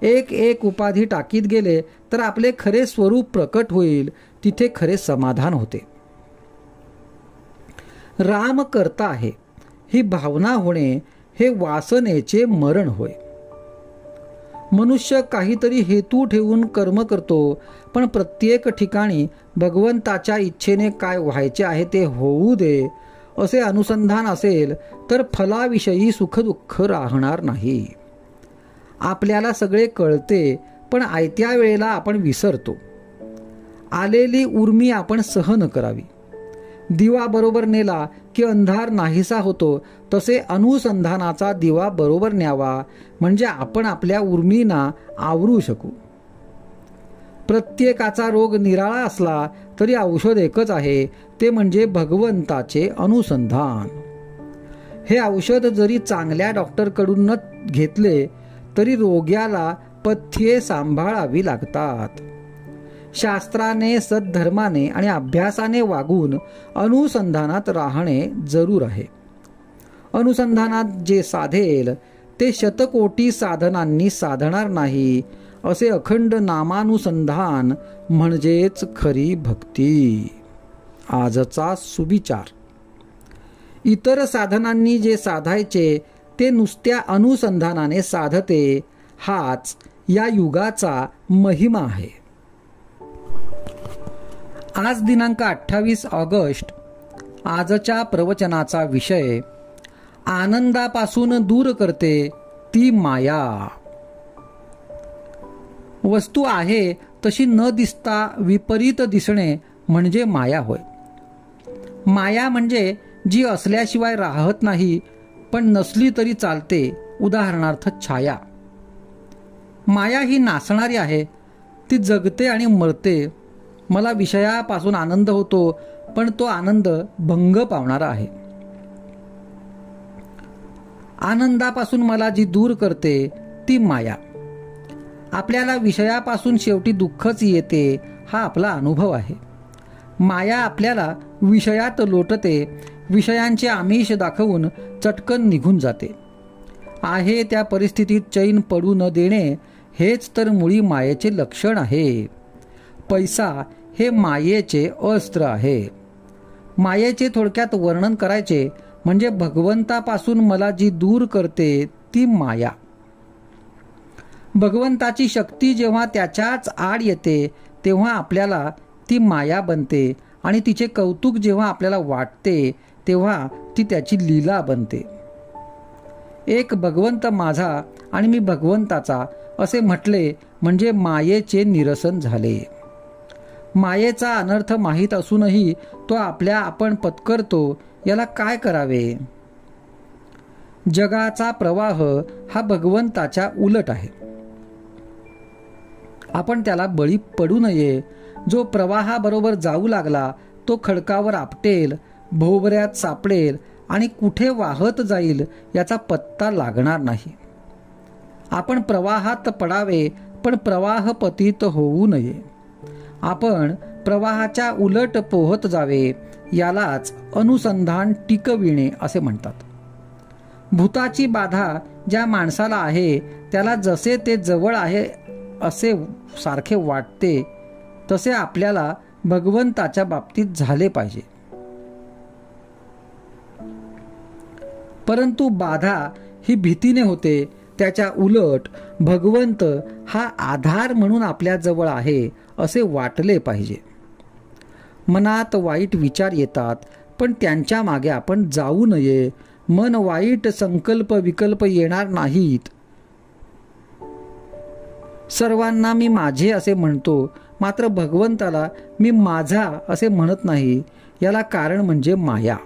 एक एक उपाधी टाकीत गेले तर आपले खरे स्वरूप प्रकट होईल. तिथे खरे समाधान होते. राम करता आहे ही भावना होणे हे वासनेचे मरण होय. मनुष्य काहीतरी हेतू ठेवून कर्म करतो, पण प्रत्येक ठिकाणी भगवंताच्या इच्छेने काय व्हायचे आहे ते होऊ दे असे अनुसंधान असेल तर फलाविषयी सुखदुःख राहणार नाही. आपल्याला सगळे कळते, पण आयत्या वेळेला आपण विसरतो. आलेली उर्मी आपण सहन करावी. दिवा बरोबर नेला की अंधार नाहीसा होतो, तसे अनुसंधानाचा दिवा बरोबर न्यावा, म्हणजे आपण आपल्या उर्मींना आवरू शकू. प्रत्येकाचा रोग निराळा असला तरी औषध एकच आहे, ते म्हणजे भगवंताचे अनुसंधान. हे औषध जरी चांगल्या डॉक्टरकडून न घेतले तरी रोग्याला पथ्ये सांभाळावी लागतात. शास्त्राने, सद्धर्माने आणि अभ्यासाने वागून अनुसंधानात राहणे जरूर आहे. अनुसंधानात जे साधेल ते शतकोटी साधनांनी साधणार नाही, असे अखंड नामानुसंधान म्हणजेच खरी भक्ती. आजचा सुविचार. इतर साधनांनी जे साधायचे ते नुसत्या अनुसंधानाने साधते, हाच या युगाचा महिमा आहे. आज दिनांक 28 ऑगस्ट. आजच्या प्रवचनाचा विषय आनंदापासून दूर करते ती माया. वस्तू आहे तशी न दिसता विपरीत दिसणे म्हणजे माया होय. माया म्हणजे जी असल्याशिवाय राहत नाही, पण नसली तरी चालते. उदाहरणार्थ छाया. माया ही नासणारी आहे, ती जगते आणि मरते. मला विषयापासून आनंद होतो, पण तो आनंद भंग पावणारा आहे. आनंदापासून मला जी दूर करते ती माया. आपल्याला विषयापासून शेवटी दुःखच येते, हा आपला अनुभव आहे. माया आपल्याला विषयात लोटते, विषयांचे आमिष दाखवून चटकन निघून जाते. आहे त्या परिस्थितीत चैन पडू न देणे हेच तर मुळी मायेचे लक्षण आहे. पैसा हे मायेचे अस्त्र आहे. मायेचे थोडक्यात वर्णन करायचे म्हणजे भगवंतापासून मला जी दूर करते ती माया. भगवंताची शक्ती जेव्हा त्याच्याच आड येते तेव्हा आपल्याला ती माया बनते, आणि तिचे कौतुक जेव्हा आपल्याला वाटते तेव्हा ती त्याची लीला बनते. एक भगवंत माझा आणि मी भगवंताचा असे म्हटले म्हणजे मायेचे निरसन झाले. मायेचा अनर्थ माहीत असूनही तो आपल्या आपण पत्करतो, याला काय करावे? जगाचा प्रवाह हा भगवंताच्या उलट आहे. आपण त्याला बळी पडू नये. जो प्रवाहाबरोबर जाऊ लागला तो खडकावर आपटेल, भोवऱ्यात सापडेल आणि कुठे वाहत जाईल याचा पत्ता लागणार नाही. आपण प्रवाहात पडावे, पण प्रवाह पतित होऊ नये. आपण प्रवाहाच्या उलट पोहत जावे, यालाच अनुसंधान टिकविणे असे म्हणतात. भूताची बाधा ज्या माणसाला आहे त्याला जसे ते जवळ आहे असे सारखे वाटते, तसे आपल्याला भगवंताच्या बाबतीत झाले पाहिजे. परंतु बाधा ही भीतीने होते, त्याच्या उलट भगवंत हा आधार म्हणून आपल्या जवळ आहे असे वाटले पाहिजे. मनात वाईट विचार येतात, पण त्यांच्या मागे आपण जाऊ नये. मन वाईट संकल्प विकल्प येणार नाहीत. सर्वांना मी माझे असे म्हणतो, मात्र भगवंताला मी माझा असे म्हणत नाही. याला कारण म्हणजे माया.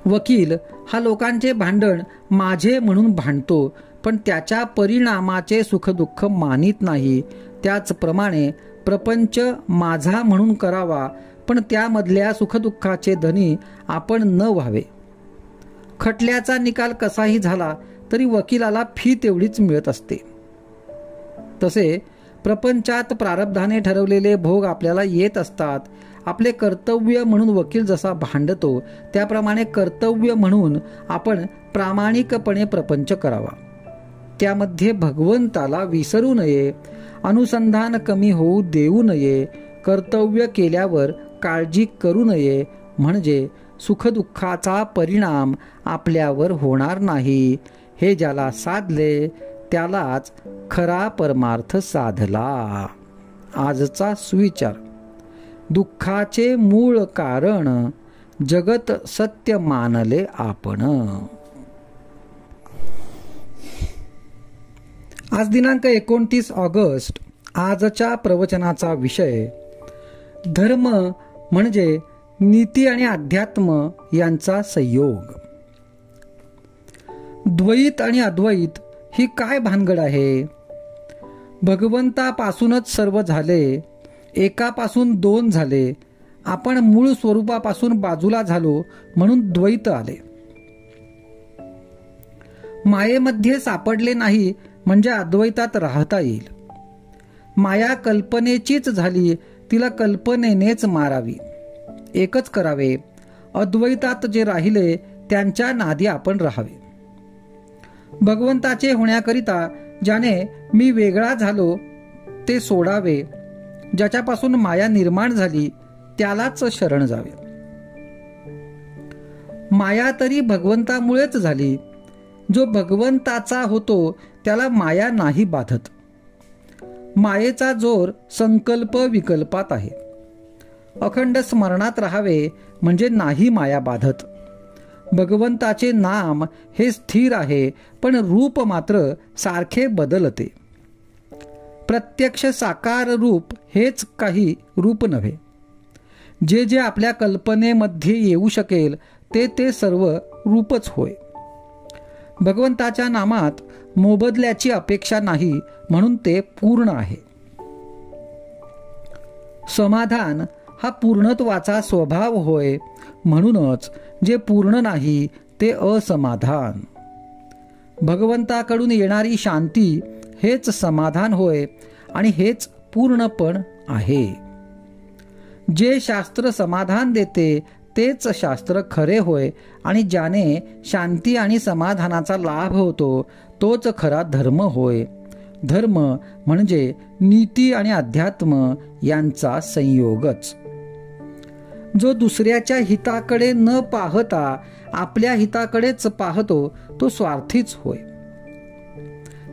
वकील हा लोकांचे भांडण माझे म्हणून भांडतो, पण त्याच्या परिणामाचे सुखदुःख मानित नाही. त्याचप्रमाणे प्रपंच माझा म्हणून करावा, पण त्यामधल्या सुखदुःखाचे धनी आपण न व्हावे. खटल्याचा निकाल कसाही झाला तरी वकिलाला फी तेवढीच मिळत असते. तसे प्रपंचात प्रारब्धाने ठरवलेले भोग आपल्याला येत असतात. आपले कर्तव्य म्हणून वकील जसा भांडतो, त्याप्रमाणे कर्तव्य म्हणून आपण प्रामाणिकपणे प्रपंच करावा. त्यामध्ये भगवंताला विसरू नये. अनुसंधान कमी होऊ देऊ नये. कर्तव्य केल्यावर काळजी करू नये, म्हणजे सुखदुःखाचा परिणाम आपल्यावर होणार नाही. हे ज्याला साधले त्यालाच खरा परमार्थ साधला. आजचा सुविचार. दुःखाचे मूळ कारण जगत सत्य मानले आपण. आज दिनांक 29 ऑगस्ट. आजच्या प्रवचनाचा विषय धर्म म्हणजे नीती आणि अध्यात्म यांचा संयोग. द्वैत आणि अद्वैत ही काय भानगड आहे? भगवंतापासूनच सर्व झाले, एकापासून दोन झाले, आपण मूळ स्वरूपापासून बाजूला झालो म्हणून द्वैत आले. मायेमध्ये सापडले नाही म्हणजे अद्वैतात राहता येईल. माया कल्पनेचीच झाली, तिला कल्पनेनेच मारावी, एकच करावे. अद्वैतात जे राहिले त्यांच्या नादी आपण राहावे. भगवंताचे होण्याकरिता ज्याने मी वेगळा झालो ते सोडावे. ज्याच्यापासून माया निर्माण झाली त्यालाच शरण जावे. माया तरी भगवंतामुळेच झाली. जो भगवंताचा होतो त्याला माया नाही बाधत. मायेचा जोर संकल्प विकल्पात आहे. अखंड स्मरणात राहावे म्हणजे नाही माया बाधत. भगवंताचे नाम हे स्थिर आहे, पण रूप मात्र सारखे बदलते. प्रत्यक्ष साकार रूप हेच काही रूप नव्हे. जे जे आपल्या कल्पनेमध्ये येऊ शकेल ते सर्व रूपच होय. भगवंताच्या नामात मोबदल्याची अपेक्षा नाही म्हणून ते पूर्ण आहे. समाधान हा पूर्णत्वाचा स्वभाव होय, म्हणूनच जे पूर्ण नाही ते असमाधान. भगवंताकडून येणारी शांती हेच समाधान होय आणि हेच पूर्णपण आहे. जे शास्त्र समाधान देते तेच शास्त्र खरे होय आणि ज्याने शांती आणि समाधानाचा लाभ होतो तोच खरा धर्म होय. धर्म म्हणजे नीती आणि अध्यात्म यांचा संयोगच. जो दुसऱ्याच्या हिताकडे न पाहता आपल्या हिताकडेच पाहतो तो स्वार्थीच होय.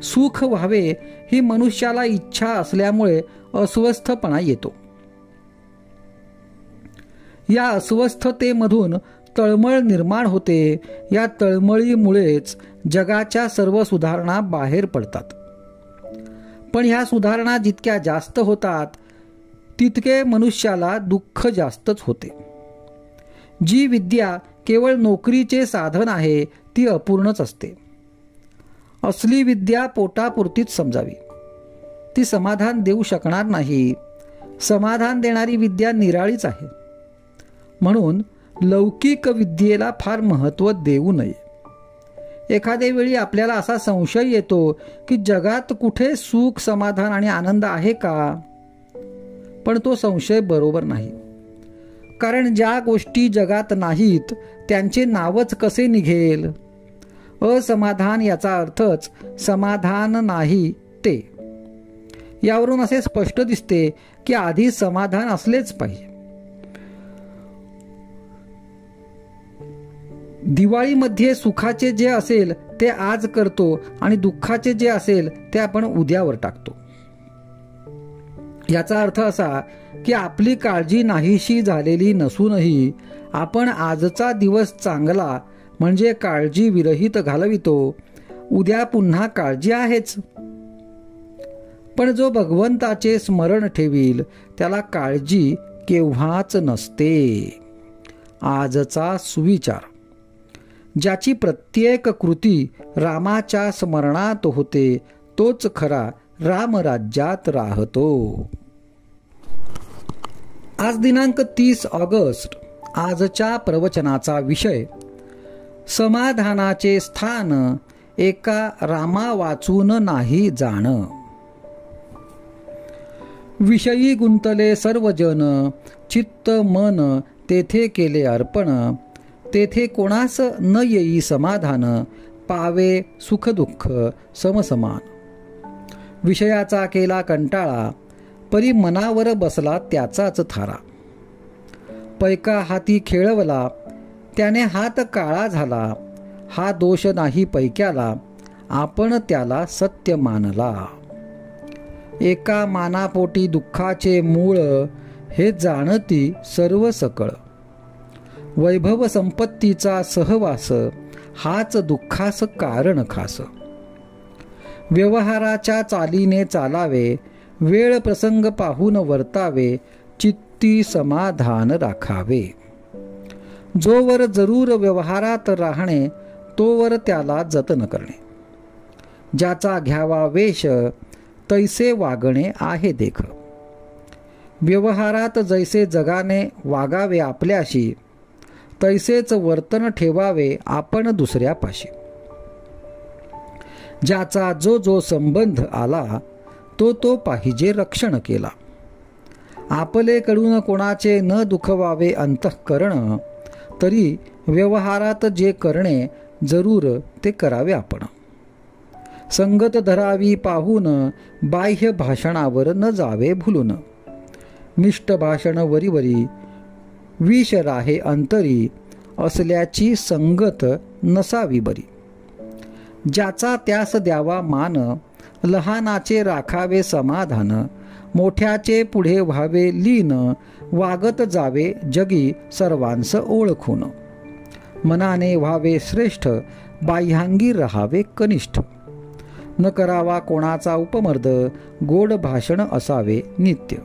सुख व्हावे ही मनुष्याला इच्छा असल्यामुळे अस्वस्थपणा येतो. या अस्वस्थतेमधून तळमळ निर्माण होते. या तळमळीमुळेच जगाच्या सर्व सुधारणा बाहेर पडतात. पण ह्या सुधारणा जितक्या जास्त होतात तितके मनुष्याला दुःख जास्तच होते. जी विद्या केवळ नोकरीचे साधन आहे ती अपूर्णच असते. असली विद्या पोटापुरतीच समजावी. ती समाधान देऊ शकणार नाही. समाधान देणारी विद्या निराळीच आहे. म्हणून लौकिक विद्येला फार महत्त्व देऊ नये. एखाद्या वेळी आपल्याला असा संशय येतो की जगात कुठे सुख, समाधान आणि आनंद आहे का? पण तो संशय बरोबर नाही. कारण ज्या गोष्टी जगात नाहीत त्यांचे नावच कसे निघेल? असमाधान याचा अर्थच समाधान नाही ते. यावरून असे स्पष्ट दिसते की आधी समाधान असलेच पाहिजे. दिवाळीमध्ये सुखाचे जे असेल ते आज करतो आणि दुःखाचे जे असेल ते आपण उद्यावर टाकतो. याचा अर्थ असा की आपली काळजी नाहीशी झालेली नसूनही आपण आजचा दिवस चांगला म्हणजे काळजी विरहित घालवितो. उद्या पुन्हा काळजी आहेच. पण जो भगवंताचे स्मरण ठेवील त्याला काळजी केव्हाच नसते. आजचा सुविचार. ज्याची प्रत्येक कृती रामाच्या स्मरणात होते तोच खरा रामराज्यात राहतो. आज दिनांक 30 ऑगस्ट. आजच्या प्रवचनाचा विषय समाधानाचे स्थान एका रामा वाचून नाही जाण. विषयी गुंतले सर्वजन, चित्त मन तेथे केले अर्पण. तेथे कोणास न येई समाधान, पावे सुख दुःख समसमान. विषयाचा केला कंटाळा, परी मनावर बसला त्याचाच थारा. पैका हाती खेळवला, त्याने हात काळा झाला. हा दोष नाही पैक्याला, आपण त्याला सत्य मानला. एका मानापोटी दुःखाचे मूळ, हे जाणती सर्व सकळ. वैभव संपत्तीचा सहवास हाच दुःखास कारण खास. व्यवहाराच्या चालीने चालावे, वेळ प्रसंग पाहून वर्तावे, चित्ती समाधान राखावे. जोवर जरूर व्यवहारात राहणे, तोवर त्याला जतन करणे. ज्याचा घ्यावा वेश, तैसे वागणे आहे देख. व्यवहारात जैसे जगाने वागावे आपल्याशी, तैसेच वर्तन ठेवावे आपण दुसऱ्यापाशी. ज्याचा जो जो संबंध आला, तो तो पाहिजे रक्षण केला. आपले कडून कोणाचे न दुखवावे अंतःकरण, तरी व्यवहारात जे करणे जरूर ते करावे आपण. संगत धरावी पाहून, बाह्य भाषणावर न जावे भुलून. मिष्ट भाषण वरीवरी, विष राहे अंतरी, असल्याची संगत नसावी बरी. ज्याचा त्यास द्यावा मान, लहानाचे राखावे समाधान. मोठ्याचे पुढे व्हावे लीन, वागत जावे जगी सर्वांस ओळखून. मनाने व्हावे श्रेष्ठ, बाह्यांगी रहावे कनिष्ठ. न करावा कोणाचा उपमर्द, गोड भाषण असावे नित्य.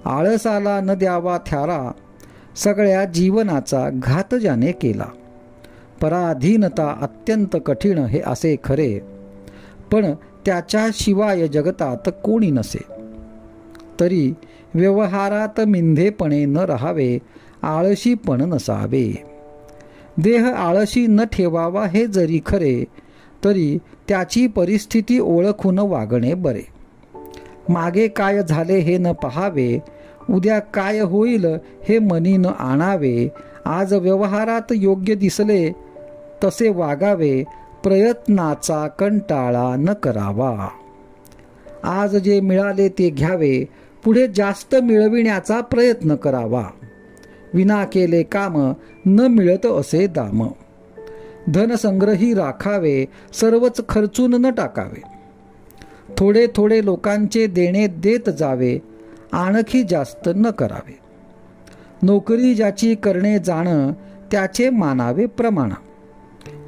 आळसाला न द्यावा थ्यारा, सगळ्या जीवनाचा घात ज्याने केला. पराधीनता अत्यंत कठीण हे असे खरे, पण त्याच्याशिवाय जगतात कोणी नसे. तरी व्यवहारात मिंधेपणे न राहावे, आळशी पण नसावे. देह आळशी न ठेवावा हे जरी खरे, तरी त्याची परिस्थिती ओळखून वागणे बरे. मागे काय झाले हे न पहावे, उद्या काय होईल हे मनी न आणावे. आज व्यवहारात योग्य दिसले तसे वागावे, प्रयत्नाचा कंटाळा न करावा. आज जे मिळाले ते घ्यावे, पुढे जास्त मिळविण्याचा प्रयत्न करावा. विना केले काम, न मिळत असे दाम. धनसंग्रही राखावे, सर्वच खर्चून न टाकावे. थोडे थोडे लोकांचे देणे देत जावे, आणखी जास्त न करावे. नोकरी ज्याची करणे जाण, त्याचे मानावे प्रमाण.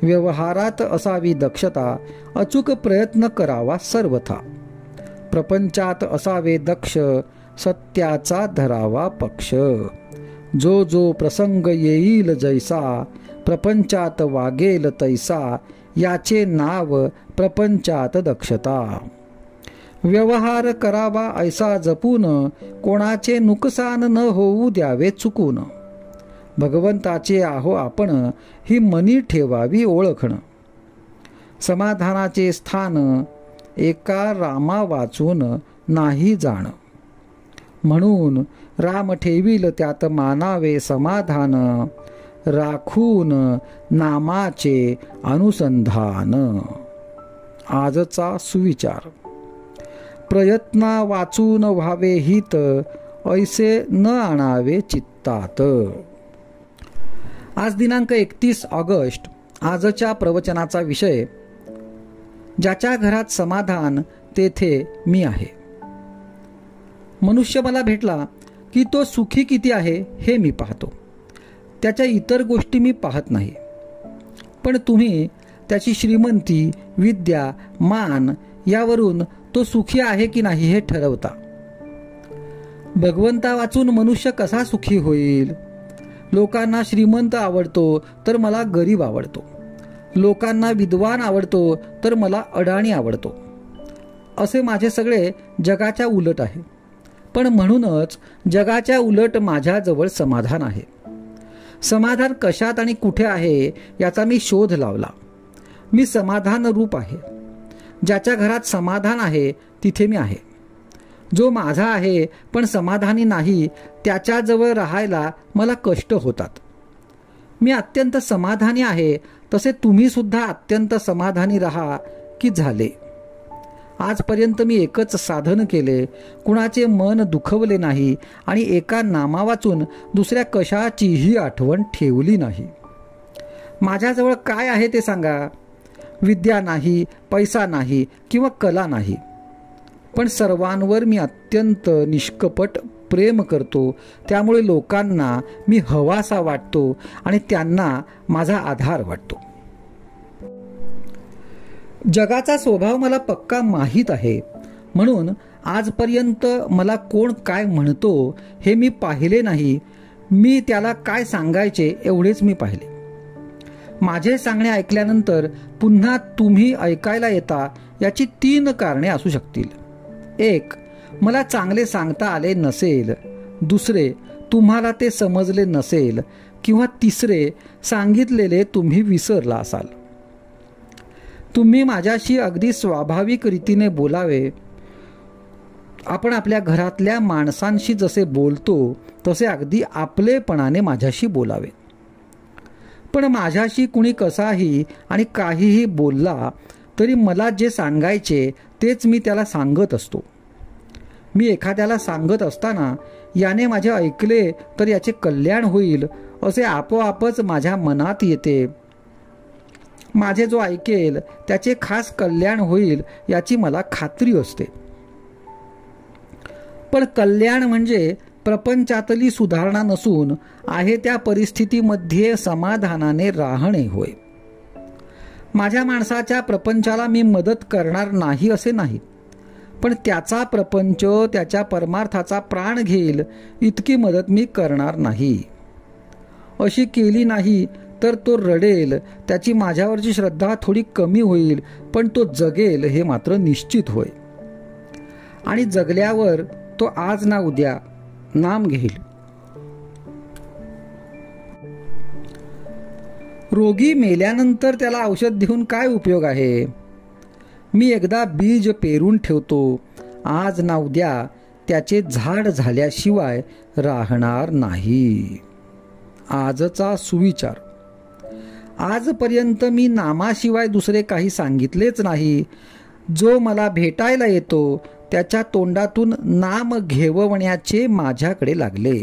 व्यवहारात असावी दक्षता, अचूक प्रयत्न करावा सर्वथा. प्रपंचात असावे दक्ष, सत्याचा धरावा पक्ष. जो जो प्रसंग येईल जैसा, प्रपंचात वागेल तैसा. याचे नाव प्रपंचात दक्षता. व्यवहार करावा ऐसा जपून, कोणाचे नुकसान न होऊ द्यावे चुकून. भगवंताचे आहो आपण, ही मनी ठेवावी ओळखण. समाधानाचे स्थान, एका रामा वाचून नाही जाण. म्हणून राम ठेवील त्यात मानावे समाधान. राखून नामाचे अनुसंधान. आजचा सुविचार. प्रयत्ना वाचून व्हावे हित, ऐसे न आणावे चित्तात. आज दिनांक 31 ऑगस्ट. आजच्या प्रवचनाचा विषय, ज्याच्या घरात समाधान तेथे मी आहे. मनुष्य मला भेटला की तो सुखी किती आहे हे मी पाहतो, त्याच्या इतर गोष्टी मी पाहत नाही. पण तुम्ही त्याची श्रीमंती, विद्या, मान यावरून तो सुखी आहे की नाही हे ठरवता. भगवंता वाचून मनुष्य कसा सुखी होईल? लोकांना श्रीमंत आवडतो तर मला गरीब आवडतो. लोकांना विद्वान आवडतो तर मला अडाणी आवडतो. असे माझे सगळे जगाच्या उलट आहे. पण म्हणूनच जगाच्या उलट माझ्याजवळ समाधान आहे. समाधान कशात आणि कुठे आहे याचा मी शोध लावला. मी समाधान रूप आहे. ज्याच्या घरात समाधान आहे तिथे मी आहे. जो माझा आहे पण समाधानी नाही, त्याच्याजवळ राहायला मला कष्ट होतात. मी अत्यंत समाधानी आहे, तसे तुम्ही सुद्धा अत्यंत समाधानी राहा की झाले. आजपर्यंत मी एकच साधन केले, कुणाचे मन दुखवले नाही आणि एका नामा वाचून दुसऱ्या कशाचीही आठवण ठेवली नाही. माझ्याजवळ काय आहे ते सांगा? विद्या नाही, पैसा नाही किंवा कला नाही, पण सर्वांवर मी अत्यंत निष्कपट प्रेम करतो, त्यामुळे लोकांना मी हवासा वाटतो आणि त्यांना माझा आधार वाटतो. जगाचा स्वभाव मला पक्का माहीत आहे, म्हणून आजपर्यंत मला कोण काय म्हणतो हे मी पाहिले नाही. मी त्याला काय सांगायचे एवढेच मी पाहिले. माझे सांगणे ऐकल्यानंतर पुन्हा तुम्ही ऐकायला येता याची 3 कारणे असू शकतील. 1. मला चांगले सांगता आले नसेल. 2. तुम्हाला ते समजले नसेल. किंवा 3. सांगितलेले तुम्ही विसरला असाल. तुम्ही माझ्याशी अगदी स्वाभाविक रीतीने बोलावे. आपण आपल्या घरातल्या माणसांशी जसे बोलतो तसे अगदी आपलेपणाने माझ्याशी बोलावे. पण माझ्याशी कुणी कसाही आणि काहीही बोलला तरी मला जे सांगायचे तेच मी त्याला सांगत असतो. मी एखाद्याला सांगत असताना याने माझे ऐकले तर याचे कल्याण होईल असे आपोआपच माझ्या मनात येते. माझे जो ऐकेल त्याचे खास कल्याण होईल याची मला खात्री असते. पण कल्याण म्हणजे प्रपंचातली सुधारणा नसून आहे त्या परिस्थितीमध्ये समाधानाने राहणे होय. माझ्या माणसाच्या प्रपंचाला मी मदत करणार नाही असे नाही, पण त्याचा प्रपंच त्याच्या परमार्थाचा प्राण घेईल इतकी मदत मी करणार नाही. अशी केली नाही तर तो रडेल, त्याची माझ्यावरची श्रद्धा थोडी कमी होईल, पण तो जगेल हे मात्र निश्चित होय. आणि जगल्यावर तो आज ना उद्या नाम घेईल. रोगी मेल्यानंतर त्याला औषध देऊन काय उपयोग आहे? मी एकदा बीज पेरून ठेवतो, आज ना उद्या त्याचे झाड झाल्याशिवाय राहणार नाही. आजचा सुविचार. आजपर्यंत मी नामाशिवाय दुसरे काही सांगितलेच नाही. जो मला भेटायला येतो त्याच्या तोंडातून नाम घेवण्याचे माझ्याकडे लागले.